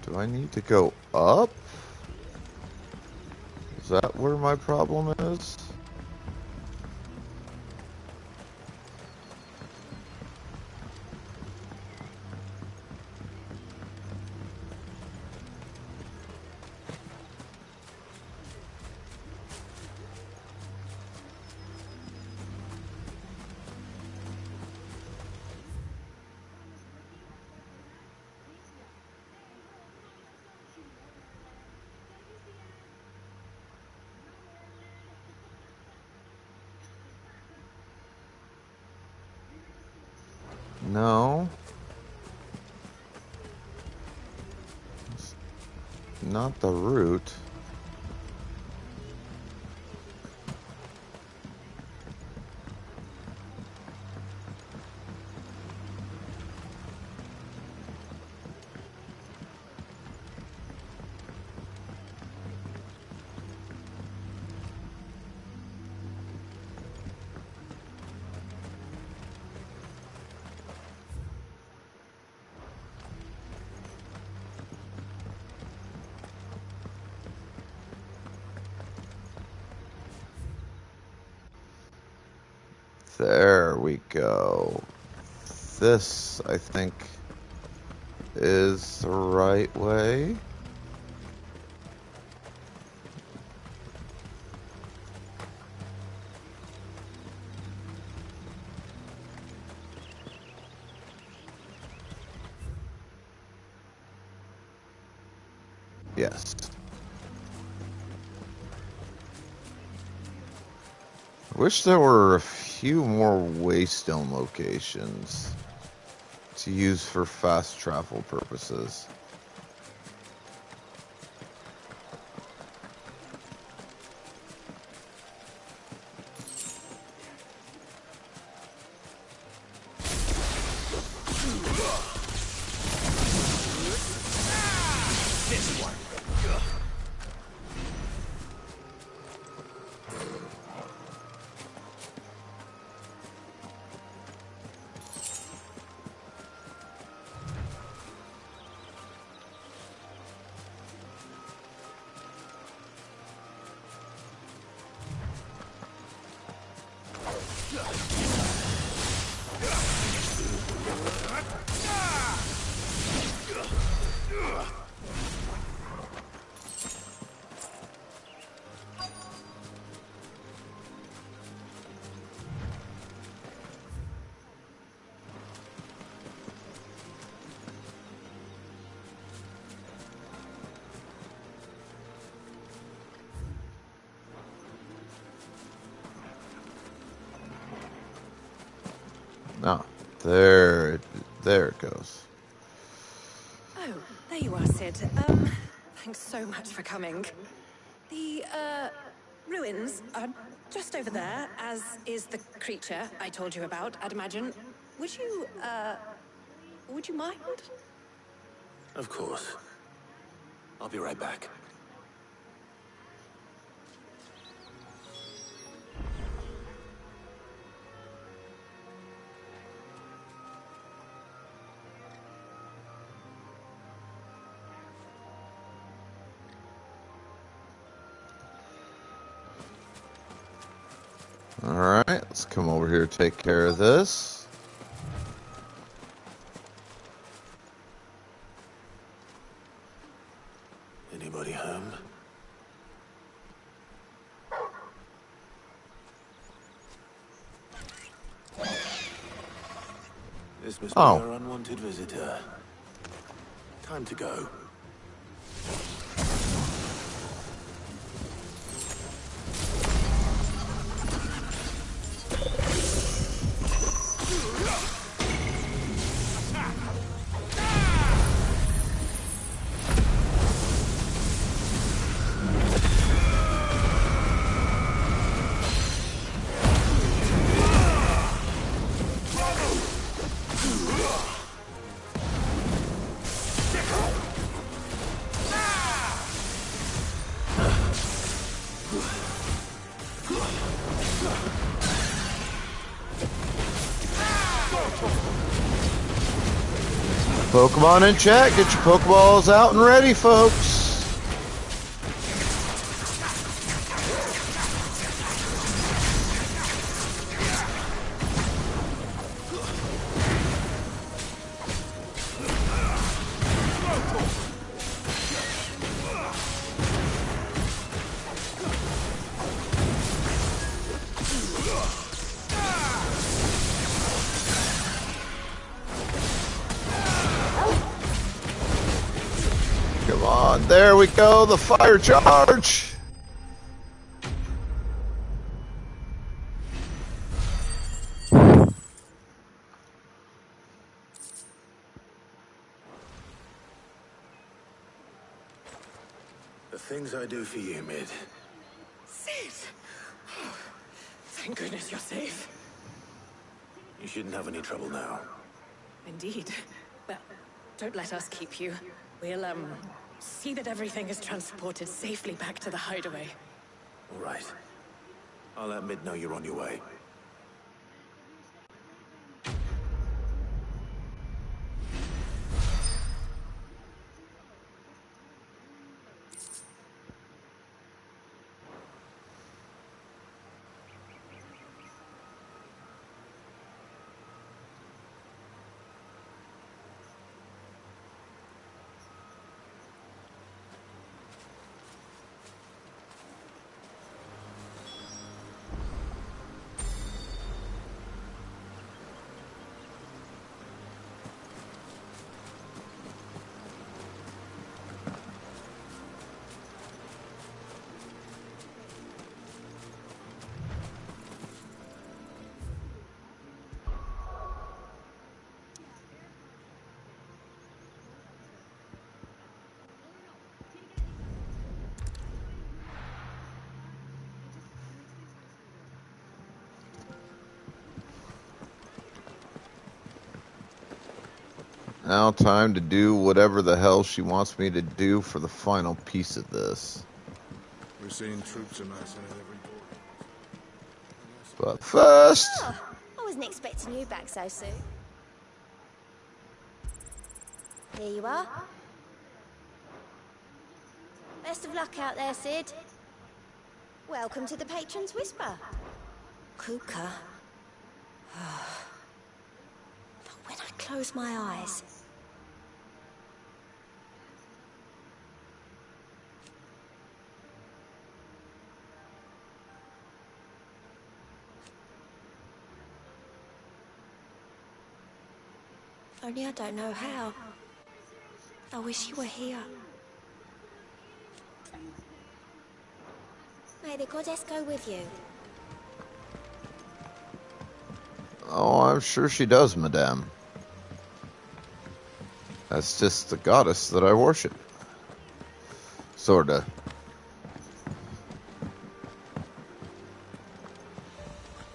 Do I need to go up? Is that where my problem is? No. It's not the route. There we go. This, I think, is the right way. Yes. Wish there were a few more Waystone locations to use for fast travel purposes. Ah, there it goes. Oh, there you are, Sid. Thanks so much for coming. The, ruins are just over there, as is the creature I told you about, I'd imagine. Would you mind? Of course. I'll be right back. Alright, let's come over here and take care of this. Anybody home? This must be our unwanted visitor. Time to go. Pokemon in chat, get your Pokeballs out and ready, folks. Come on, there we go, the fire charge. The things I do for you, Mid. Sid! Oh, thank goodness you're safe. You shouldn't have any trouble now. Indeed. Well, don't let us keep you. We'll, see that everything is transported safely back to the hideaway. All right. I'll let Mid know you're on your way. Now time to do whatever the hell she wants me to do for the final piece of this. We're seeing troops amassing at every door. But first... Oh, I wasn't expecting you back so soon. Here you are. Best of luck out there, Sid. Welcome to the Patron's Whisper. Kupka. But when I close my eyes... Only I don't know how. I wish you were here. May the goddess go with you. Oh, I'm sure she does, madame. That's just the goddess that I worship. Sorta.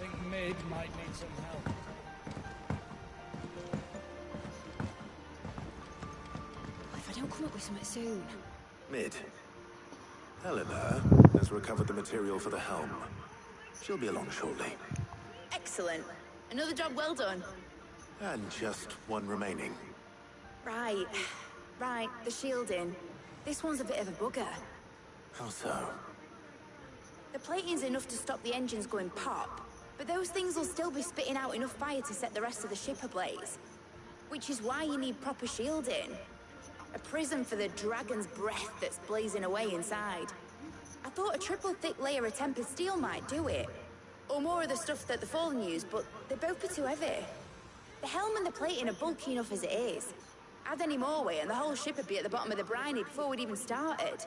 I think Mid might need some help. If I don't come up with something soon. Mid. Eleanor has recovered the material for the helm. She'll be along shortly. Excellent. Another job well done. And just one remaining. Right. Right, the shielding. This one's a bit of a bugger. How so? The plating's enough to stop the engines going pop, but those things will still be spitting out enough fire to set the rest of the ship ablaze. Which is why you need proper shielding. A prism for the dragon's breath that's blazing away inside. I thought a triple thick layer of tempered steel might do it. Or more of the stuff that the Fallen use, but they'd both be too heavy. The helm and the plating are bulky enough as it is. Add any more weight and the whole ship would be at the bottom of the briny before we'd even started.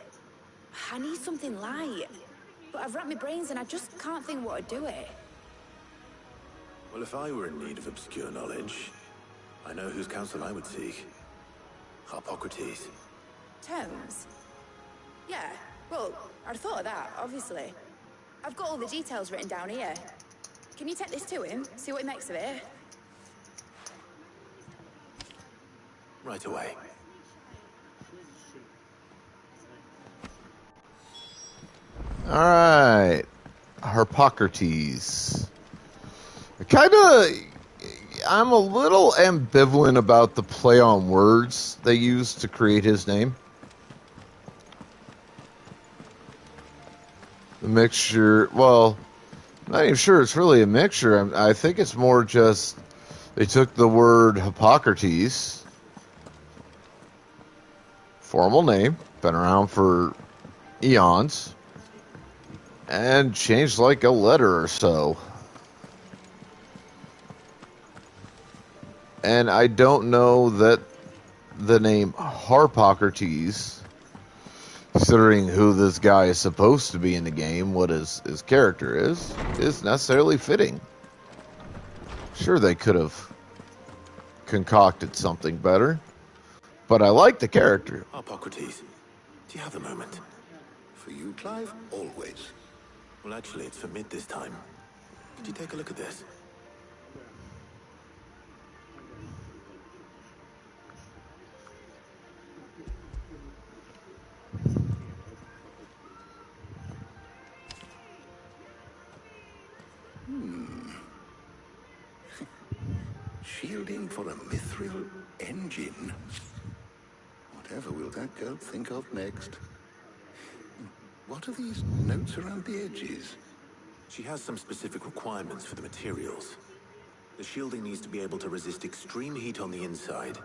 I need something light. But I've racked my brains and I just can't think what would do it. Well, if I were in need of obscure knowledge, I know whose counsel I would seek. Harpocrates. Tomes? Yeah, well, I'd thought of that, obviously. I've got all the details written down here. Can you take this to him, see what he makes of it? Right away. Alright. Harpocrates. I'm a little ambivalent about the play on words they used to create his name. The mixture, well, I'm not even sure it's really a mixture. I think it's more just they took the word Hippocrates, formal name, been around for eons, and changed like a letter or so. And I don't know that the name Harpocrates, considering who this guy is supposed to be in the game, what his character is necessarily fitting. Sure, they could have concocted something better, but I like the character. Harpocrates, do you have a moment? For you, Clive, always. Well, actually, it's for Mid this time. Could you take a look at this? Shielding for a mithril engine. Whatever will that girl think of next? What are these notes around the edges? She has some specific requirements for the materials. The shielding needs to be able to resist extreme heat on the inside,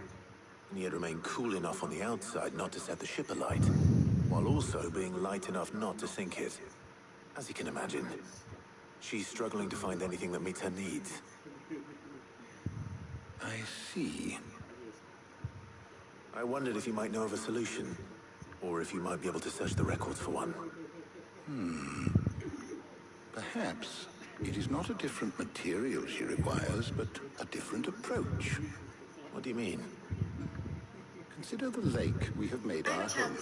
and yet remain cool enough on the outside not to set the ship alight, while also being light enough not to sink it. As you can imagine, she's struggling to find anything that meets her needs. I see. I wondered if you might know of a solution, or if you might be able to search the records for one. Perhaps it is not a different material she requires, but a different approach. What do you mean? Consider the lake we have made our home.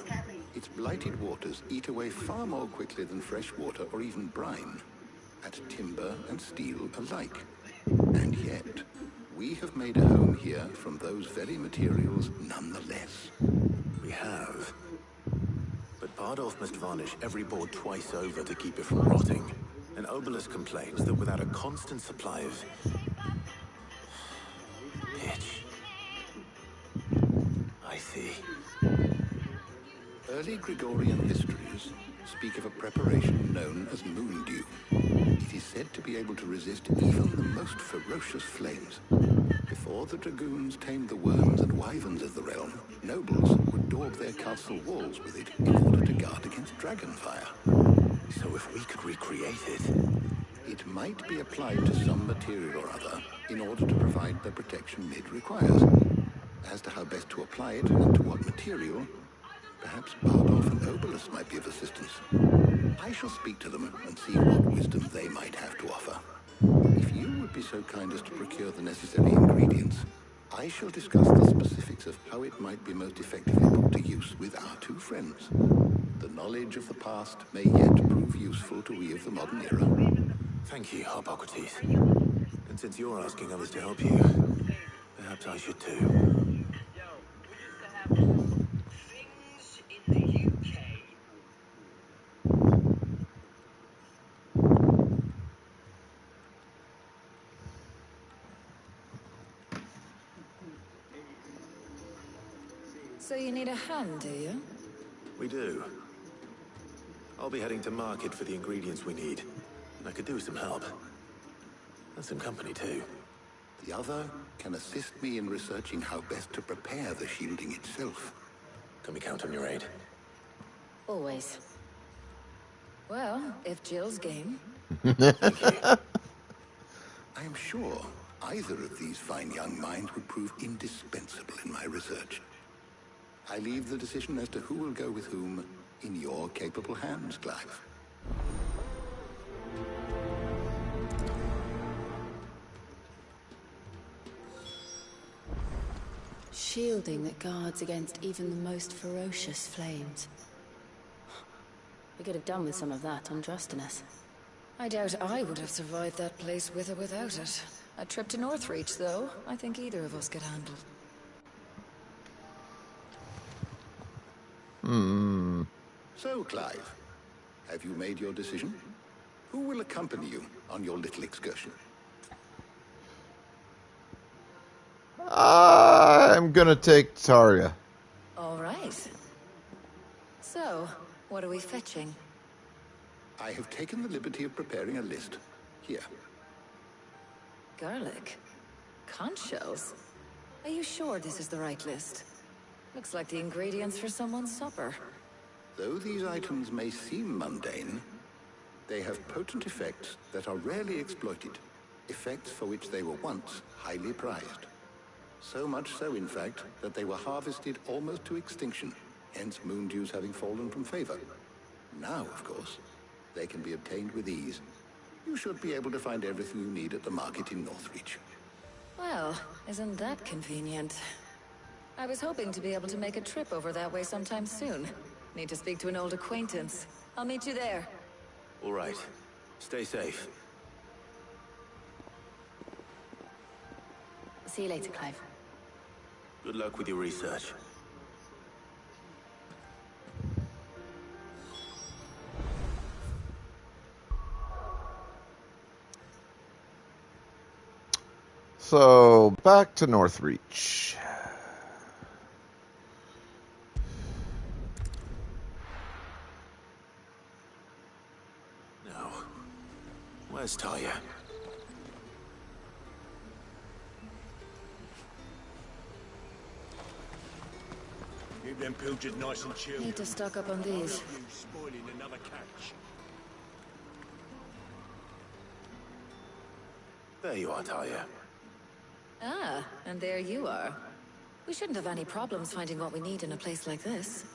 Its blighted waters eat away far more quickly than fresh water or even brine, at timber and steel alike. And yet, we have made a home here from those very materials nonetheless. We have. But Bardolph must varnish every board twice over to keep it from rotting. And Obelisk complains that without a constant supply of pitch. I see. Early Gregorian histories speak of a preparation known as moon dew. It is said to be able to resist even the most ferocious flames. Before the dragoons tamed the worms and wyverns of the realm, nobles would daub their castle walls with it in order to guard against dragonfire. So if we could recreate it... It might be applied to some material or other in order to provide the protection Mid requires. As to how best to apply it and to what material, perhaps Bardolph and Obelisk might be of assistance. I shall speak to them and see what wisdom they might have to offer. If you would be so kind as to procure the necessary ingredients, I shall discuss the specifics of how it might be most effectively put to use with our two friends. The knowledge of the past may yet prove useful to we of the modern era. Thank you, Harpocrates. And since you're asking others to help you, perhaps I should too. So you need a hand, do you? We do. I'll be heading to market for the ingredients we need. I could do with some help. And some company, too. The other can assist me in researching how best to prepare the shielding itself. Can we count on your aid? Always. Well, if Jill's game. I am sure either of these fine young minds would prove indispensable in my research. I leave the decision as to who will go with whom in your capable hands, Clive. Shielding that guards against even the most ferocious flames. We could have done with some of that on Drustinus. I doubt I would have survived that place with or without it. A trip to Northreach, though, I think either of us could handle. So, Clive, have you made your decision? Who will accompany you on your little excursion? I'm gonna take Taria. All right. So, what are we fetching? I have taken the liberty of preparing a list. Here. Garlic? Conch shells? Are you sure this is the right list? Looks like the ingredients for someone's supper. Though these items may seem mundane, they have potent effects that are rarely exploited. Effects for which they were once highly prized. So much so, in fact, that they were harvested almost to extinction, hence moon dews having fallen from favor. Now, of course, they can be obtained with ease. You should be able to find everything you need at the market in Northreach. Well, isn't that convenient? I was hoping to be able to make a trip over that way sometime soon. Need to speak to an old acquaintance. I'll meet you there. All right. Stay safe. See you later, Clive. Good luck with your research. So, back to Northreach. Now, where's Talia? Keep them pilchers nice and chilled. Need to stock up on these. You spoiling another catch. There you are, Talia. Ah, and there you are. We shouldn't have any problems finding what we need in a place like this.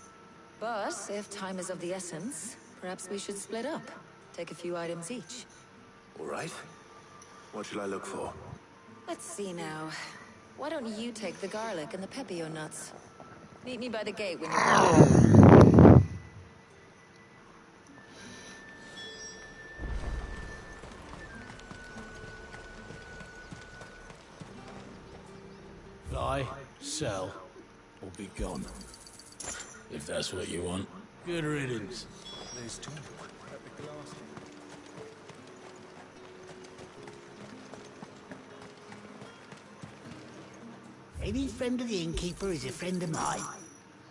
But if time is of the essence, perhaps we should split up. Take a few items each. All right. What shall I look for? Let's see now. Why don't you take the garlic and the pepio nuts? Meet me by the gate when you're done. Buy, sell, or be gone. If that's what you want. Good riddance. There's two. Any friend of the innkeeper is a friend of mine.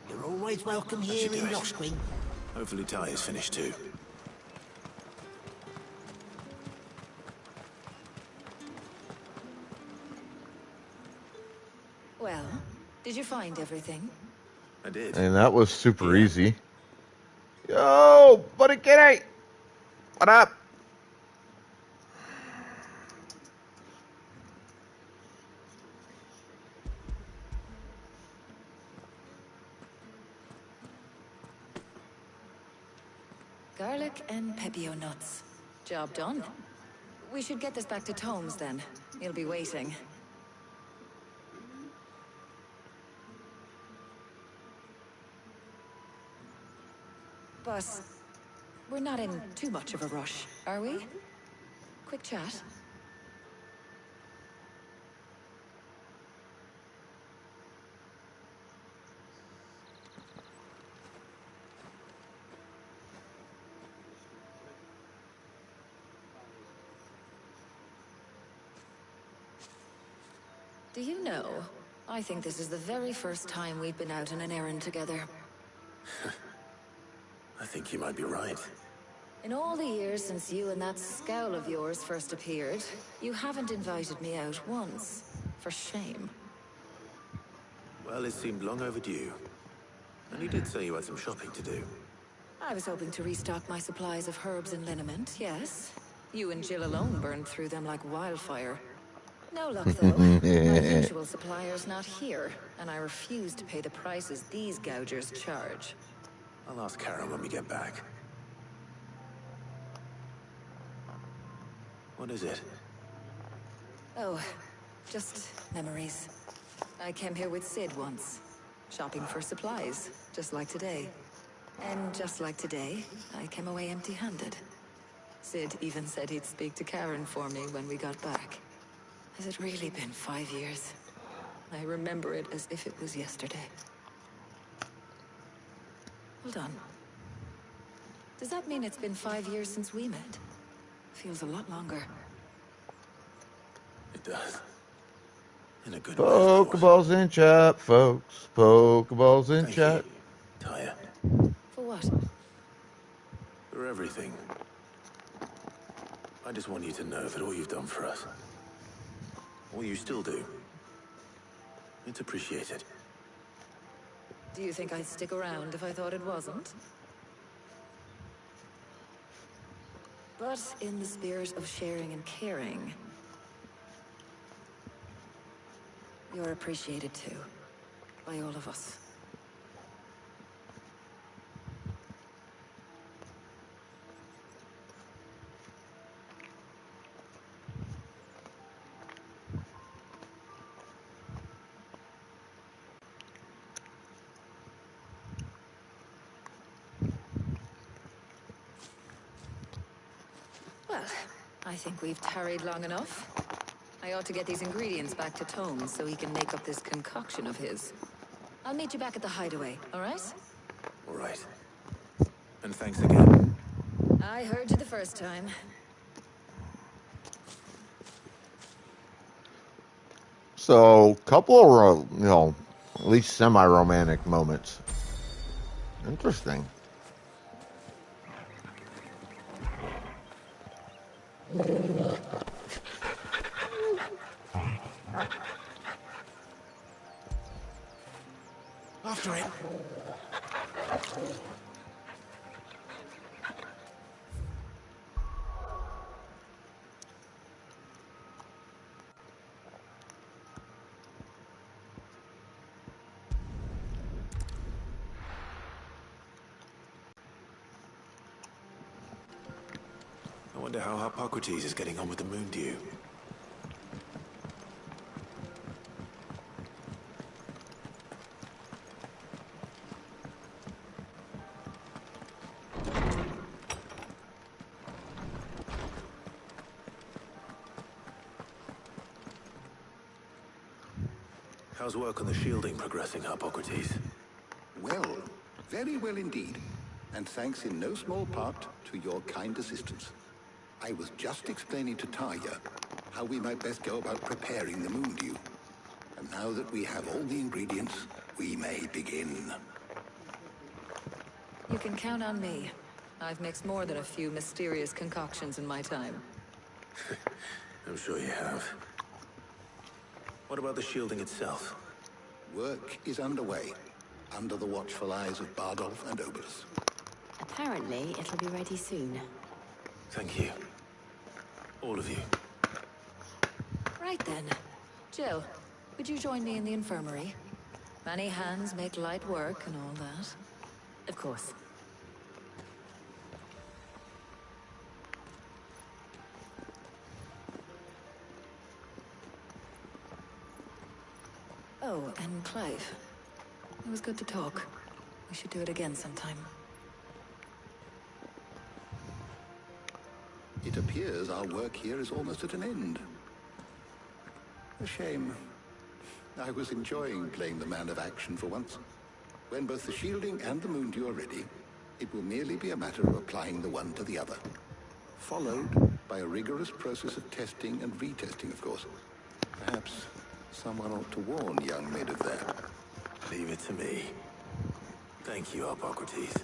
You're always welcome here in Lostwing. Hopefully Talia's finished too. Well, did you find everything? I did. And that was super easy. Yo, buddy kitty! What up? Garlic and pepio nuts. Job done. We should get this back to Tomes, then. He'll be waiting. But we're not in too much of a rush, are we? Quick chat. Do you know, I think this is the very first time we've been out on an errand together. I think you might be right. In all the years since you and that scowl of yours first appeared, you haven't invited me out once. For shame. Well, it seemed long overdue. And you did say you had some shopping to do. I was hoping to restock my supplies of herbs and liniment, yes. You and Jill alone burned through them like wildfire. No luck, though. My usual supplier's not here, and I refuse to pay the prices these gougers charge. I'll ask Karen when we get back. What is it? Oh, just memories. I came here with Sid once, shopping for supplies, just like today. And just like today, I came away empty-handed. Sid even said he'd speak to Karen for me when we got back. Has it really been 5 years? I remember it as if it was yesterday. Hold on. Does that mean it's been 5 years since we met? Feels a lot longer. It does. In a good way. Pokeballs in chat, folks. Pokeballs in chat. Taya. For what? For everything. I just want you to know that all you've done for us, all you still do, it's appreciated. Do you think I'd stick around if I thought it wasn't? But in the spirit of sharing and caring, you're appreciated too, by all of us. Well, I think we've tarried long enough. I ought to get these ingredients back to Tomes so he can make up this concoction of his. I'll meet you back at the hideaway, all right? All right. And thanks again. I heard you the first time. So, couple of, at least semi-romantic moments. Interesting. After it. I wonder how Hippocrates is getting on with the moon dew. How's work on the shielding progressing, Hippocrates? Well, very well indeed. And thanks in no small part to your kind assistance. I was just explaining to Taya how we might best go about preparing the moon dew. And now that we have all the ingredients, we may begin. You can count on me. I've mixed more than a few mysterious concoctions in my time. I'm sure you have. What about the shielding itself? Work is underway, under the watchful eyes of Bardolph and Oberus. Apparently, it'll be ready soon. Thank you. All of you. Right then. Jill, would you join me in the infirmary? Many hands make light work and all that. Of course. Oh, and Clive. It was good to talk. We should do it again sometime. It appears our work here is almost at an end. A shame. I was enjoying playing the man of action for once. When both the shielding and the Moondew are ready, it will merely be a matter of applying the one to the other. Followed by a rigorous process of testing and retesting, of course. Perhaps someone ought to warn young Mid of that. Leave it to me. Thank you, Hippocrates.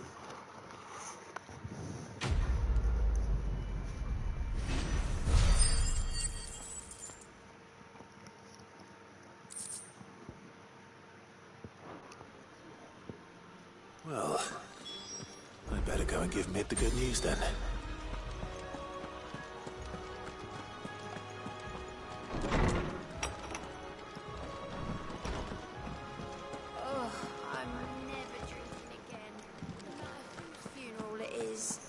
Well, I better go and give Mid the good news then. Oh, I'm never drinking again. No matter whose funeral it is.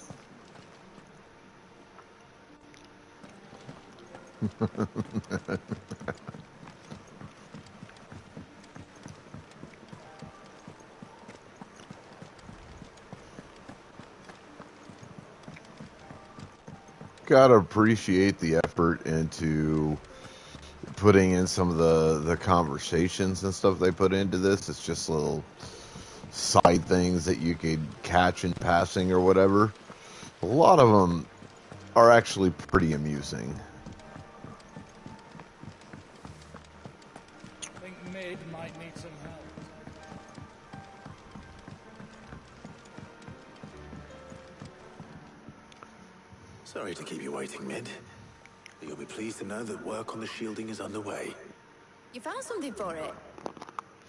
Gotta appreciate the effort into putting in some of the conversations and stuff they put into this. It's just little side things that you could catch in passing or whatever. A lot of them are actually pretty amusing. I think Mid might need some help. Sorry to keep you waiting, Mid. But you'll be pleased to know that work on the shielding is underway. You found something for it?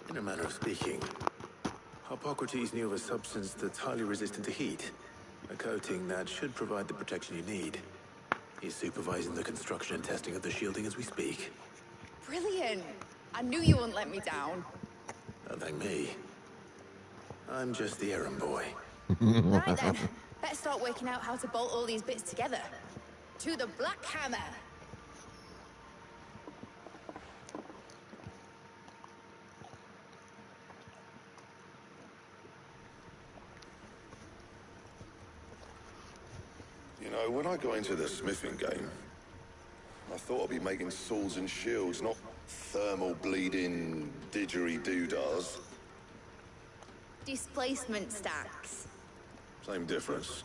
In a manner of speaking, Hippocrates knew of a substance that's highly resistant to heat. A coating that should provide the protection you need. He's supervising the construction and testing of the shielding as we speak. Brilliant! I knew you wouldn't let me down. Don't thank me. I'm just the errand boy. Right then, let's start working out how to bolt all these bits together. To the Black Hammer! You know, when I got into the smithing game, I thought I'd be making swords and shields, not thermal bleeding didgeridoo-dahs. Displacement stacks. Same difference.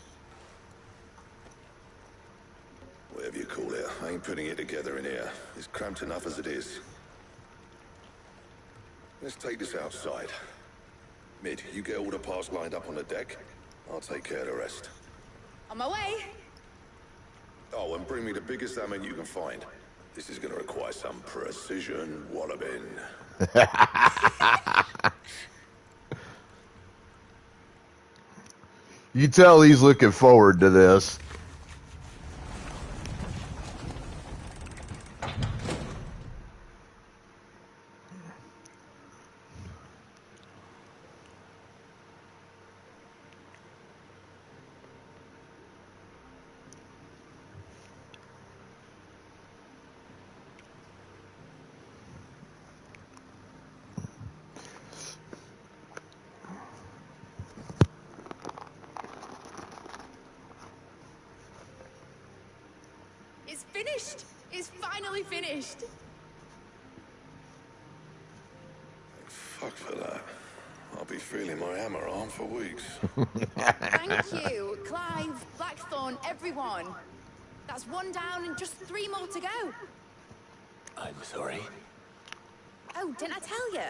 Whatever you call it, I ain't putting it together in here. It's cramped enough as it is. Let's take this outside. Mid, you get all the parts lined up on the deck. I'll take care of the rest. On my way! Oh, and bring me the biggest salmon you can find. This is gonna require some precision walloping. You tell he's looking forward to this. It's finished! It's finally finished! Fuck for that. I'll be feeling my hammer arm for weeks. Thank you, Clive, Blackthorn, everyone. That's one down and just 3 more to go. I'm sorry. Oh, didn't I tell you?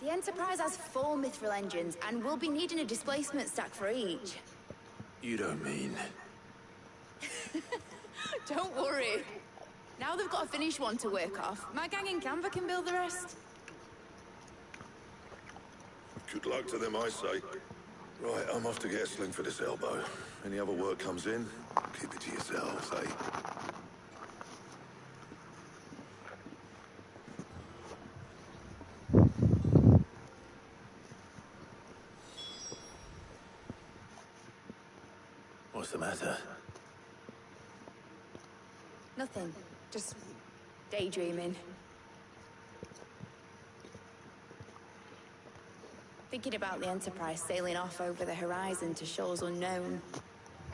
The Enterprise has 4 mithril engines, and we'll be needing a displacement stack for each. You don't mean... Don't worry. Now they've got a finished one to work off. My gang in Canva can build the rest. Good luck to them, I say. Right, I'm off to get a sling for this elbow. Any other work comes in, keep it to yourselves, eh? What's the matter? Nothing. Just daydreaming. Thinking about the Enterprise sailing off over the horizon to shores unknown,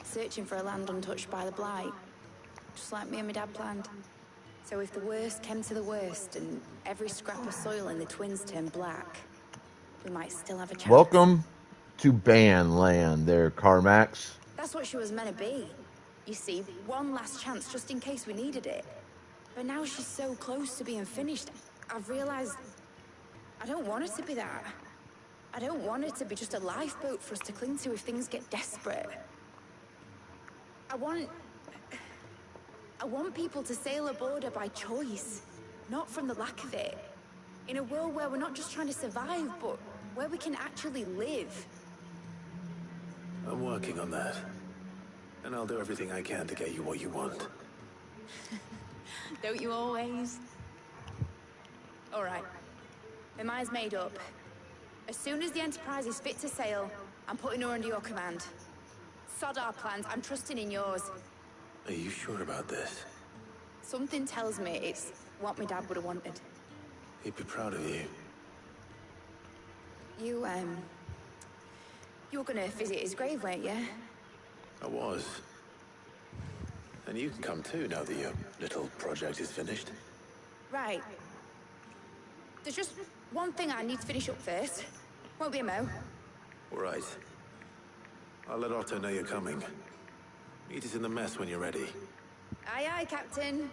searching for a land untouched by the Blight, just like me and my dad planned. So if the worst came to the worst and every scrap of soil in the Twins turned black, we might still have a chance. Welcome to Ban Land there, Carmax. That's what she was meant to be. You see, one last chance just in case we needed it. But now she's so close to being finished, I've realized I don't want it to be that. I don't want it to be just a lifeboat for us to cling to if things get desperate. I want people to sail aboard her by choice, not from the lack of it. In a world where we're not just trying to survive, but where we can actually live. I'm working on that. And I'll do everything I can to get you what you want. Don't you always? All right. My mind's made up. As soon as the Enterprise is fit to sail, I'm putting her under your command. Sod our plans, I'm trusting in yours. Are you sure about this? Something tells me it's what my dad would have wanted. He'd be proud of you. You were gonna visit his grave, weren't you? I was. And you can come too now that your little project is finished. Right. There's just one thing I need to finish up first. Won't be a mo. All right. I'll let Otto know you're coming. Meet us in the mess when you're ready. Aye, aye, Captain.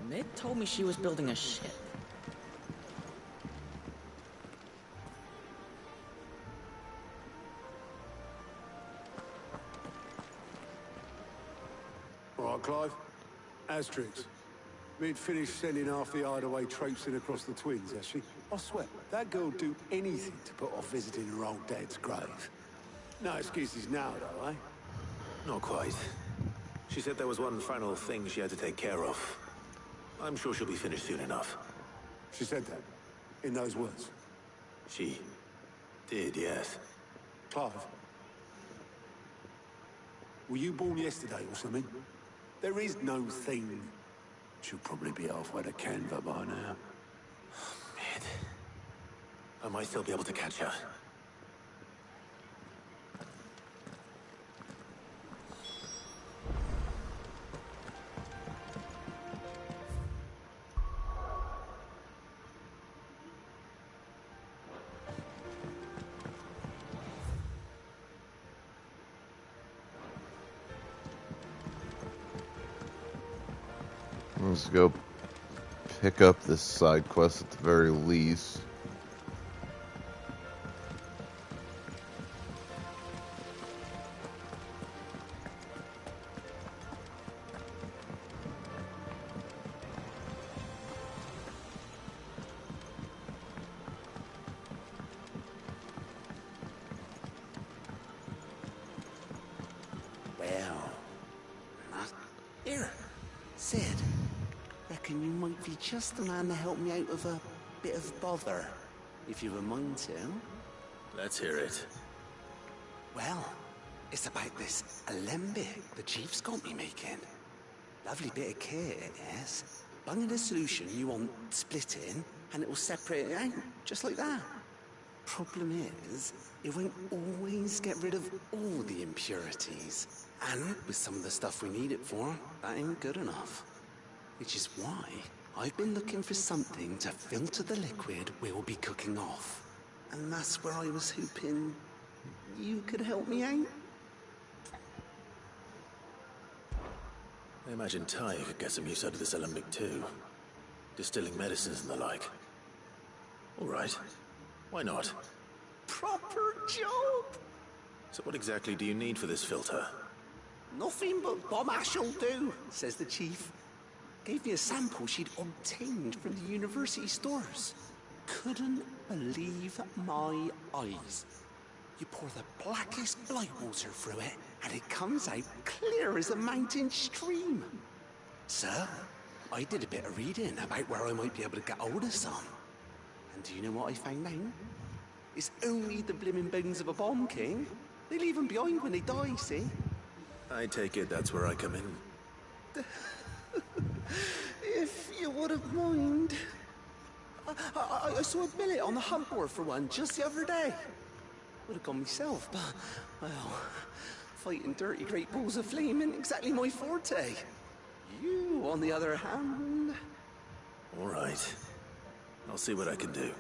Ned told me she was building a ship. All right, Clive. Asterix. We'd finished sending half the hideaway traipsing across the Twins, has she? I swear, that girl'd do anything to put off visiting her old dad's grave. No excuses now, though, eh? Not quite. She said there was one final thing she had to take care of. I'm sure she'll be finished soon enough. She said that? In those words? She did, yes. Clive. Were you born yesterday or something? There is no thing. She'll probably be halfway to Canva by now. Man. I might still be able to catch her. Let's go pick up this side quest at the very least. Well, here, Sid. Reckon you might be just the man to help me out of a bit of bother, if you've a mind to. Let's hear it. Well, it's about this alembic the Chief's got me making. Lovely bit of kit, it is. Bung in a solution you want splitting, and it will separate it out, just like that. Problem is, it won't always get rid of all the impurities. And with some of the stuff we need it for, that ain't good enough. Which is why I've been looking for something to filter the liquid we'll be cooking off. And that's where I was hoping you could help me out. I imagine Ty could get some use out of this alembic too. Distilling medicines and the like. All right. Why not? Proper job! So what exactly do you need for this filter? Nothing but bomb ash'll do, says the chief. Gave me a sample she'd obtained from the university stores. Couldn't believe my eyes. You pour the blackest blight water through it, and it comes out clear as a mountain stream. Sir, I did a bit of reading about where I might be able to get hold of some. And do you know what I found out? It's only the blimmin' bones of a bomb king. They leave them behind when they die, see? I take it that's where I come in. If you wouldn't mind. I saw a billet on the hunt board for one just the other day. Would have gone myself, but, well, fighting dirty great balls of flame isn't exactly my forte. You, on the other hand... All right. I'll see what I can do.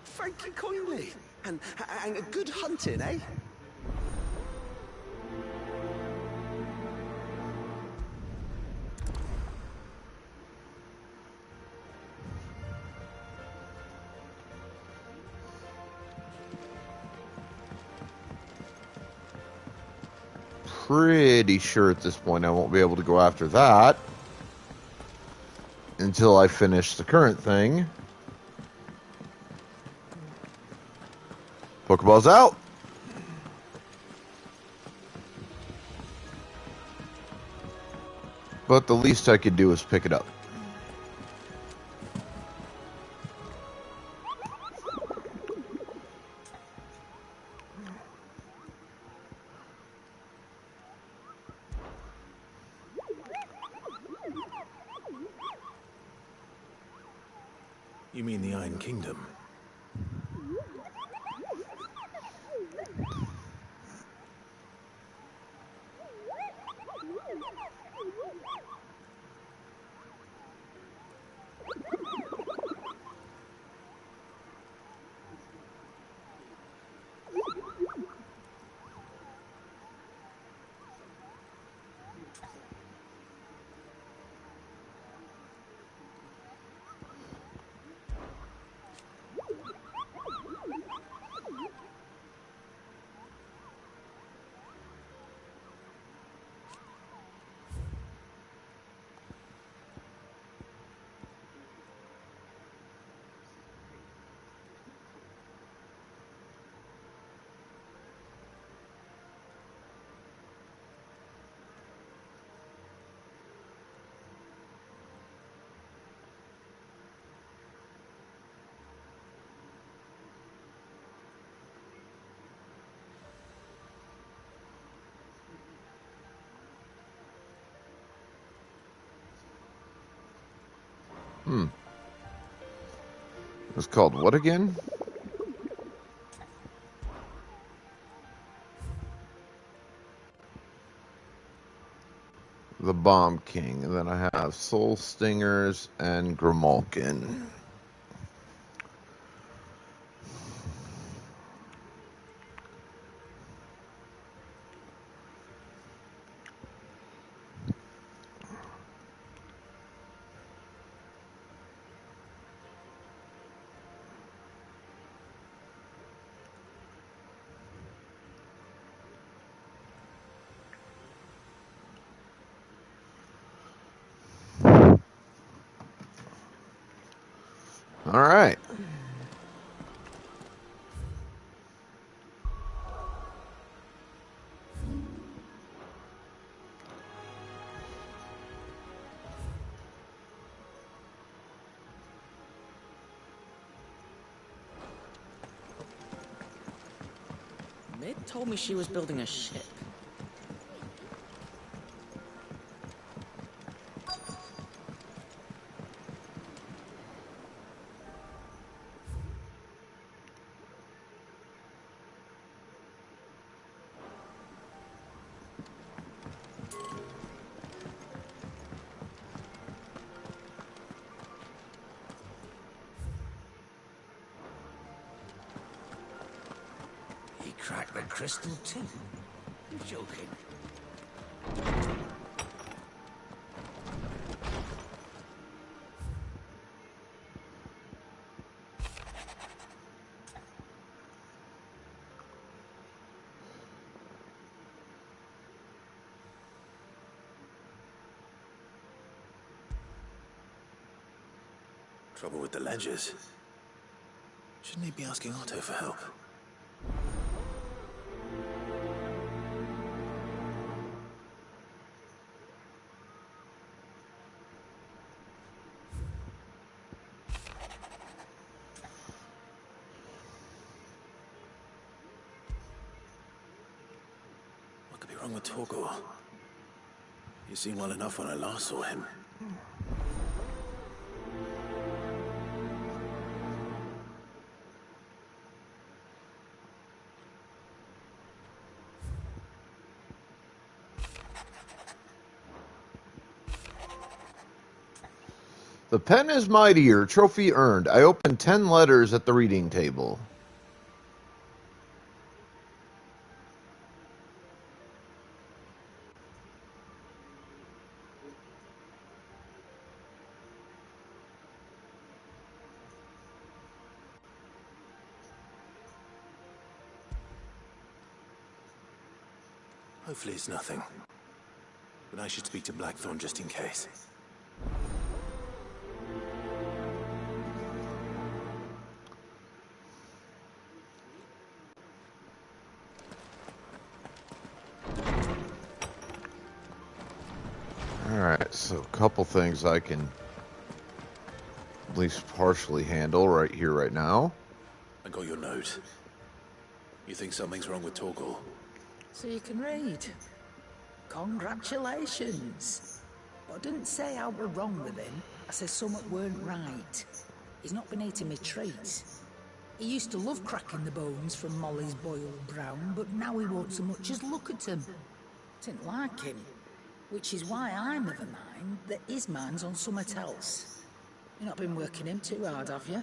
Thank you kindly. And good hunting, eh? Pretty sure at this point I won't be able to go after that until I finish the current thing. Pokeball's out. But the least I could do is pick it up. You mean the Iron Kingdom? It's called what again? The Bomb King. And then I have Soul Stingers and Grimalkin. All right. Mid told me she was building a ship. Crack the crystal too? You're joking. Trouble with the ledgers. Shouldn't he be asking Otto for help? What could be wrong with Torgor? He seemed well enough when I last saw him. The pen is mightier, trophy earned. I opened 10 letters at the reading table. Hopefully it's nothing. But I should speak to Blackthorn just in case. Alright, so a couple things I can at least partially handle right here, right now. I got your note. You think something's wrong with Torgor? So you can read. Congratulations. But I didn't say how we're wrong with him. I said something weren't right. He's not been eating my treats. He used to love cracking the bones from Molly's boiled brown, but now he won't so much as look at them. Didn't like him. Which is why I'm of the mind that his mind's on something else. You've not been working him too hard, have you?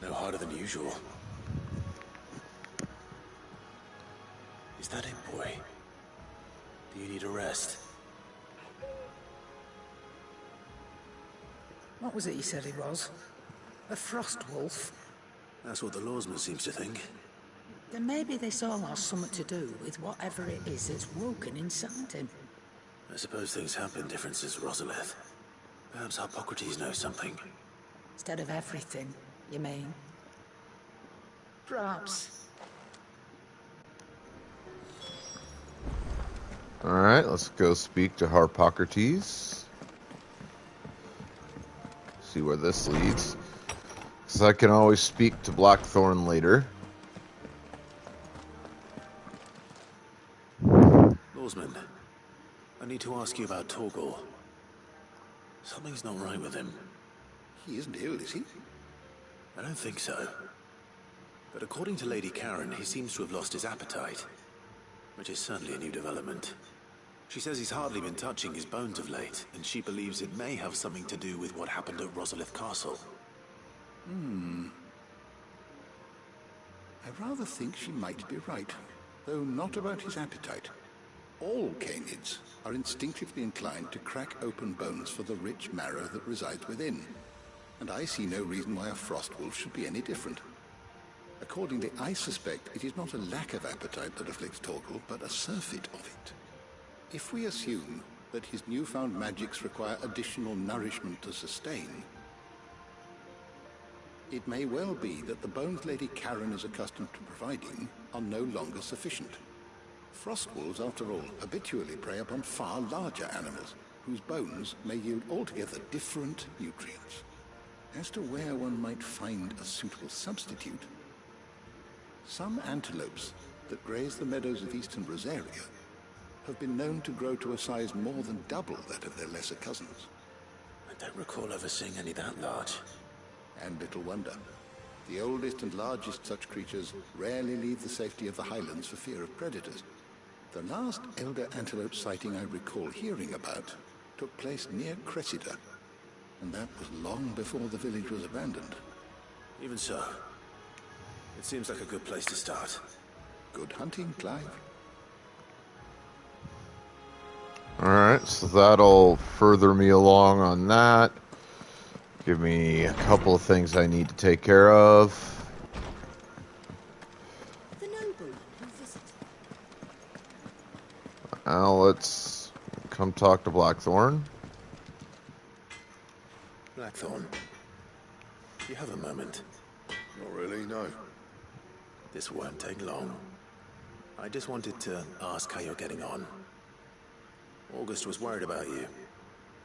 No harder than usual. Is that it, boy? Do you need a rest? What was it he said he was? A frost wolf? That's what the lawsman seems to think. Then maybe this all has something to do with whatever it is that's woken inside him. I suppose things have been different since Rosalith. Perhaps Hippocrates knows something. Instead of everything, you mean? Perhaps. Alright, let's go speak to Hippocrates. See where this leads. Because I can always speak to Blackthorn later. Lawsman, I need to ask you about Torgor. Something's not right with him. He isn't ill, is he? I don't think so. But according to Lady Karen, he seems to have lost his appetite. Which is certainly a new development. She says he's hardly been touching his bones of late, and she believes it may have something to do with what happened at Rosalith Castle. I rather think she might be right, though not about his appetite. All canids are instinctively inclined to crack open bones for the rich marrow that resides within, and I see no reason why a frost wolf should be any different. Accordingly, I suspect it is not a lack of appetite that afflicts Torgor, but a surfeit of it. If we assume that his newfound magics require additional nourishment to sustain, it may well be that the bones Lady Karen is accustomed to providing are no longer sufficient. Frost wolves, after all, habitually prey upon far larger animals, whose bones may yield altogether different nutrients. As to where one might find a suitable substitute, some antelopes that graze the meadows of eastern Rosaria have been known to grow to a size more than double that of their lesser cousins. I don't recall ever seeing any that large. And little wonder. The oldest and largest such creatures rarely leave the safety of the highlands for fear of predators. The last elder antelope sighting I recall hearing about took place near Cressida, and that was long before the village was abandoned. Even so, it seems like a good place to start. Good hunting, Clive. Alright, so that'll further me along on that. Give me a couple of things I need to take care of. The noble who visited. Now let's come talk to Blackthorn. Blackthorn, You have a moment. Not really, no. This won't take long. I just wanted to ask how you're getting on. August was worried about you,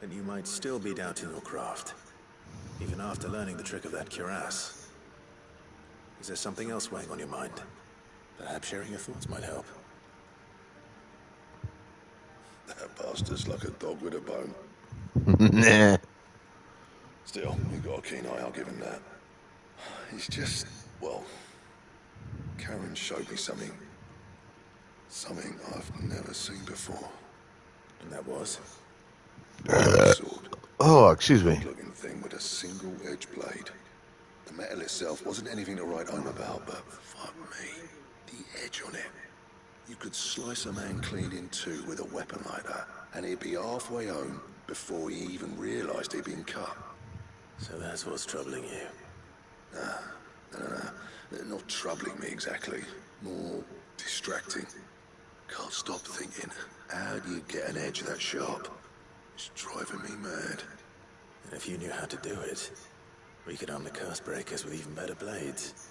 and you might still be doubting your craft, even after learning the trick of that cuirass. Is there something else weighing on your mind? Perhaps sharing your thoughts might help. That bastard's like a dog with a bone. Nah. Still, you got a keen eye, I'll give him that. He's just, well, Karen showed me something. Something I've never seen before. And that was? Sword. Oh, excuse me. Looking thing with a single edge blade. The metal itself wasn't anything to write home about, but fuck me, the edge on it. You could slice a man clean in two with a weapon like that, and he'd be halfway home before he even realised he'd been cut. So that's what's troubling you? No. Not troubling me exactly. More distracting. Can't stop thinking, how do you get an edge that sharp? It's driving me mad. And if you knew how to do it, we could arm the curse breakers with even better blades.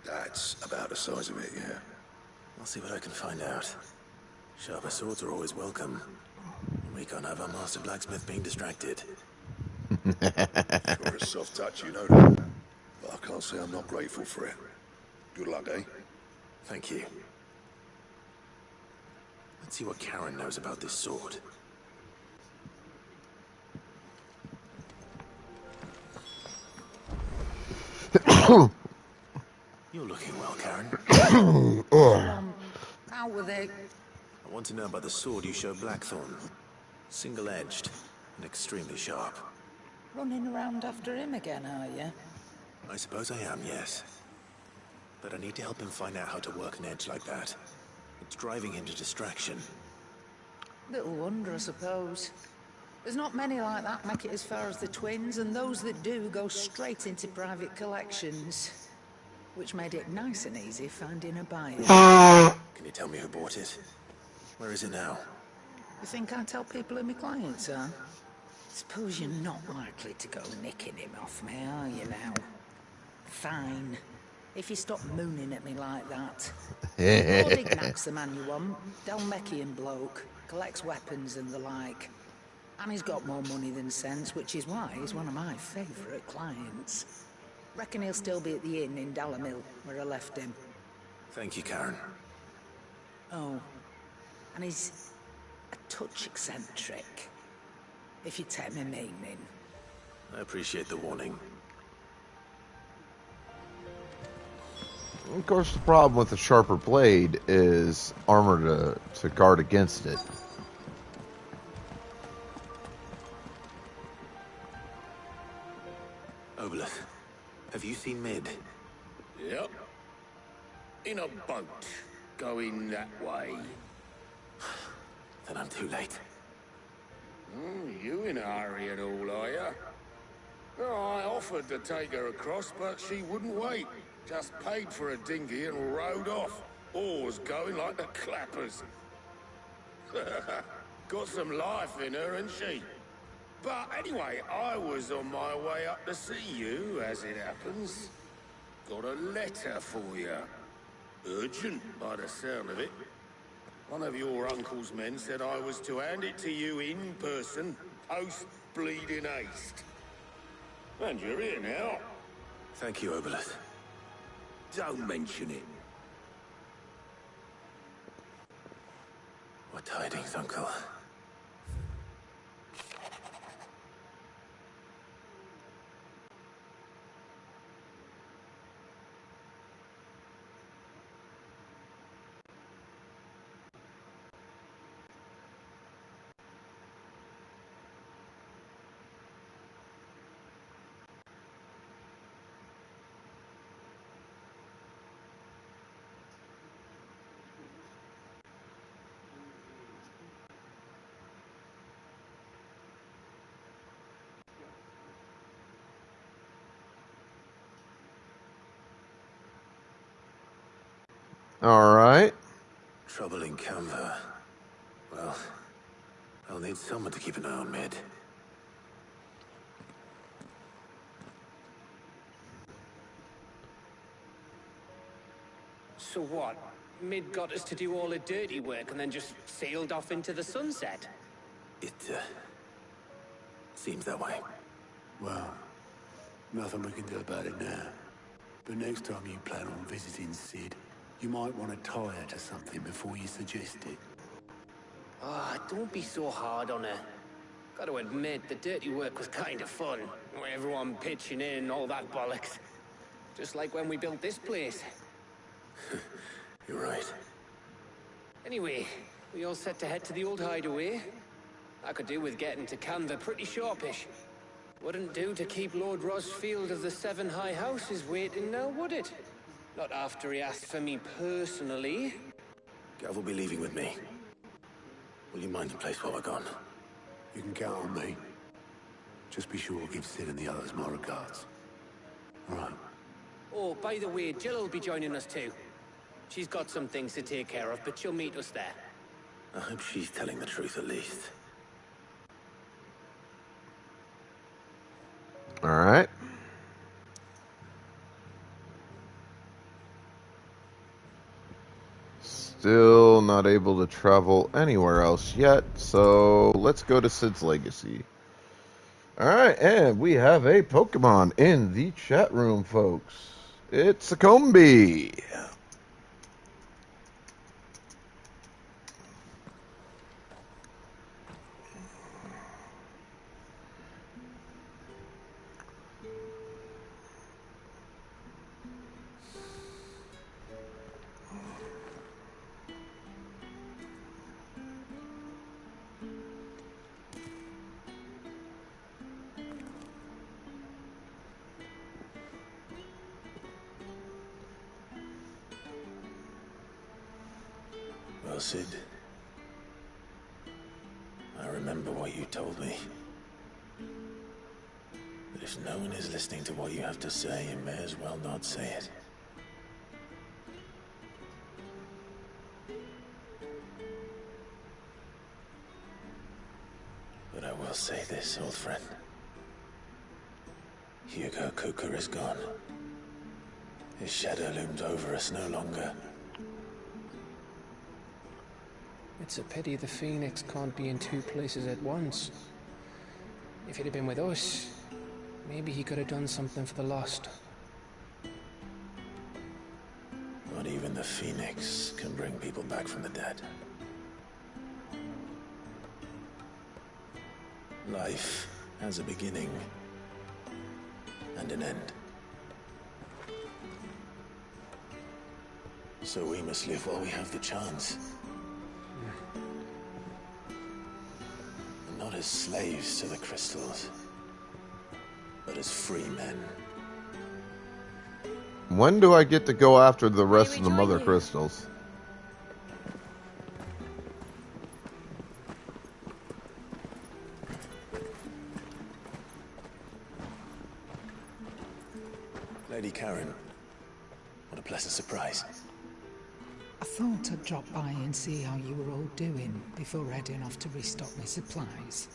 That's about the size of it, yeah. I'll see what I can find out. Sharper swords are always welcome. We can't have our master blacksmith being distracted. You're a soft touch, you know that. But I can't say I'm not grateful for it. Good luck, eh? Thank you. Let's see what Karen knows about this sword. You're looking well, Karen. Out with it. I want to know about the sword you showed Blackthorn. Single-edged and extremely sharp. Running around after him again, are you? I suppose I am, yes. But I need to help him find out how to work an edge like that. It's driving him to distraction. Little wonder, I suppose. There's not many like that make it as far as the twins, and those that do go straight into private collections. Which made it nice and easy finding a buyer. Can you tell me who bought it? Where is it now? You think I tell people who my clients are? Suppose you're not likely to go nicking him off me, are you now? Fine. If you stop mooning at me like that. Lord Ignac's the man you want. Dalmekian bloke. Collects weapons and the like. And he's got more money than sense, which is why he's one of my favourite clients. Reckon he'll still be at the inn in Dalamil, where I left him. Thank you, Karen. Oh, and he's a touch eccentric, if you take me meaning. I appreciate the warning. Of course, the problem with the sharper blade is armor to guard against it. Oboleth, have you seen Mid? Yep. In a boat, going that way. Then I'm too late. You in a hurry at all, are you? Oh, I offered to take her across, but she wouldn't wait. Just paid for a dinghy and rowed off. Oars going like the clappers. Got some life in her, ain't she? But anyway, I was on my way up to see you, as it happens. Got a letter for you. Urgent, by the sound of it. One of your uncle's men said I was to hand it to you in person, post-bleeding haste. And you're here now. Thank you, Oboleth. Don't mention it. What tidings, Uncle? All right. Trouble in Canva. Well, I'll need someone to keep an eye on Mid. So what? Mid got us to do all the dirty work and then just sailed off into the sunset? It, seems that way. Well, nothing we can do about it now. But next time you plan on visiting Sid, you might want to tie her to something before you suggest it. Ah, don't be so hard on her. Gotta admit, the dirty work was kind of fun. Everyone pitching in, all that bollocks. Just like when we built this place. You're right. Anyway, we all set to head to the old hideaway. I could do with getting to Canva pretty sharpish. Wouldn't do to keep Lord Rosfield of the Seven High Houses waiting now, would it? Not after he asked for me personally. Gav will be leaving with me. Will you mind the place while we're gone? You can count on me. Just be sure to give Sid and the others my regards. All right. Oh, by the way, Jill will be joining us too. She's got some things to take care of, but she'll meet us there. I hope she's telling the truth at least. All right. Still not able to travel anywhere else yet, so let's go to Sid's Legacy. All right, and we have a Pokemon in the chat room, folks. It's a Combee. Well, Sid, I remember what you told me. But if no one is listening to what you have to say, you may as well not say it. But I will say this, old friend. Hugo Kuka is gone. His shadow looms over us no longer. It's a pity the Phoenix can't be in two places at once. If he'd have been with us, maybe he could have done something for the Lost. Not even the Phoenix can bring people back from the dead. Life has a beginning and an end. So we must live while we have the chance. And not as slaves to the crystals, but as free men. When do I get to go after the rest of the Mother Crystals? Lady Karen, what a pleasant surprise. I thought I'd drop by and see how you were all doing before heading off to restock my supplies.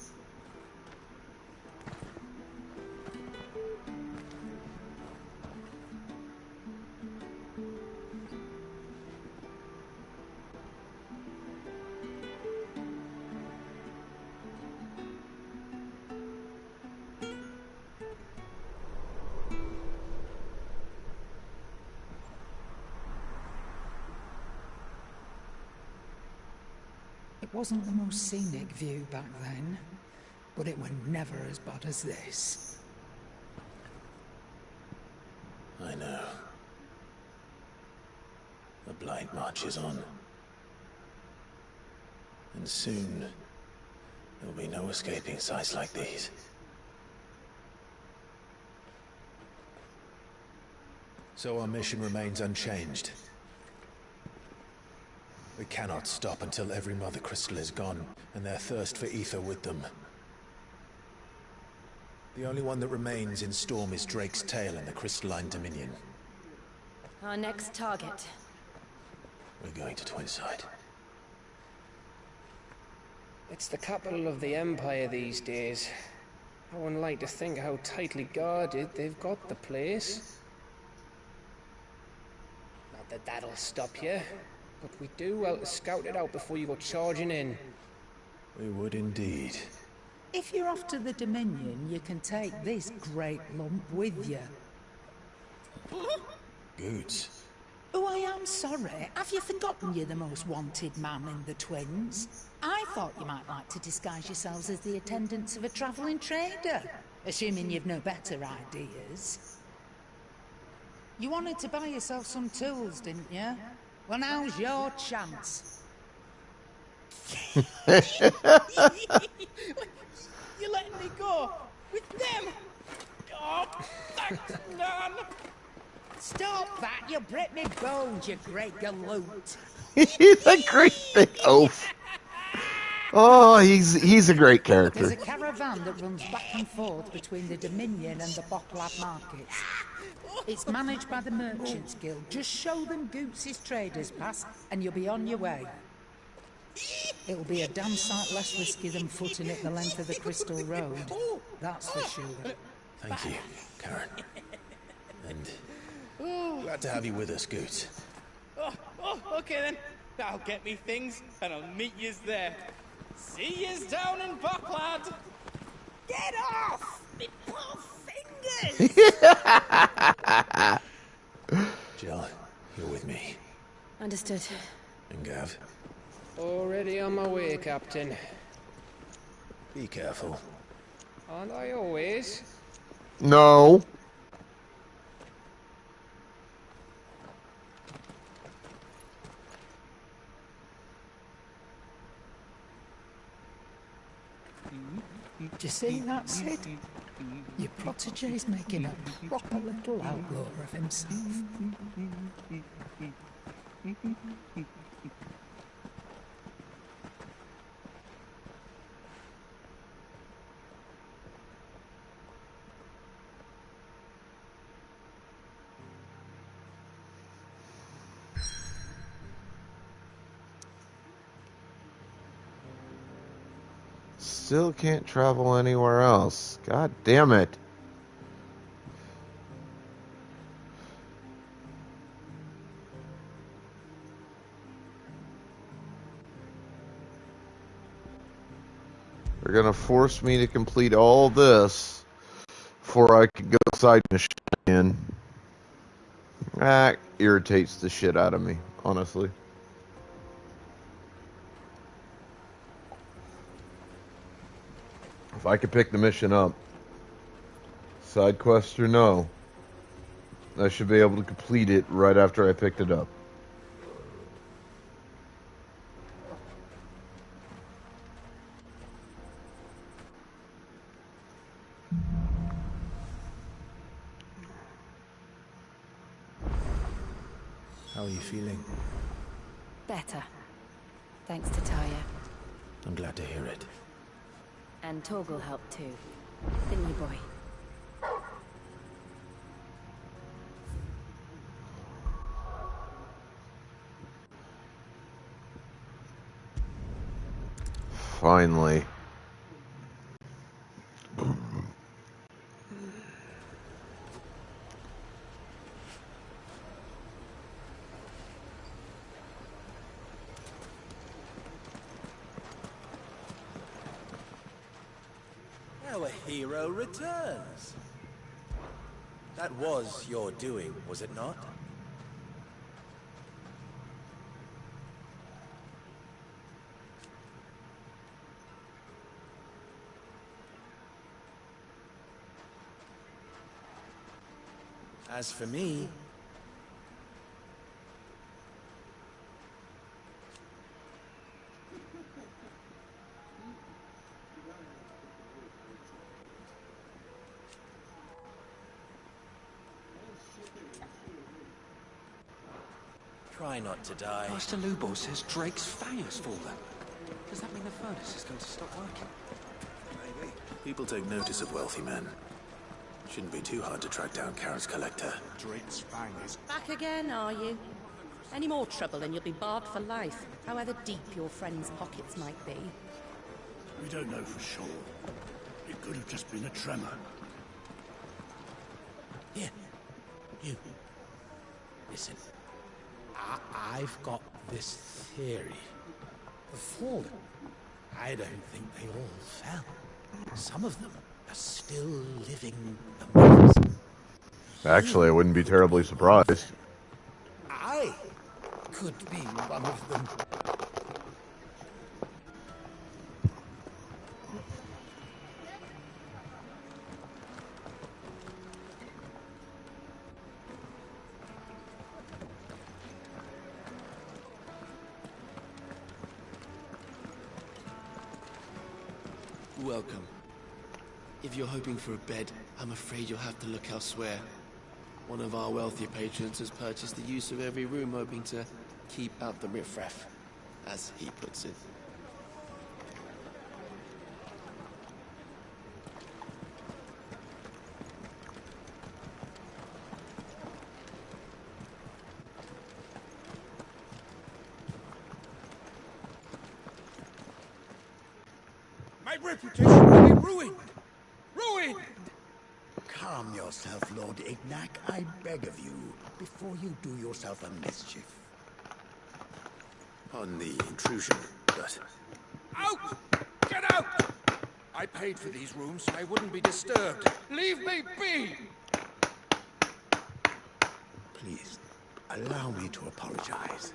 It wasn't the most scenic view back then, but it was never as bad as this. I know. The Blight marches on. And soon, there'll be no escaping sights like these. So our mission remains unchanged. We cannot stop until every Mother Crystal is gone, and their thirst for ether with them. The only one that remains in Storm is Drake's Tail in the Crystalline Dominion. Our next target. We're going to Twinside. It's the capital of the Empire these days. I wouldn't like to think how tightly guarded they've got the place. Now that that'll stop you, but we do well to scout it out before you go charging in. We would indeed. If you're off to the Dominion, you can take this great lump with you. Goods. Oh, I am sorry. Have you forgotten you're the most wanted man in the Twins? I thought you might like to disguise yourselves as the attendants of a travelling trader, assuming you've no better ideas. You wanted to buy yourself some tools, didn't you? Well, now's your chance. You're letting me go with them? Oh, thanks, Nan. Stop that! You'll break me bones, you great galoot. He's a great big oaf. Oh, he's a great character. There's a caravan that runs back and forth between the Dominion and the Bocklab markets. It's managed by the Merchants Guild. Just show them Goots' traders pass, and you'll be on your way. It'll be a damn sight less risky than footing it the length of the Crystal Road. That's for sure. Thank you, Karen. And glad to have you with us, Goots. Okay then. I'll get me things, and I'll meet yous there. See yous down in Bocklad. Get off! Me poor fingers! Jill, you're with me. Understood. And Gav? Already on my way, Captain. Be careful. Aren't I always? No. Do you see that, Sid? Your protege's making a proper little outlaw of himself. Still can't travel anywhere else. God damn it. They're gonna force me to complete all this before I could go side mission in. That irritates the shit out of me, honestly. If I could pick the mission up, side quest or no, I should be able to complete it right after I picked it up. How are you feeling? Better. Thanks to Taya. I'm glad to hear it. And Torgal helped too. Didn't you, boy? Finally. Our hero returns. That was your doing, was it not? As for me, try not to die. Master Lubo says Drake's fang has fallen. Does that mean the furnace is going to stop working? Maybe. People take notice of wealthy men. Shouldn't be too hard to track down Karen's collector. Drake's fang is... Back again, are you? Any more trouble and you'll be barred for life, however deep your friend's pockets might be. We don't know for sure. It could have just been a tremor. Here. You. Listen. I've got this theory. The Fallen, I don't think they all fell. Some of them are still living among us. Actually, I wouldn't be terribly surprised. I could be one of them. Welcome. If you're hoping for a bed, I'm afraid you'll have to look elsewhere. One of our wealthier patrons has purchased the use of every room, hoping to keep out the riffraff, as he puts it. My reputation will be ruined! Ruined! Calm yourself, Lord Ignac, I beg of you, before you do yourself a mischief. On the intrusion, but... Out! Get out! I paid for these rooms so I wouldn't be disturbed. Leave me be! Please, allow me to apologize.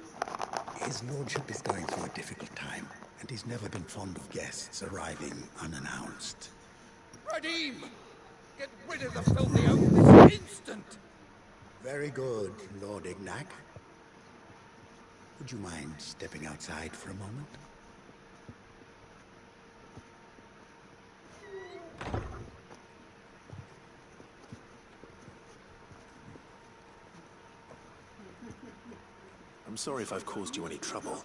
His lordship is going through a difficult time, and he's never been fond of guests arriving unannounced. Radim! Get rid of the filthy oath this instant! Very good, Lord Ignac. Would you mind stepping outside for a moment? I'm sorry if I've caused you any trouble.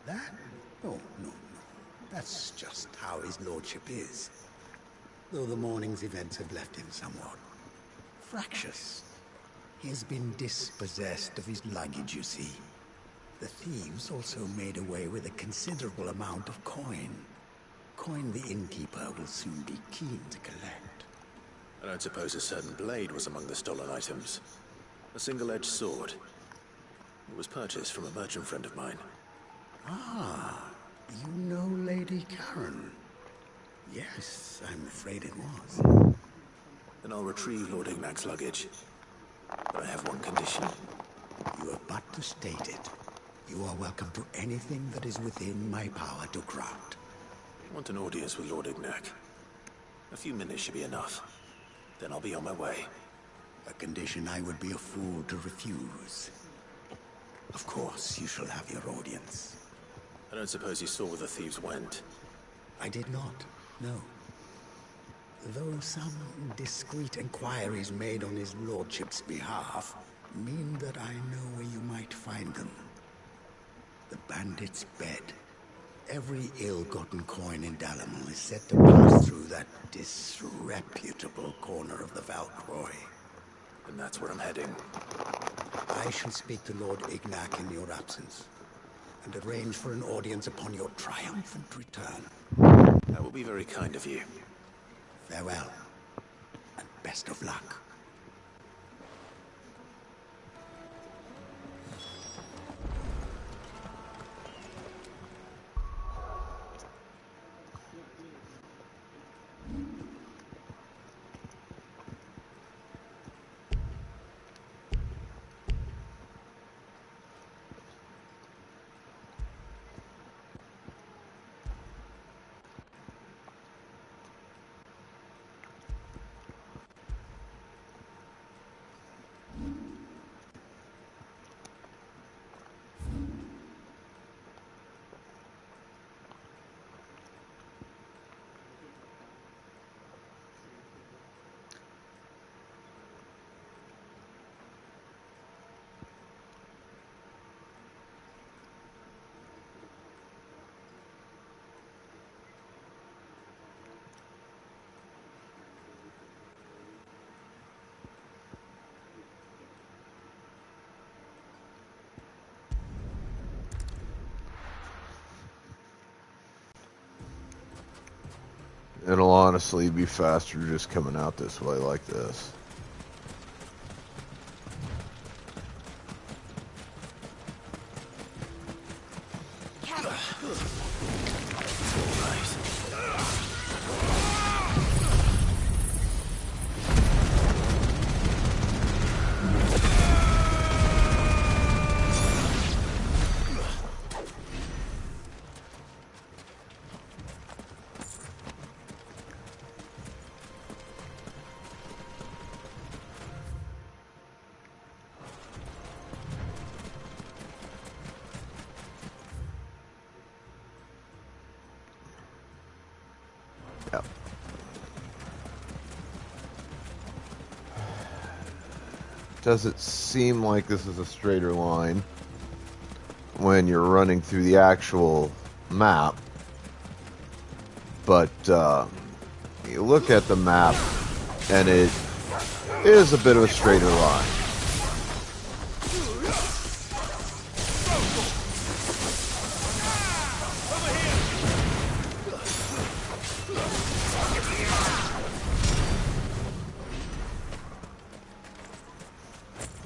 That? Oh, no. That's just how his lordship is. Though the morning's events have left him somewhat fractious. He has been dispossessed of his luggage, you see. The thieves also made away with a considerable amount of coin. Coin the innkeeper will soon be keen to collect. I don't suppose a certain blade was among the stolen items. A single-edged sword. It was purchased from a merchant friend of mine. Ah, you know Lady Karen. Yes, I'm afraid it was. Then I'll retrieve Lord Ignac's luggage. But I have one condition. You have but to state it. You are welcome to anything that is within my power to grant. I want an audience with Lord Ignac. A few minutes should be enough. Then I'll be on my way. A condition I would be a fool to refuse. Of course, you shall have your audience. I don't suppose you saw where the thieves went? I did not, no. Though some discreet inquiries made on his lordship's behalf mean that I know where you might find them. The bandit's bed. Every ill-gotten coin in Dalimil is said to pass through that disreputable corner of the Valcroy. And that's where I'm heading. I shall speak to Lord Ignac in your absence, and arrange for an audience upon your triumphant return. That will be very kind of you. Farewell, and best of luck. It'll honestly be faster just coming out this way like this. doesn't seem like this is a straighter line when you're running through the actual map. But you look at the map, and it is a bit of a straighter line.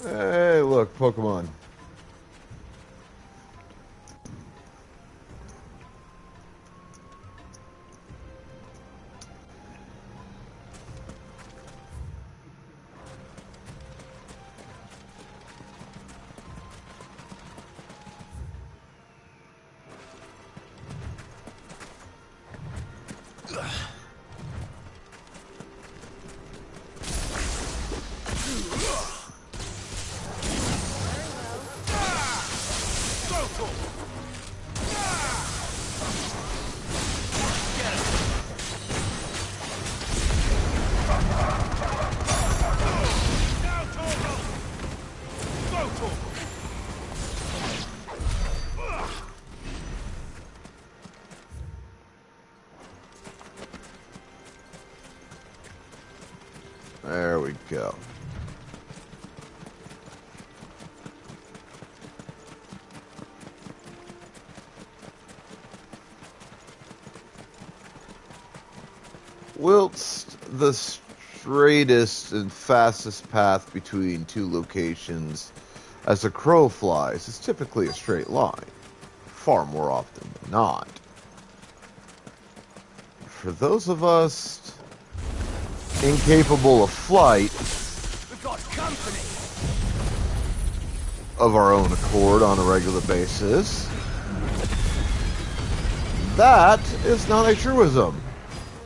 Hey, look, Pokemon. There we go. Whilst the straightest and fastest path between two locations as a crow flies is typically a straight line, far more often than not. For those of us incapable of flight, We've got company. of our own accord on a regular basis, that is not a truism.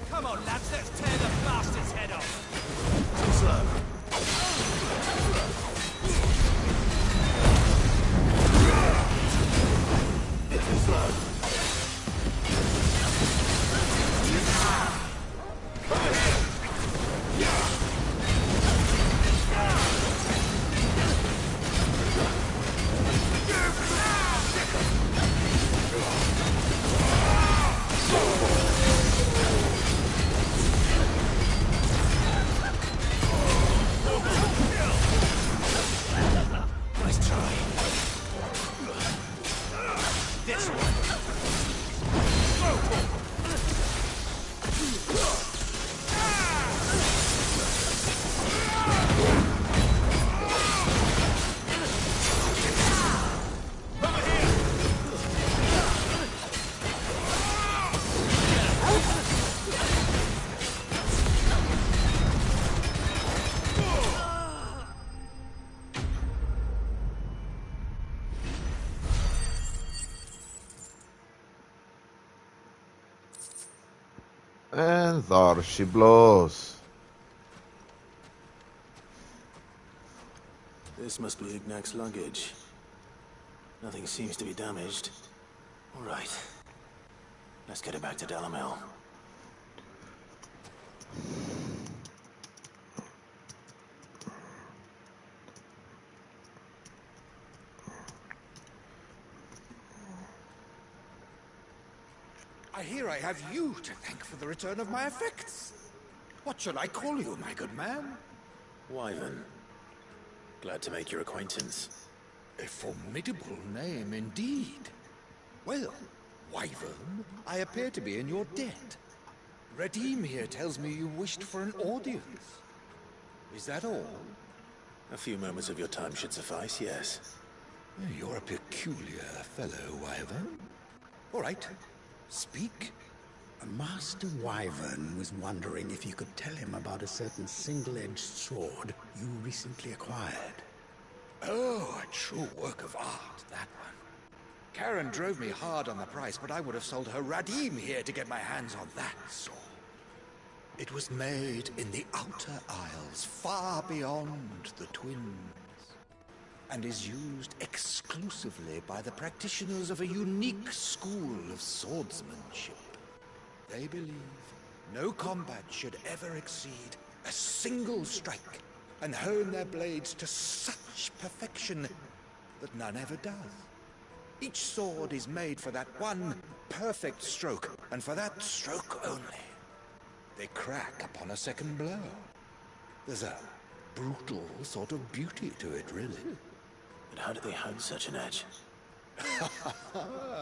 Come on, lads, let's tear the bastard's head off. Too slow. Too slow. Nice try. This one. And there she blows. This must be Ignac's luggage. Nothing seems to be damaged. All right. Let's get it back to Dalamel. I hear I have you to thank for the return of my effects. What shall I call you, my good man? Wyvern. Glad to make your acquaintance. A formidable name indeed. Well, Wyvern, I appear to be in your debt. Redeem here tells me you wished for an audience. Is that all? A few moments of your time should suffice, yes. You're a peculiar fellow, Wyvern. All right, speak. Master Wyvern was wondering if you could tell him about a certain single-edged sword you recently acquired. Oh, a true work of art, that one. Karen drove me hard on the price, but I would have sold her Radim here to get my hands on that sword. It was made in the Outer Isles, far beyond the Twins, and is used exclusively by the practitioners of a unique school of swordsmanship. They believe no combat should ever exceed a single strike, and hone their blades to such perfection that none ever does. Each sword is made for that one perfect stroke, and for that stroke only. They crack upon a second blow. There's a brutal sort of beauty to it, really. But how do they have such an edge?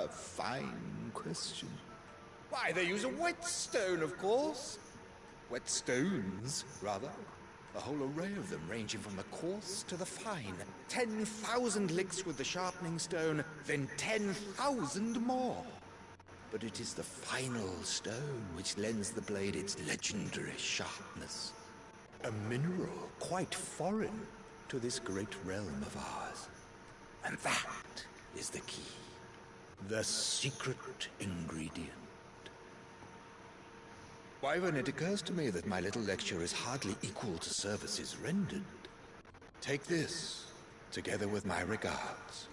Fine question. Why, they use a whetstone, of course. Whetstones, rather. A whole array of them, ranging from the coarse to the fine. 10,000 licks with the sharpening stone, then 10,000 more. But it is the final stone which lends the blade its legendary sharpness. A mineral quite foreign to this great realm of ours. And that is the key. The secret ingredient. Wyvern, it occurs to me that my little lecture is hardly equal to services rendered. Take this, together with my regards.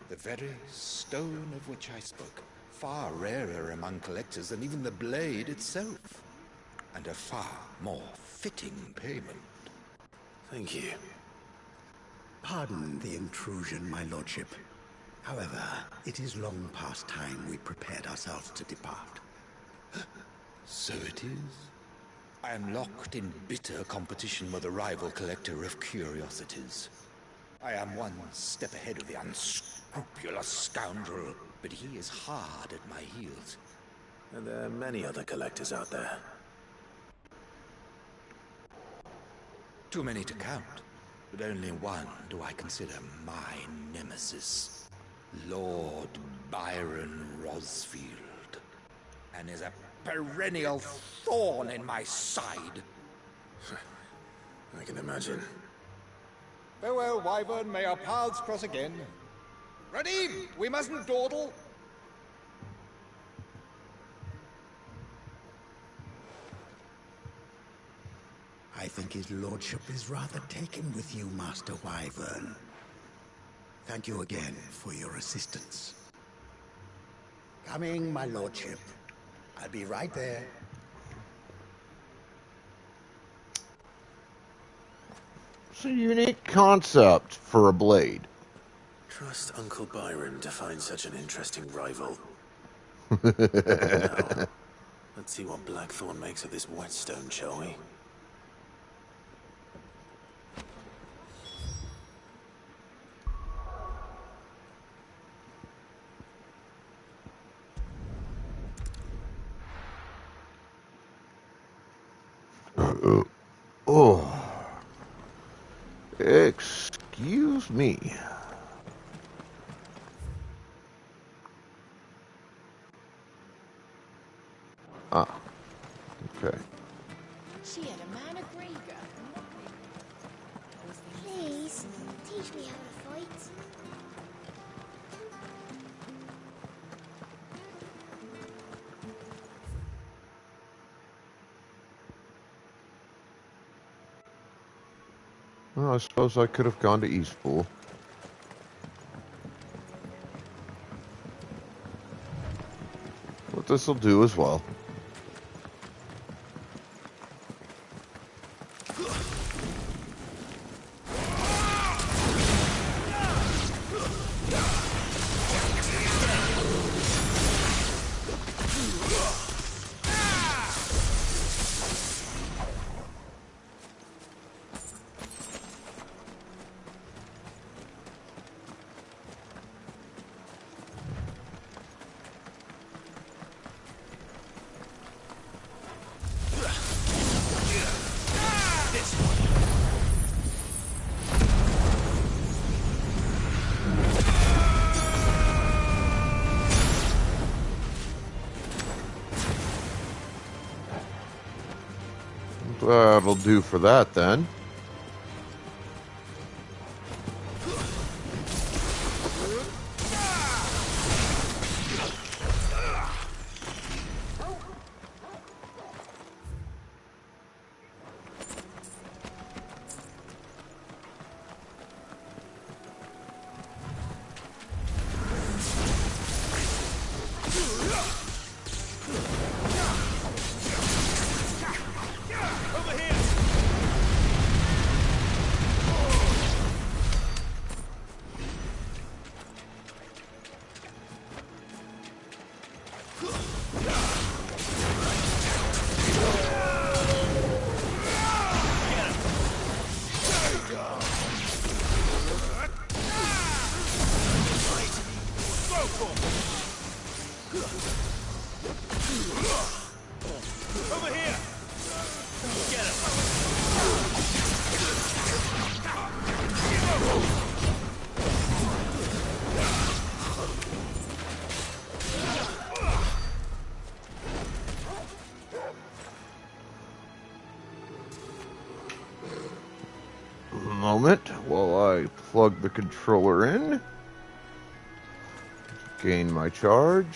The very stone of which I spoke, far rarer among collectors than even the blade itself, and a far more fitting payment. Thank you. Pardon the intrusion, my lordship. However, it is long past time we prepared ourselves to depart. So it is. I am locked in bitter competition with a rival collector of curiosities. I am one step ahead of the unscrupulous scoundrel, but he is hard at my heels. And there are many other collectors out there. Too many to count, but only one do I consider my nemesis. Lord Byron Rosfield. And is a perennial thorn in my side. I can imagine. Farewell, Wyvern. May our paths cross again. Radim, we mustn't dawdle. I think his lordship is rather taken with you, Master Wyvern. Thank you again for your assistance. Coming, my lordship. I'll be right there. It's a unique concept for a blade. Trust Uncle Byron to find such an interesting rival. Now, let's see what Blackthorn makes of this whetstone, shall we? Oh. Excuse me. Ah. Okay. She had a man of Grieger. Please, teach me how to fight. Well, I suppose I could have gone to Eastpool. But this'll do as well. That'll do for that then. moment while I plug the controller in. Gain my charge.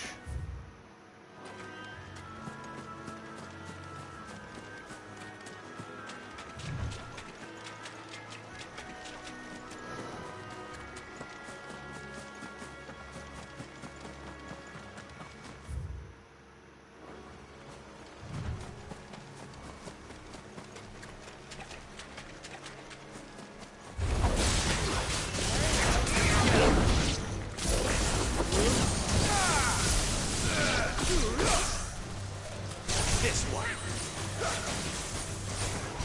This one.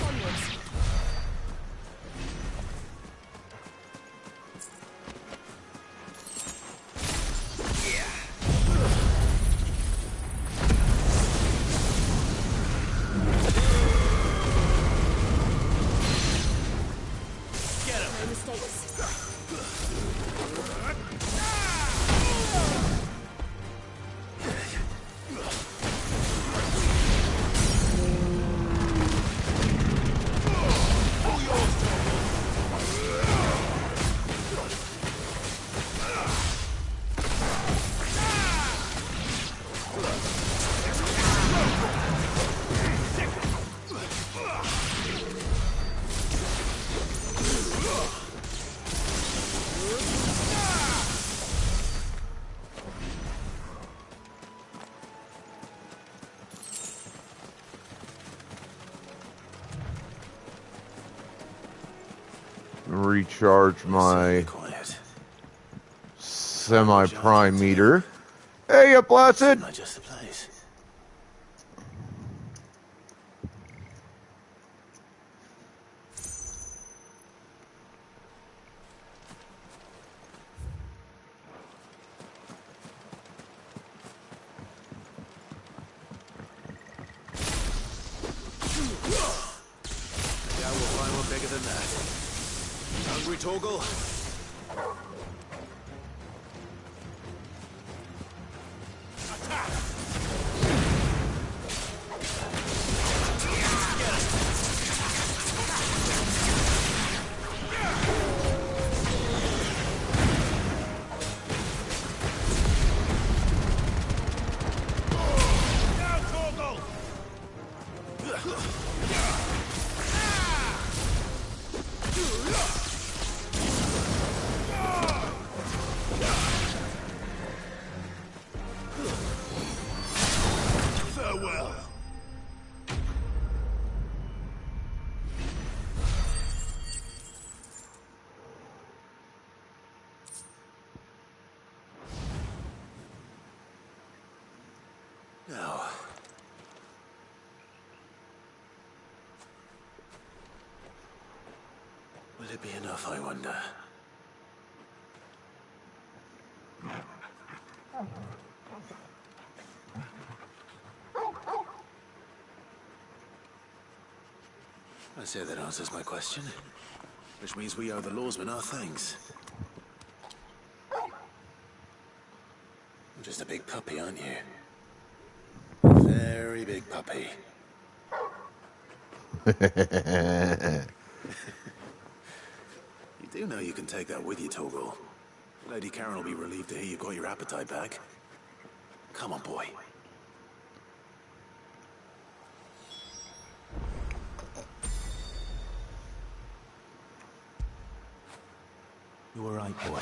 Onwards. No mistakes. Recharge my semi-prime meter. Hey, you Placid! Not just the place. Yeah, we'll find one bigger than that. Hungry, Torgal? Farewell. Now. Will it be enough, I wonder? I say that answers my question. Which means we owe the lawsmen our thanks. You're just a big puppy, aren't you? A very big puppy. You do know you can take that with you, Torgal. Lady Karen will be relieved to hear you got your appetite back. Come on, boy. You were right, boy.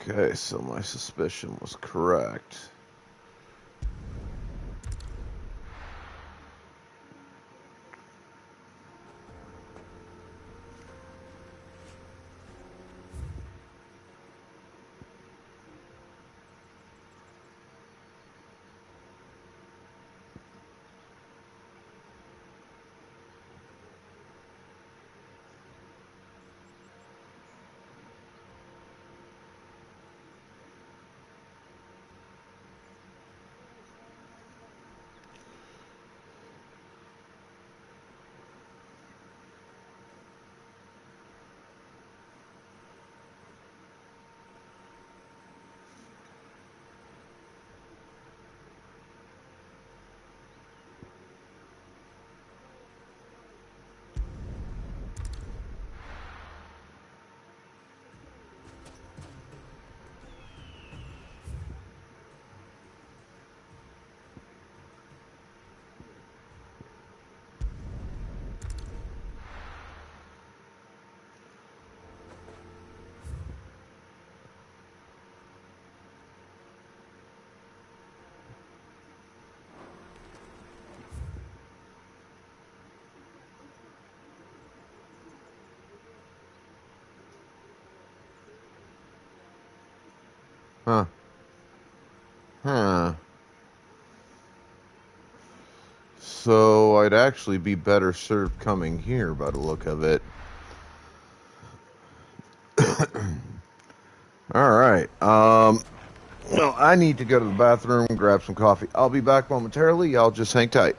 Okay, so my suspicion was correct. Huh. Huh. So I'd actually be better served coming here by the look of it. Alright. Well, I need to go to the bathroom and grab some coffee. I'll be back momentarily. Y'all just hang tight.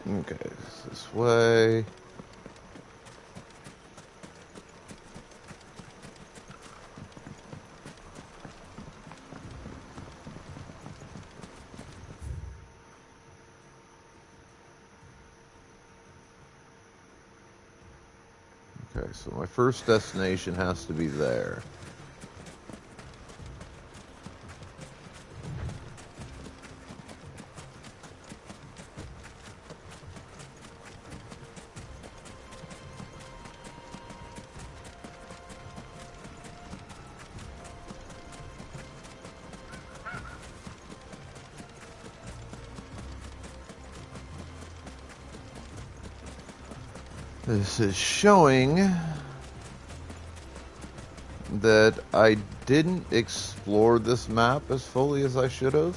Okay, this way. Okay, so my first destination has to be there. This is showing that I didn't explore this map as fully as I should have.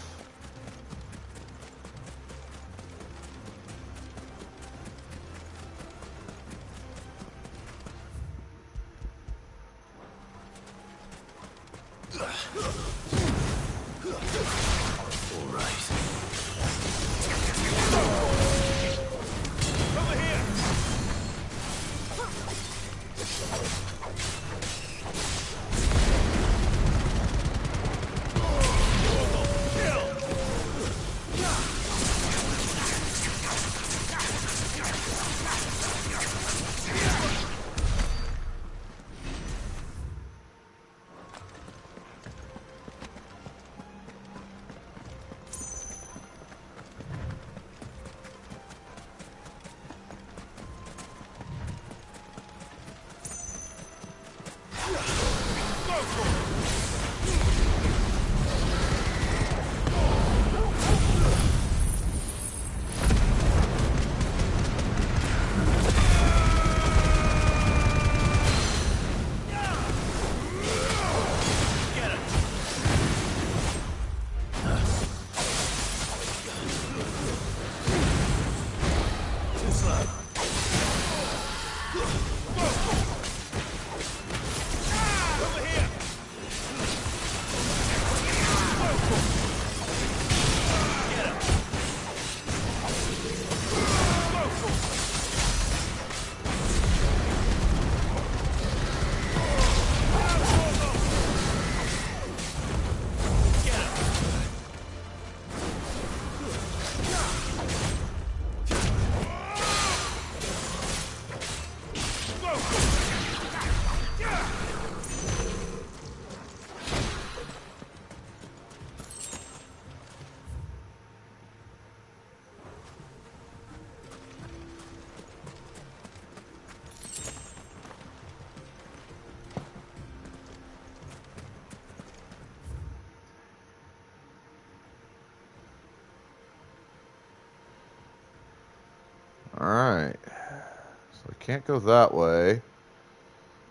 Alright. So I can't go that way.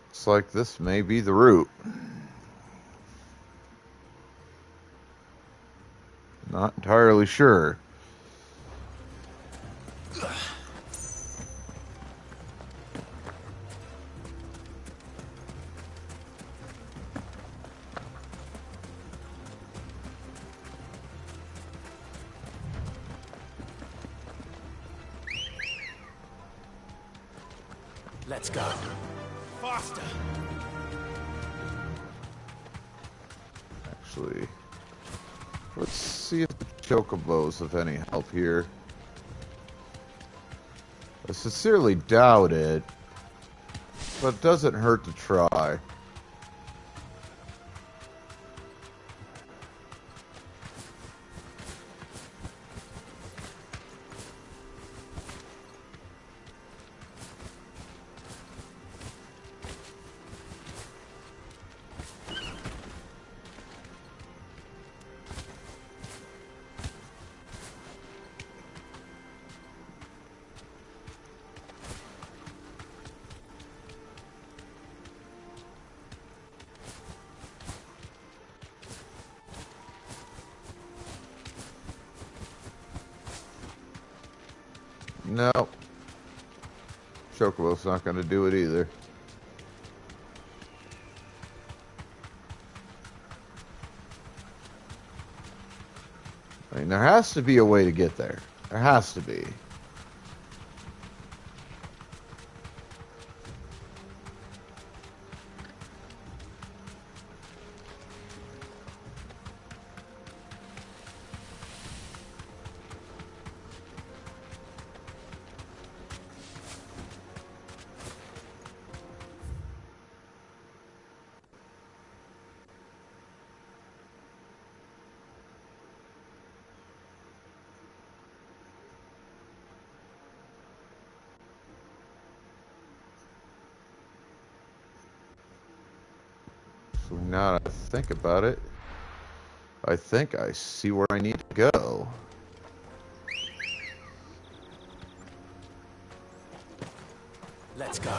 Looks like this may be the route. Not entirely sure. Let's go. Faster! Actually, let's see if the chocobos have any help here. I sincerely doubt it, but it doesn't hurt to try. No. Chocobo's not going to do it either. I mean, there has to be a way to get there. There has to be. So now that I think about it, I think I see where I need to go. Let's go.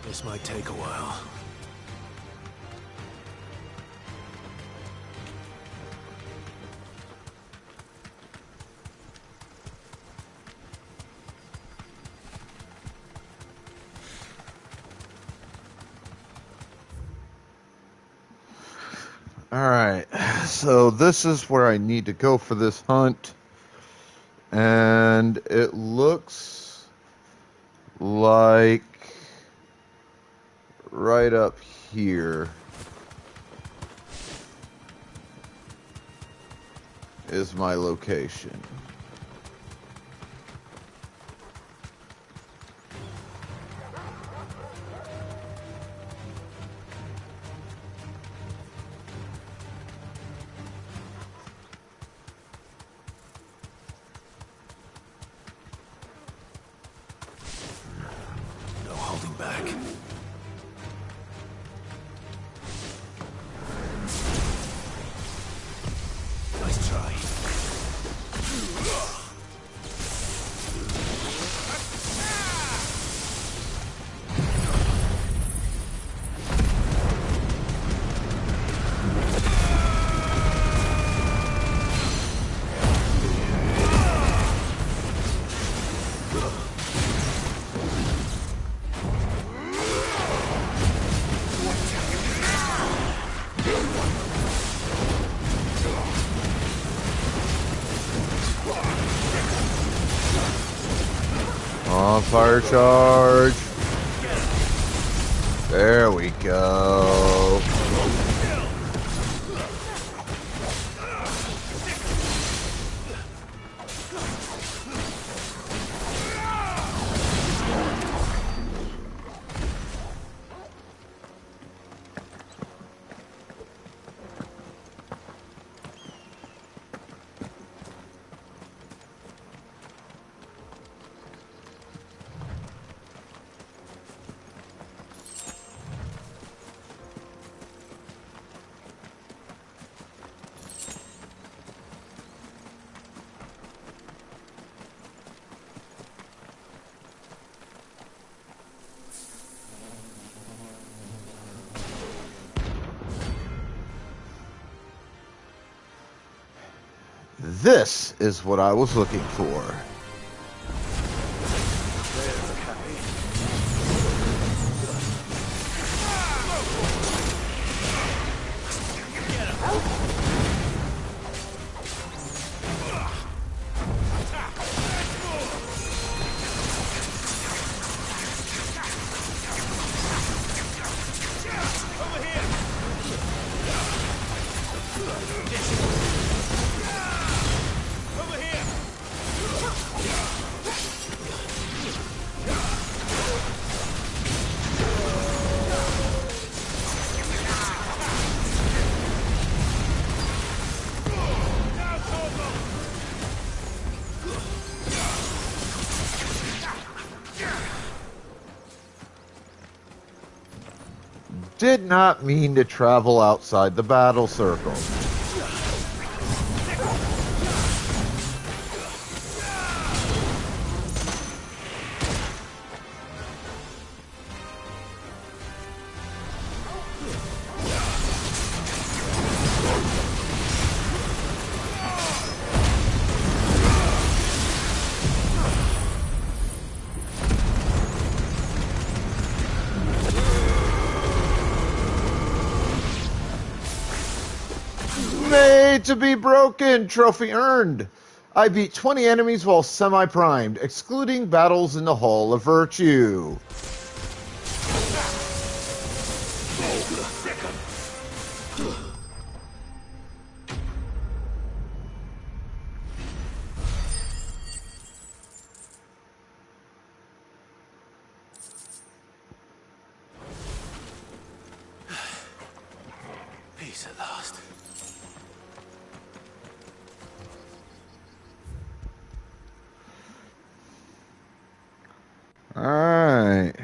This might take a while. Alright, so this is where I need to go for this hunt. And it looks like right up here is my location. No holding back. Nice try. On fire charge. There we go. This is what I was looking for. did not mean to travel outside the battle circle. To be broken. Trophy earned. I beat 20 enemies while semi-primed, excluding battles in the Hall of Virtue. Peace at last. Alright.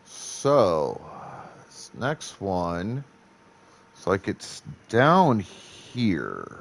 So, this next one, it's like it's down here.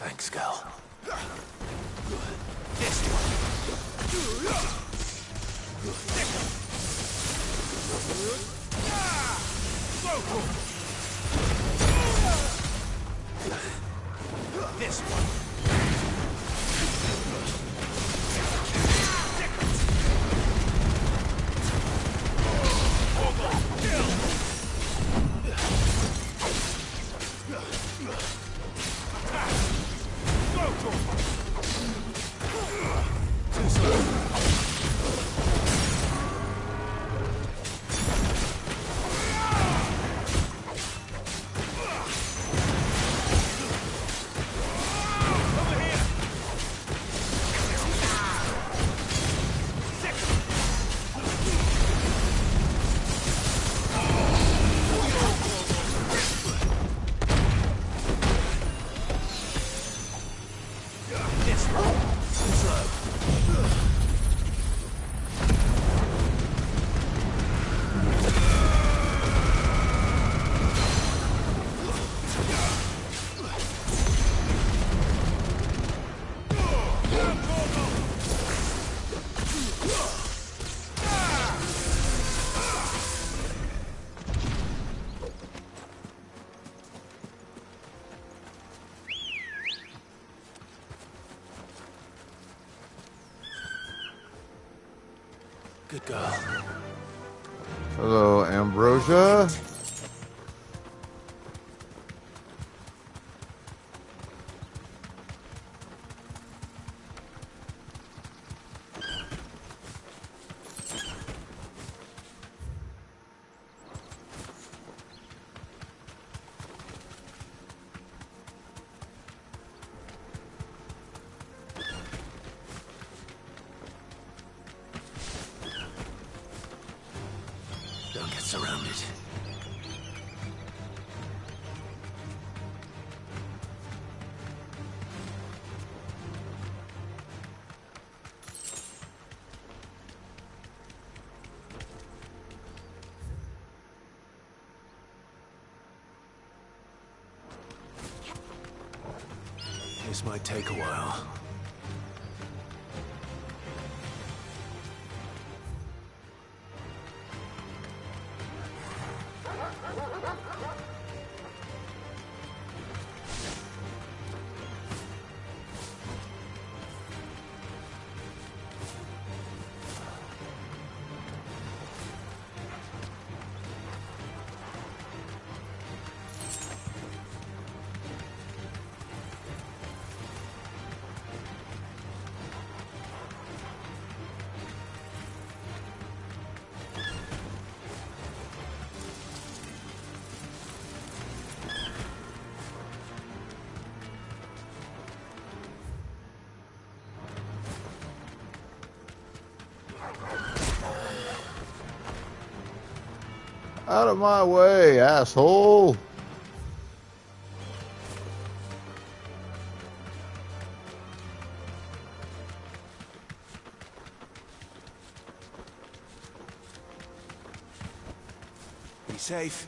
Thanks, Gal. This one. Good girl. Hello, Ambrosia. Don't get surrounded. This might take a while. Out of my way, asshole. Be safe.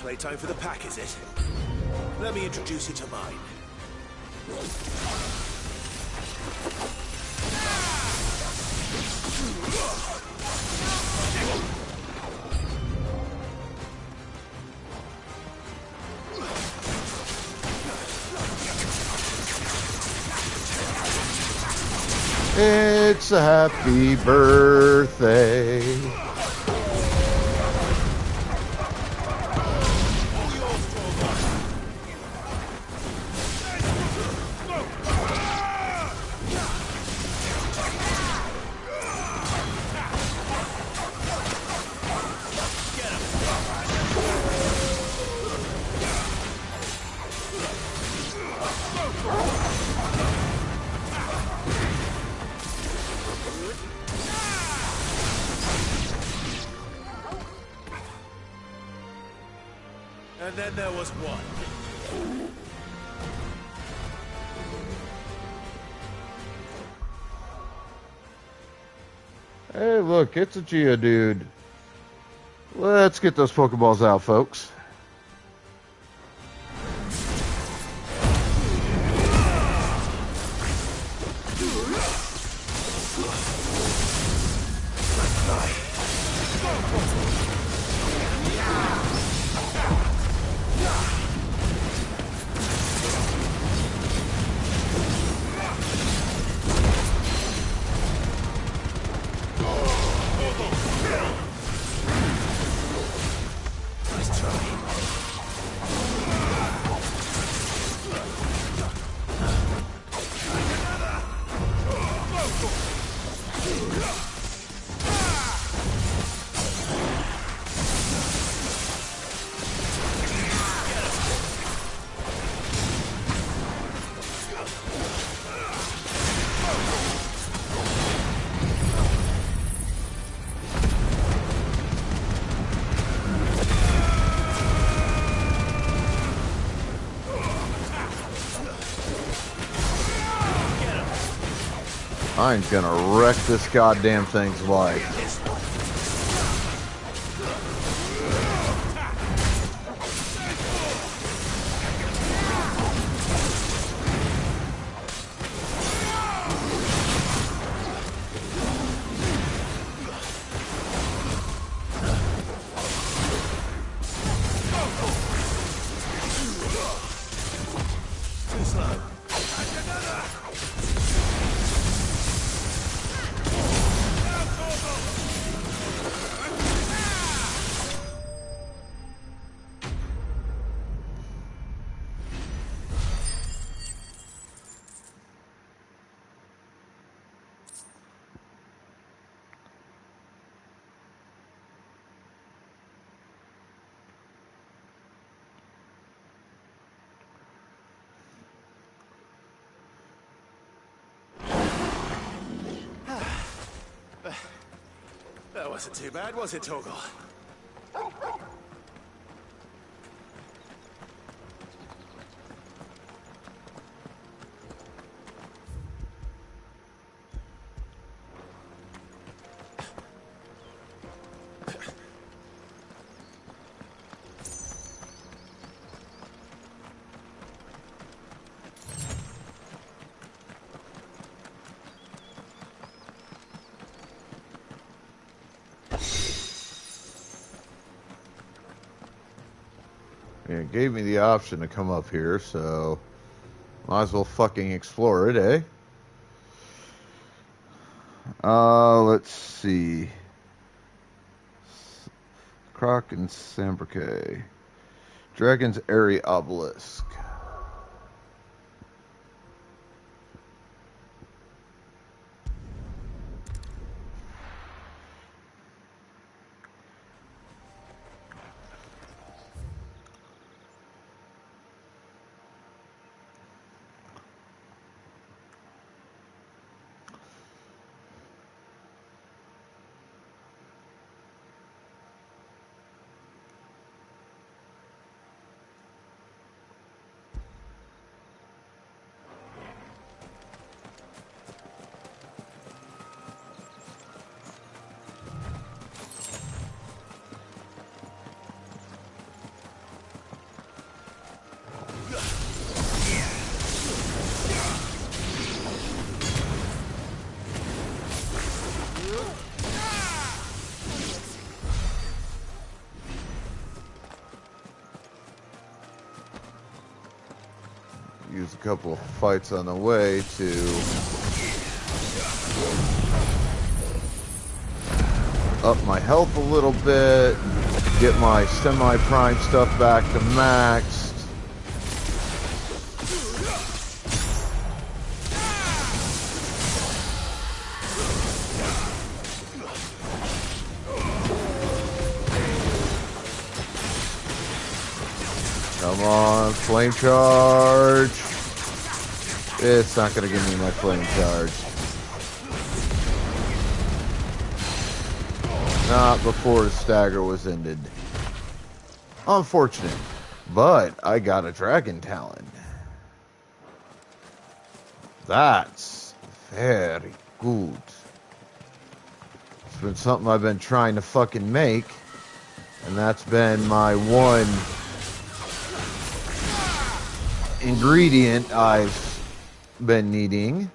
Playtime for the pack, is it? Let me introduce you to mine. It's a happy birthday. And then there was one. Hey, look, it's a Geodude. Let's get those Pokeballs out, folks. I'm gonna wreck this goddamn thing's life. That wasn't too bad, was it, Torgal? Yeah, it gave me the option to come up here, so might as well fucking explore it, eh? Let's see. Croc and Sambrake. Dragon's Airy Obelisk. use a couple of fights on the way to up my health a little bit, get my semi-prime stuff back to maxed. Come on, flame charge. It's not going to give me my flame charge. Not before the stagger was ended. Unfortunate. But I got a dragon talon. That's very good. It's been something I've been trying to fucking make. And that's been my one ingredient I've been needing.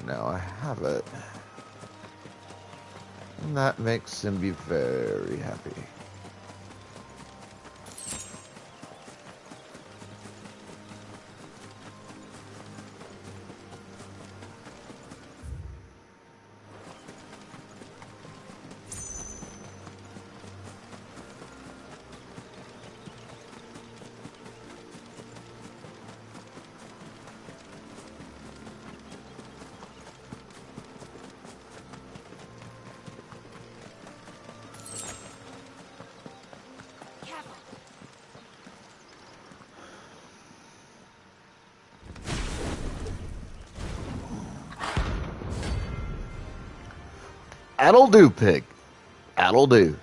Now I have it. And that makes him be very happy. That'll do, pig. That'll do.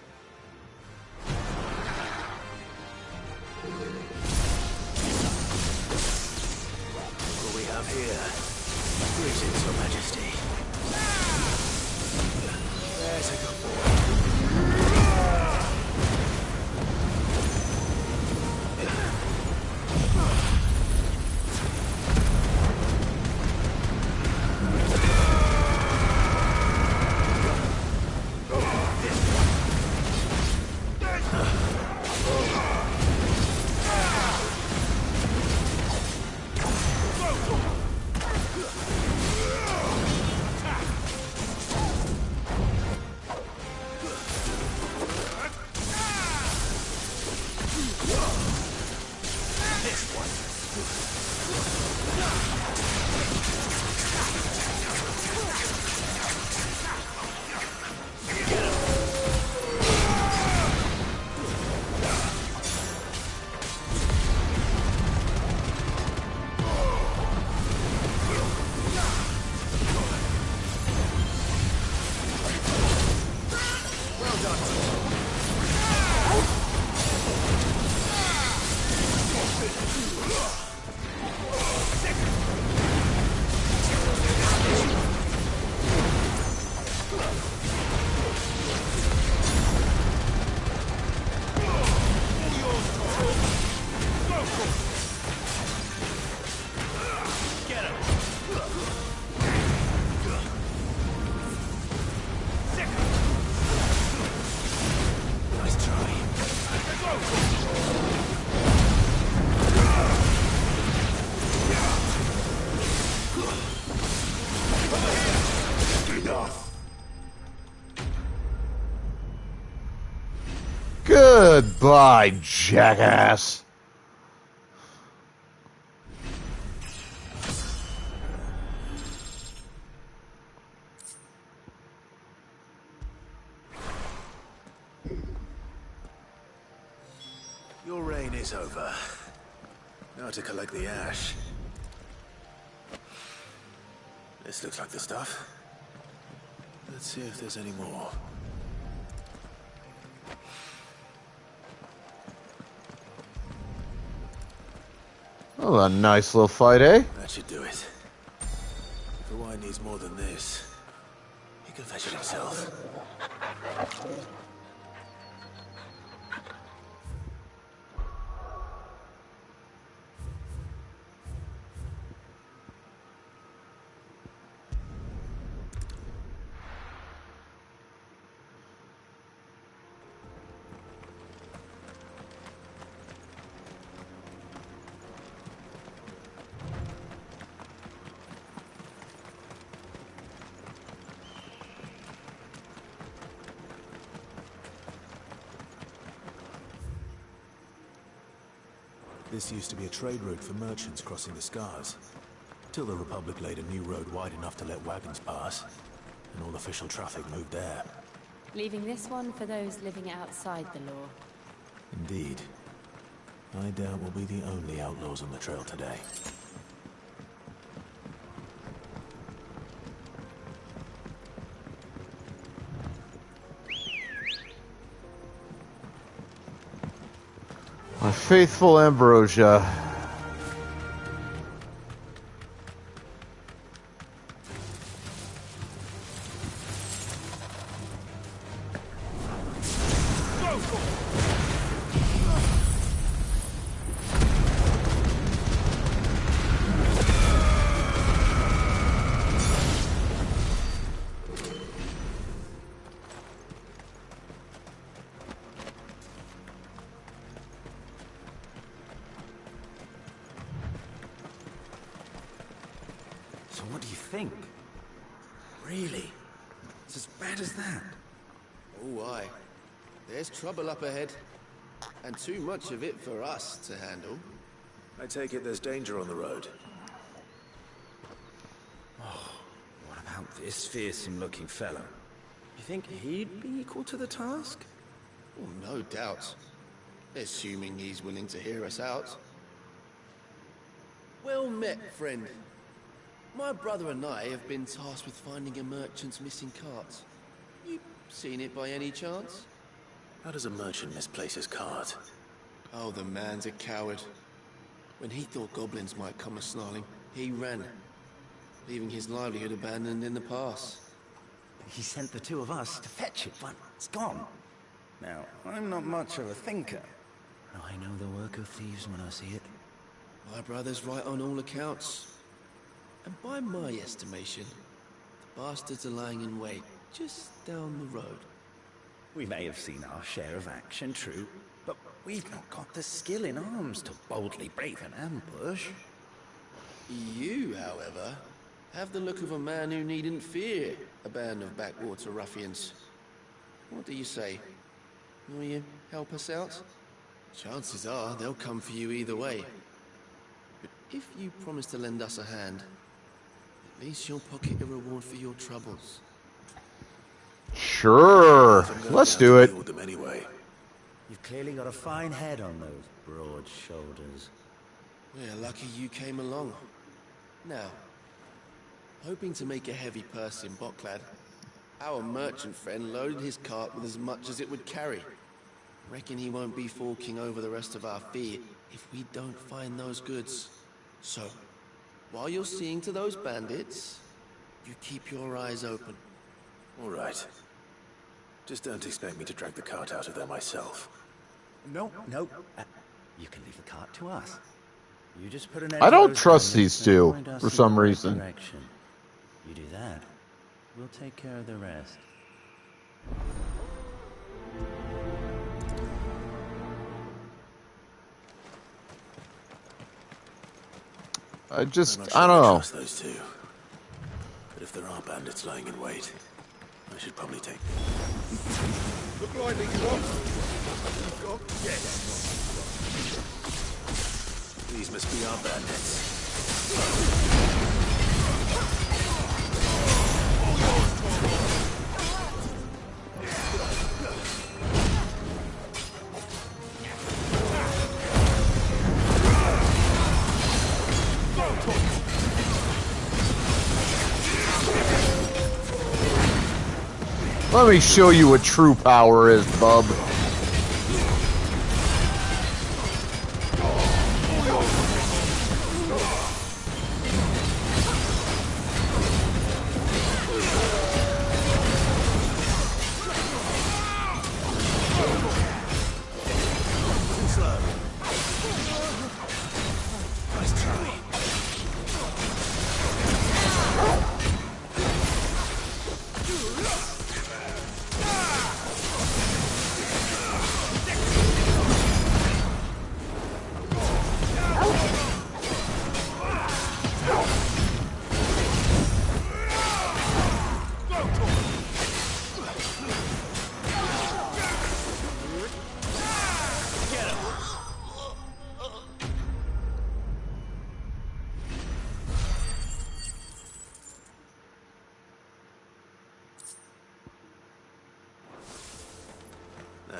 What we have here? Greetings, Your Majesty. There's a good boy. Goodbye, jackass. Your reign is over. Now to collect the ash. This looks like the stuff. Let's see if there's any more. Oh, a nice little fight, eh? That should do it. If the wine needs more than this, he can fetch it himself. This used to be a trade route for merchants crossing the Scars, till the Republic laid a new road wide enough to let wagons pass, and all official traffic moved there. Leaving this one for those living outside the law. Indeed. I doubt we'll be the only outlaws on the trail today. My faithful Ambrosia. So what do you think? Really? It's as bad as that? Oh, aye. There's trouble up ahead. And too much of it for us to handle. I take it there's danger on the road. Oh, what about this fearsome-looking fellow? You think he'd be equal to the task? Oh, no doubt. Assuming he's willing to hear us out. Well met, friend. My brother and I have been tasked with finding a merchant's missing cart. You seen it by any chance? How does a merchant misplace his cart? Oh, the man's a coward. When he thought goblins might come a-snarling, he ran, leaving his livelihood abandoned in the pass. He sent the two of us to fetch it, but it's gone. Now, I'm not much of a thinker. But I know the work of thieves when I see it. My brother's right on all accounts. And by my estimation, the bastards are lying in wait just down the road. We may have seen our share of action, true, but we've not got the skill in arms to boldly brave an ambush. You, however, have the look of a man who needn't fear a band of backwater ruffians. What do you say? Will you help us out? Chances are they'll come for you either way. But if you promise to lend us a hand, at least you'll pocket a reward for your troubles. Sure. Let's do it. Anyway. You've clearly got a fine head on those broad shoulders. We're lucky you came along. Now, hoping to make a heavy purse in Boklad, our merchant friend loaded his cart with as much as it would carry. Reckon he won't be forking over the rest of our fee if we don't find those goods. So, while you're seeing to those bandits, you keep your eyes open. All right. Just don't expect me to drag the cart out of there myself. No. You can leave the cart to us. You just put an I don't trust these two for some reason. Direction. You do that, we'll take care of the rest. I don't know. Trust those two. But if there are bandits lying in wait, I should probably take them. Look lively, yes. These must be our bandits. Let me show you what true power is, bub.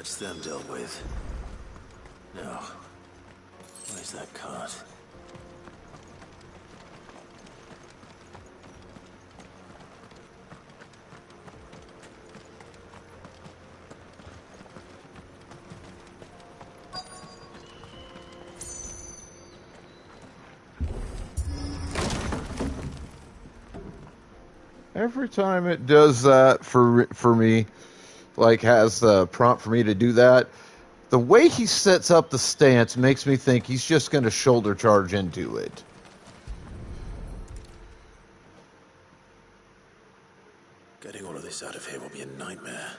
That's them dealt with. Now, where's that cart? Every time it does that for me, like has the prompt for me to do that, the way he sets up the stance makes me think he's just going to shoulder charge into it. Getting all of this out of here will be a nightmare.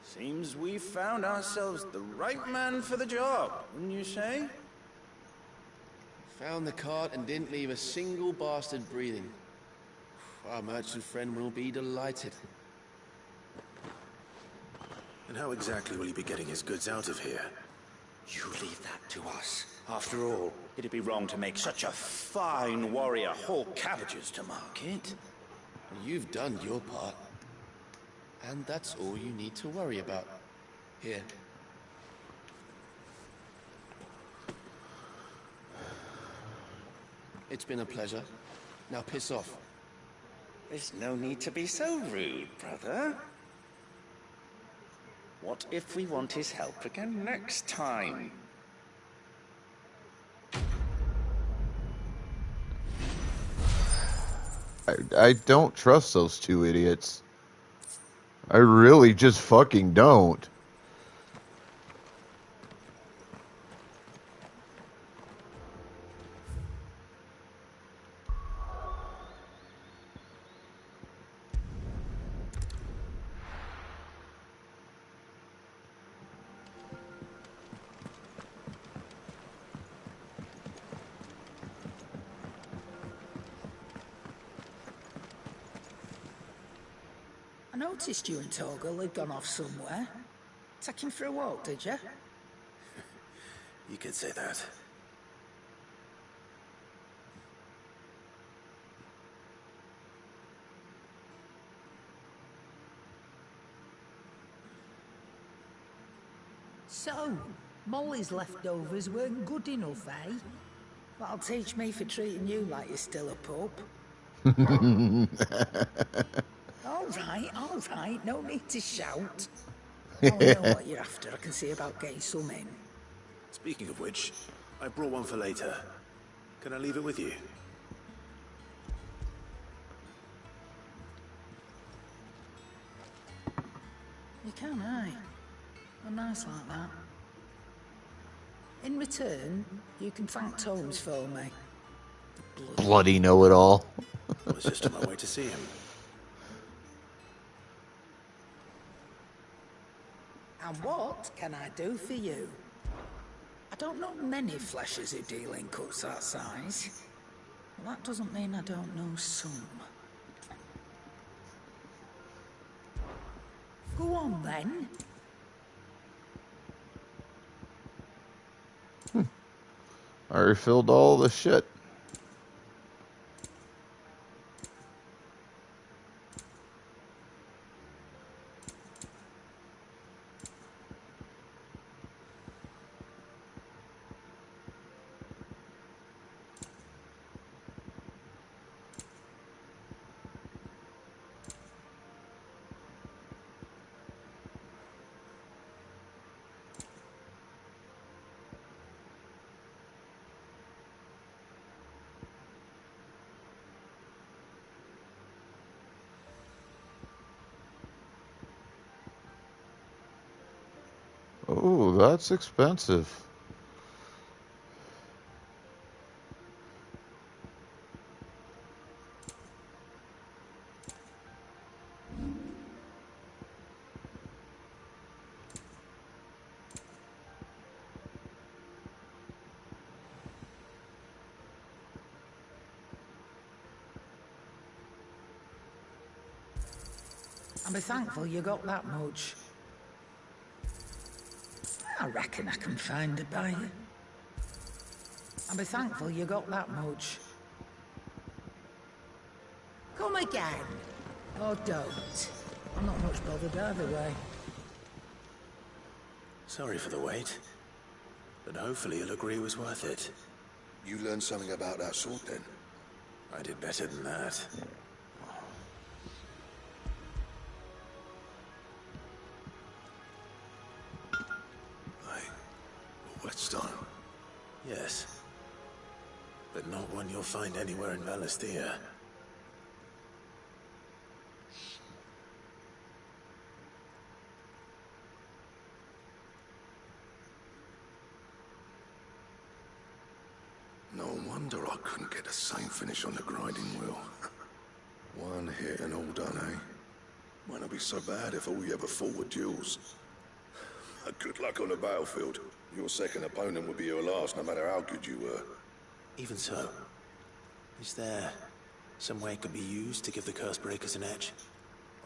Seems we found ourselves the right man for the job, wouldn't you say? Found the cart and didn't leave a single bastard breathing. Our merchant friend will be delighted. And how exactly will he be getting his goods out of here? You leave that to us. After all, it'd be wrong to make such a fine warrior haul cabbages to market. You've done your part. And that's all you need to worry about. Here. It's been a pleasure. Now piss off. There's no need to be so rude, brother. What if we want his help again next time? I don't trust those two idiots. I really just fucking don't. I noticed you and Torgal had gone off somewhere. Take him for a walk, did you? You could say that. So, Molly's leftovers weren't good enough, eh? That'll teach me for treating you like you're still a pup. All right, no need to shout. I know what you're after. I can see about getting some in. Speaking of which, I brought one for later. Can I leave it with you? You can, aye. Well, nice like that. In return, you can thank Tomes for me. Bloody know-it-all. I was just on my way to see him. And what can I do for you? I don't know many fleshers who deal in cuts that size. Well, that doesn't mean I don't know some. Go on, then. I refilled all the shit. Oh, that's expensive. And be thankful you got that much. I reckon I can find a buyer. And be thankful you got that much. Come again. Or don't. I'm not much bothered either way. Sorry for the wait. But hopefully you'll agree it was worth it. You learned something about that sword, then? I did better than that. A whetstone? Yes. But not one you'll find anywhere in Valisthea. No wonder I couldn't get the same finish on the grinding wheel. One hit and all done, eh? Might not be so bad if all you ever fought were duels. Good luck on the battlefield. Your second opponent would be your last, no matter how good you were. Even so, is there some way it could be used to give the Cursebreakers an edge?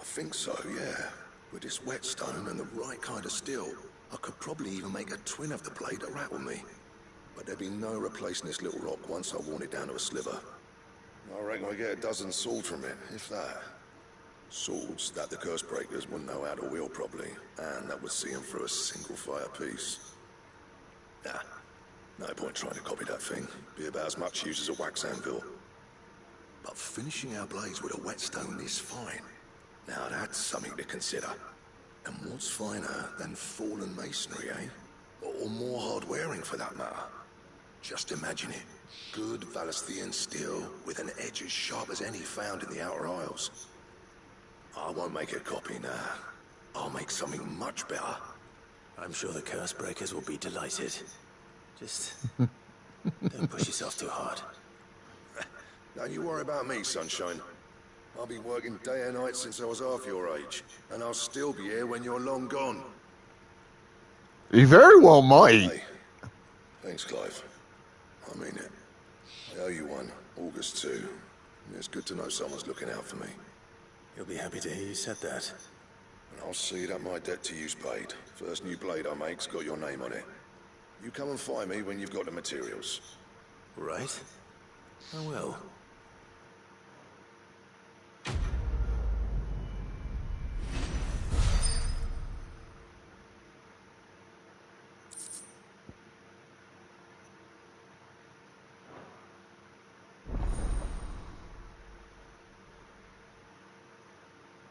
I think so, yeah. With this whetstone and the right kind of steel, I could probably even make a twin of the blade that rattled me. But there'd be no replacing this little rock once I worn it down to a sliver. I reckon I get a dozen swords from it, if that. Swords that the Cursebreakers wouldn't know how to wield properly, and that would see them through a single fire piece. Nah, no point trying to copy that thing. Be about as much use as a wax anvil. But finishing our blades with a whetstone this fine, now that's something to consider. And what's finer than fallen masonry, eh? Or more hard-wearing, for that matter. Just imagine it. Good Valisthean steel with an edge as sharp as any found in the Outer Isles. I won't make a copy now. I'll make something much better. I'm sure the Cursebreakers will be delighted. Just don't push yourself too hard. Don't you worry about me, sunshine. I'll be working day and night since I was half your age, and I'll still be here when you're long gone. You very well might. Hey, thanks, Clive. I mean it. I owe you one. August 2. It's good to know someone's looking out for me. You'll be happy to hear you said that. And I'll see that my debt to you's paid. First new blade I make's got your name on it. You come and find me when you've got the materials. Right? I will.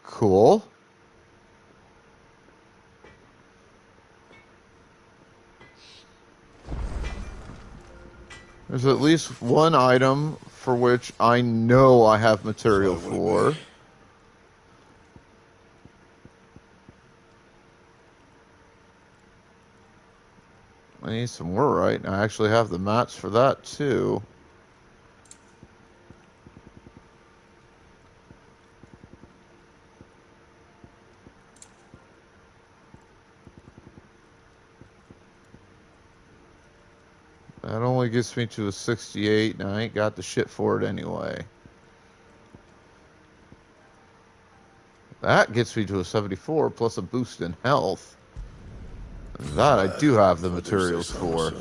Cool. There's at least one item for which I know I have material for. I need some Warite. I actually have the mats for that too. That only gets me to a 68, and I ain't got the shit for it anyway. That gets me to a 74, plus a boost in health. And that I do have the materials for.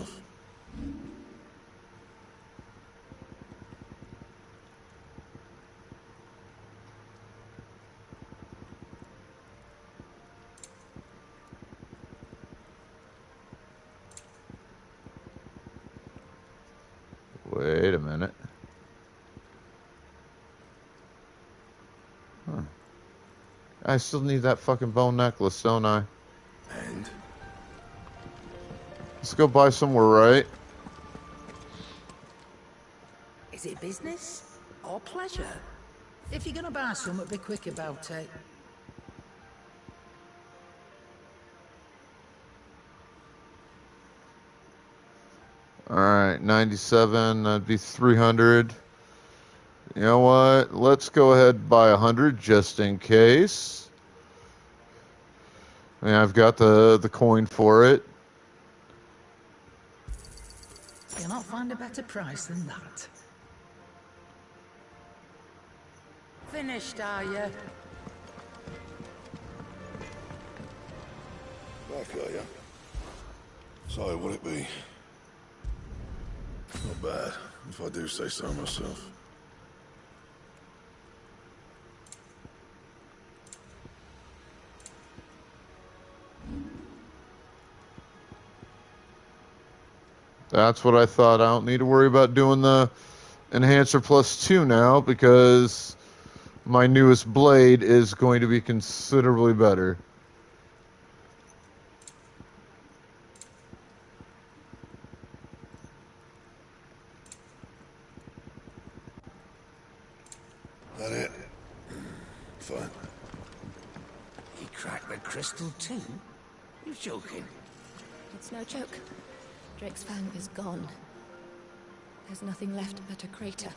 Wait a minute. Huh. I still need that fucking bone necklace, don't I? And? Let's go buy somewhere, right? Is it business or pleasure? If you're gonna buy something, be quick about it. Alright, 97, that'd be 300. You know what? Let's go ahead and buy 100 just in case. I mean, I've got the coin for it. You'll not find a better price than that. Finished, are you? Back, are ya? So, will it be? Not bad, if I do say so myself. That's what I thought. I don't need to worry about doing the Enhancer +2 now because my newest blade is going to be considerably better. That it? Fine. He cracked the crystal too? You're joking. It's no joke. Drake's Fang is gone. There's nothing left but a crater.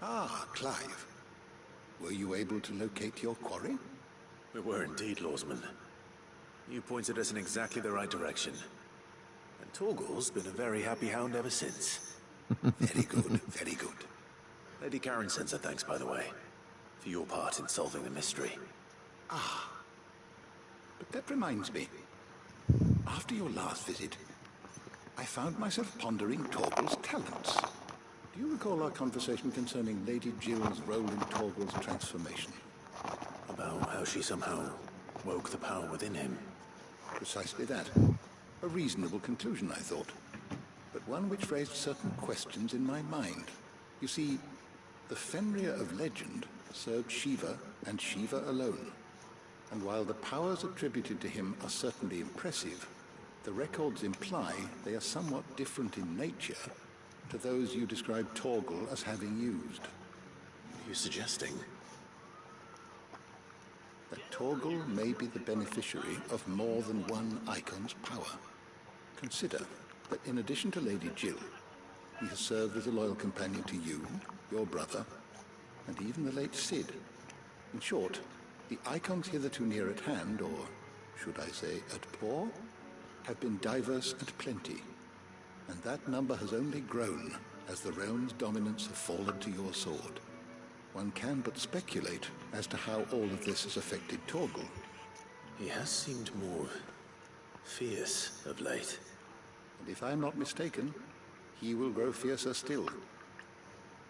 Ah, Clive. Were you able to locate your quarry? We were indeed, Lawsman. You pointed us in exactly the right direction. And Torgal's been a very happy hound ever since. Very good, very good. Lady Karen sends her thanks, by the way, for your part in solving the mystery. Ah. But that reminds me. After your last visit, I found myself pondering Torgal's talents. Do you recall our conversation concerning Lady Jill's role in Torgal's transformation? About how she somehow woke the power within him. Precisely that. A reasonable conclusion, I thought. But one which raised certain questions in my mind. You see, the Fenrir of legend served Shiva and Shiva alone. And while the powers attributed to him are certainly impressive, the records imply they are somewhat different in nature to those you described Torgal as having used. Are you suggesting that Torgal may be the beneficiary of more than one Icon's power? Consider that in addition to Lady Jill, he has served as a loyal companion to you, your brother, and even the late Cid. In short, the Icons hitherto near at hand, or should I say at paw, have been diverse and plenty. And that number has only grown as the realm's dominance have fallen to your sword. One can but speculate as to how all of this has affected Torgal. he has seemed more fierce of late? And if I'm not mistaken, he will grow fiercer still.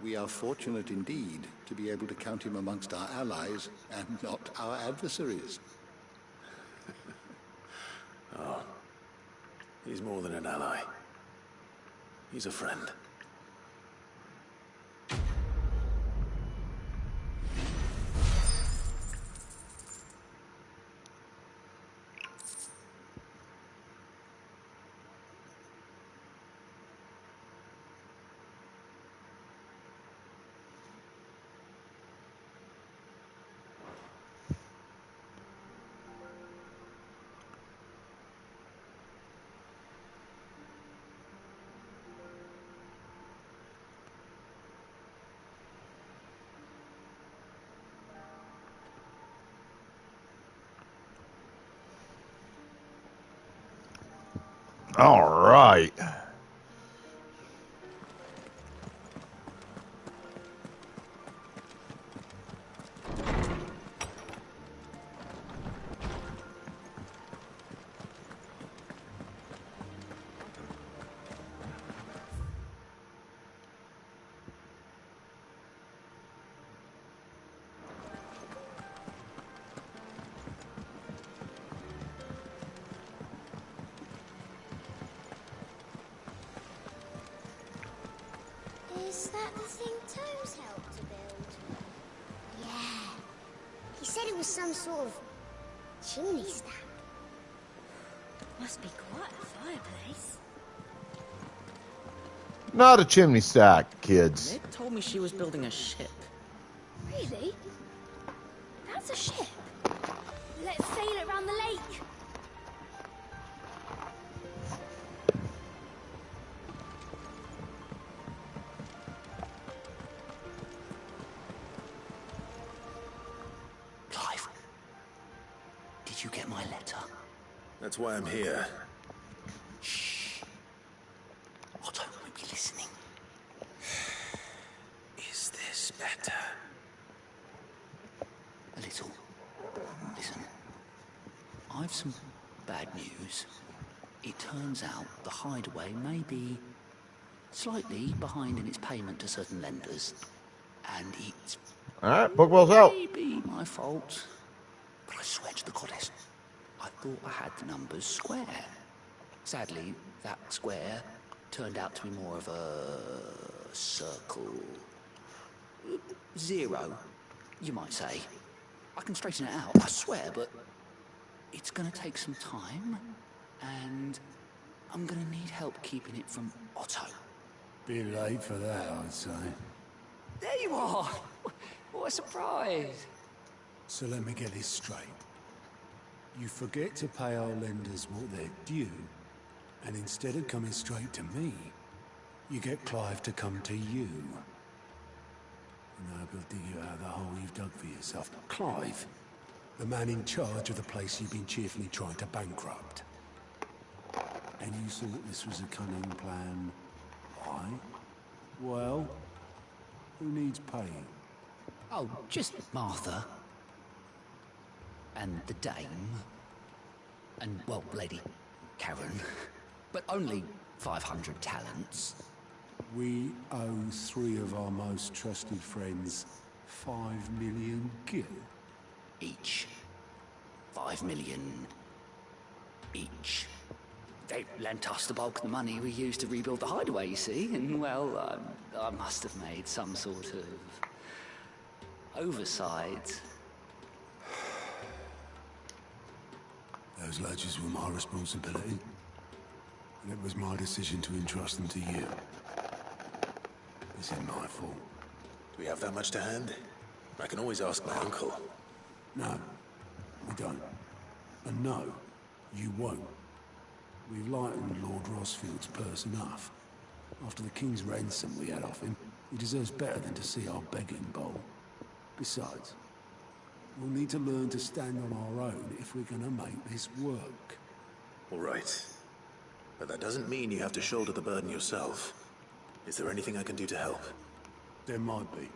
We are fortunate indeed to be able to count him amongst our allies and not our adversaries. Oh, he's more than an ally. He's a friend. All right. Is that the thing Tomes helped to build? Yeah. He said it was some sort of chimney stack. Must be quite a fireplace. Not a chimney stack, kids. Nick told me she was building a ship. Really? That's a ship. Let's sail it around the lake. Clive, did you get my letter? That's why I'm here. Shh. Otto won't be listening. Is this better? little. Listen, I've some bad news. It turns out the Hideaway may be slightly behind in its payment to certain lenders. And it's Alright, Bookwell's out. maybe my fault. But I swear to the goddess, I thought I had the numbers square. Sadly, that square turned out to be more of a circle. 0, you might say. I can straighten it out, I swear, but it's gonna take some time, and I'm gonna need help keeping it from Otto. Bit late for that, I'd say. There you are! What a surprise! So let me get this straight. You forget to pay our lenders what they're due, and instead of coming straight to me, you get Clive to come to you. And I hope he'll dig you out of the hole you've dug for yourself. Clive, the man in charge of the place you've been cheerfully trying to bankrupt. And you thought this was a cunning plan? Why? Well, who needs paying? Oh, just Martha. And the Dame. And, well, Lady Karen. But only 500 talents. We owe 3 of our most trusted friends 5 million gil. Each. 5 million each. They lent us the bulk of the money we used to rebuild the Hideaway, you see, and, well, I must have made some sort of oversight. Those ledgers were my responsibility, and it was my decision to entrust them to you. This is my fault. Do we have that much to hand? I can always ask my uncle. No, we don't. And no, you won't. We've lightened Lord Rosfield's purse enough. After the king's ransom we had off him, he deserves better than to see our begging bowl. Besides, we'll need to learn to stand on our own if we're gonna make this work. All right. But that doesn't mean you have to shoulder the burden yourself. Is there anything I can do to help? There might be.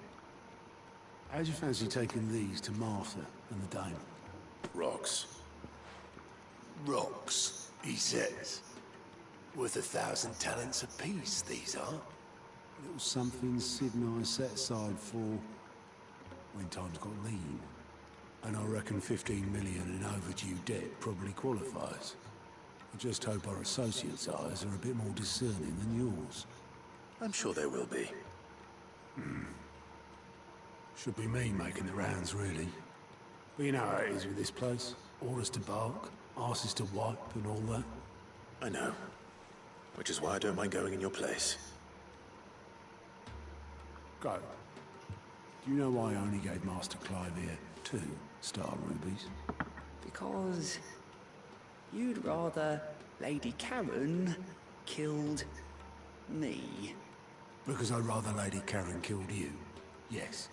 How'd you fancy taking these to Martha and the Dame? Rocks. Rocks, he says. Worth 1,000 talents apiece, these are. It was something Sid and I set aside for when times got lean. And I reckon 15 million in overdue debt probably qualifies. I just hope our associates' eyes are a bit more discerning than yours. I'm sure there will be. Should be me making the rounds, really. But you know how it is with this place. Orders to bark, arses to wipe, and all that. I know. Which is why I don't mind going in your place. Go. Do you know why I only gave Master Clive here 2 star rubies? Because you'd rather Lady Karen killed me. Because I'd rather Lady Karen killed you. Yes.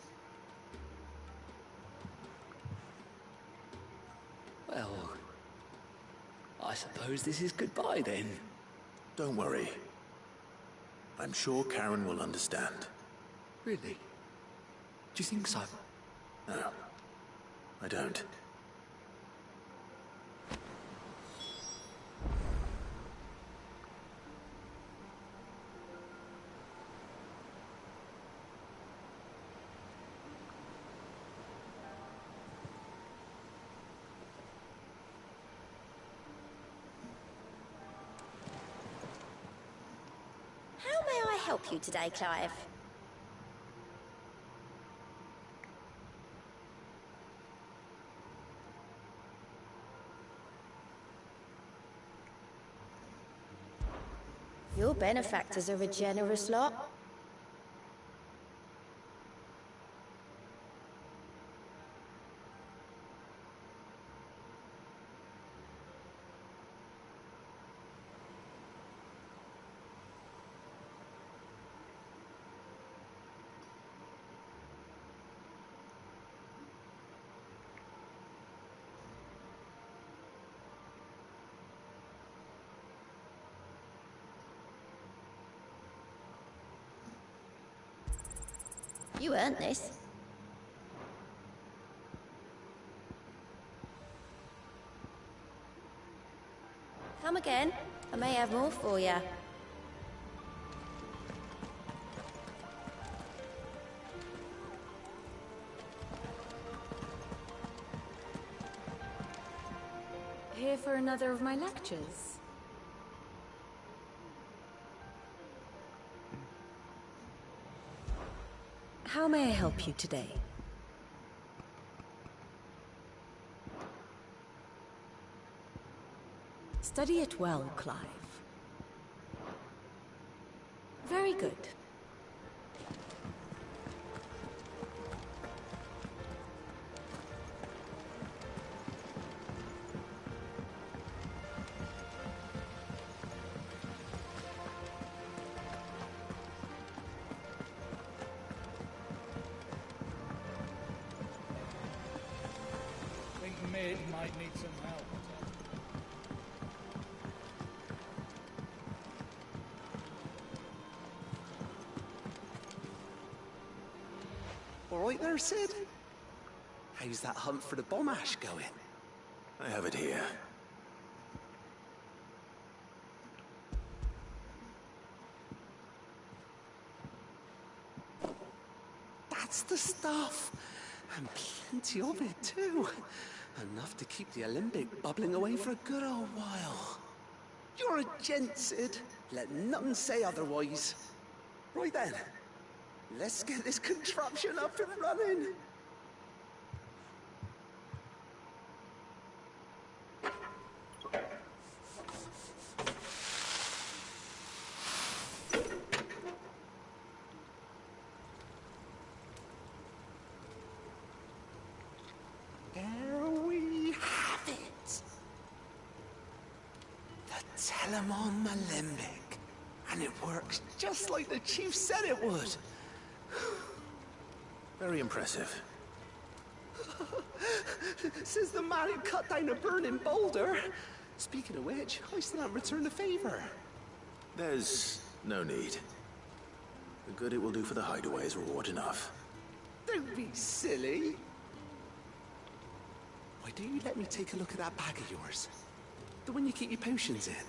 Well, I suppose this is goodbye then. Don't worry. I'm sure Karen will understand. Really? Do you think so? No, I don't. How may I help you today, Clive? Your benefactors are a generous lot. You earned this. Come again. I may have more for you. Here for another of my lectures? How may I help you today? Study it well, Clive. Very good. I think Mid might need some help. All right there, Sid? How's that hunt for the bomb ash going? I have it here. That's the stuff. And plenty of it, too. Enough to keep the Alembic bubbling away for a good old while. You're a gent, Sid. Let nothing say otherwise. Right then. Let's get this contraption up and running. There we have it. The Telemon Malembic. And it works just like the chief said it would. Very impressive. Says the man who cut down a burning boulder. Speaking of which, I still haven't returned the favor. There's no need. The good it will do for the hideaway is reward enough. Don't be silly. Why don't you let me take a look at that bag of yours? The one you keep your potions in.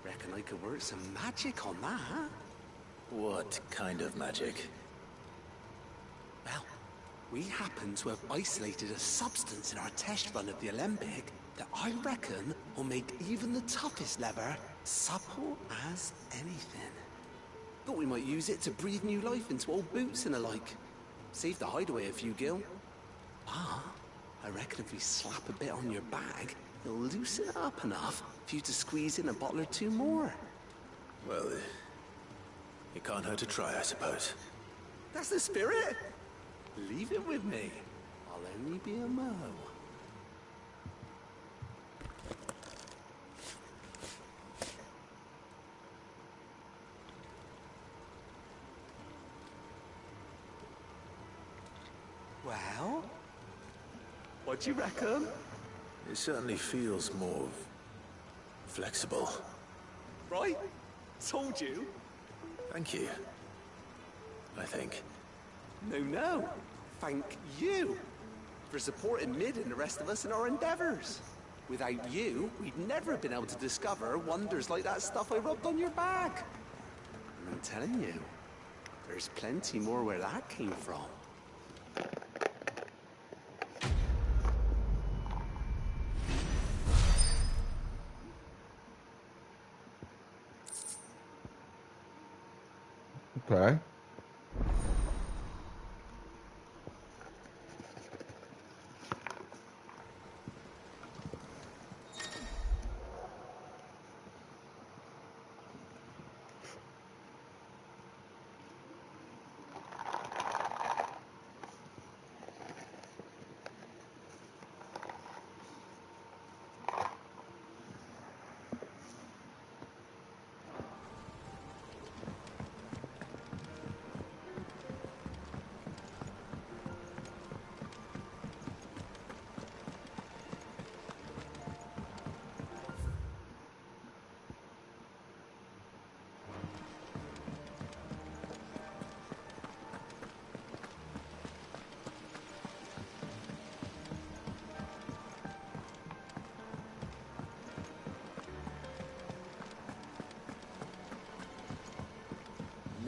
Reckon I could work some magic on that. What kind of magic? Well, we happen to have isolated a substance in our test run of the Alembic that I reckon will make even the toughest leather supple as anything. Thought we might use it to breathe new life into old boots and the like. Save the hideaway a few gil. Ah, I reckon if we slap a bit on your bag, it'll loosen it up enough for you to squeeze in a bottle or two more. Well, it can't hurt to try, I suppose. That's the spirit. Leave it with me. I'll only be a mo. Well, what do you reckon? It certainly feels more flexible. Right? Told you. Thank you. I think. No. Thank you for supporting Mid and the rest of us in our endeavors. Without you, we'd never have been able to discover wonders like that stuff I rubbed on your bag. And I'm telling you, there's plenty more where that came from. Okay.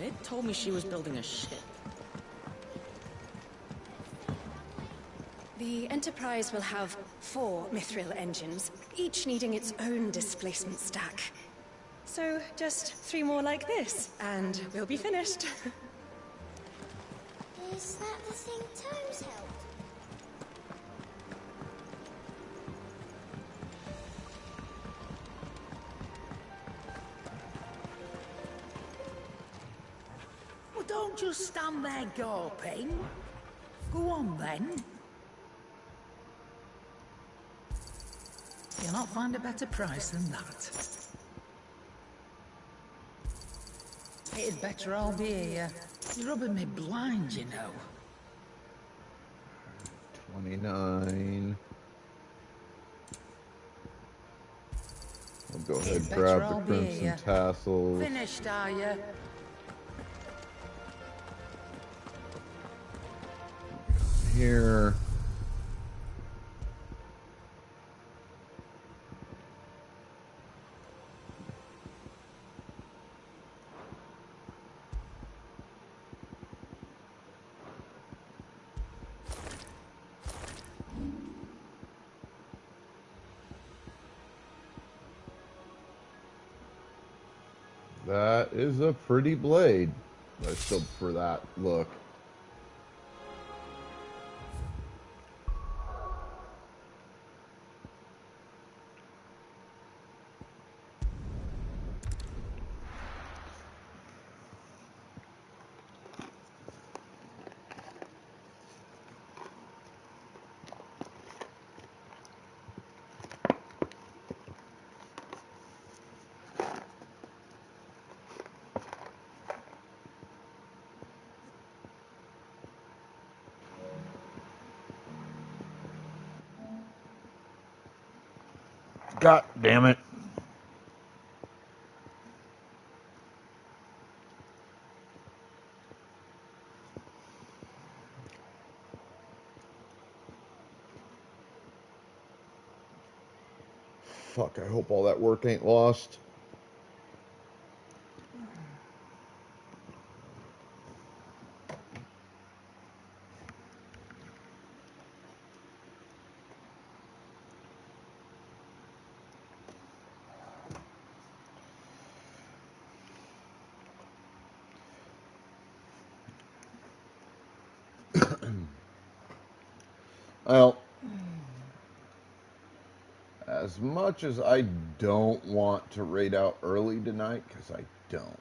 it. Told me she was building a ship. The Enterprise will have 4 Mithril engines, each needing its own displacement stack. So, just 3 more like this, and we'll be finished. Is that the thing Tomes helped? Well, don't just stand there gawping. Go on, then. You'll not find a better price than that. It'd better all be here. You're rubbing me blind, you know. 29. I'll go ahead and grab the crimson tassels. Finished, are you? Here. That is a pretty blade. I still prefer that look. God damn it. Fuck, I hope all that work ain't lost. Well, as much as I don't want to raid out early tonight, because I don't.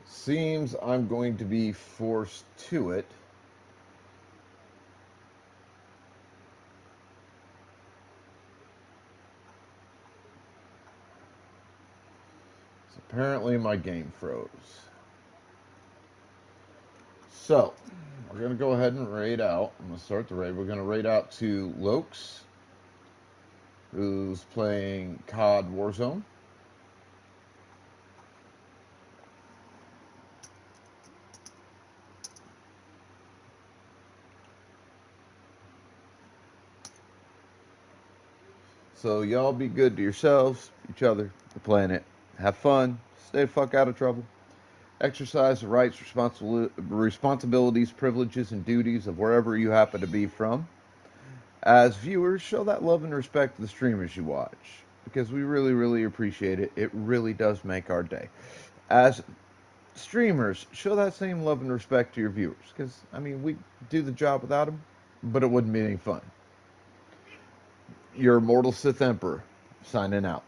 Seems I'm going to be forced to it. Apparently my game froze. So, we're going to go ahead and raid out. I'm going to start the raid. We're going to raid out to Lokes, who's playing COD Warzone. So y'all be good to yourselves, each other, the planet. Have fun. Stay the fuck out of trouble. Exercise the rights, responsibilities, privileges, and duties of wherever you happen to be from. As viewers, show that love and respect to the streamers you watch, because we really, really appreciate it. It really does make our day. As streamers, show that same love and respect to your viewers, because, I mean, we do the job without them, but it wouldn't be any fun. Your immortal Sith Emperor, signing out.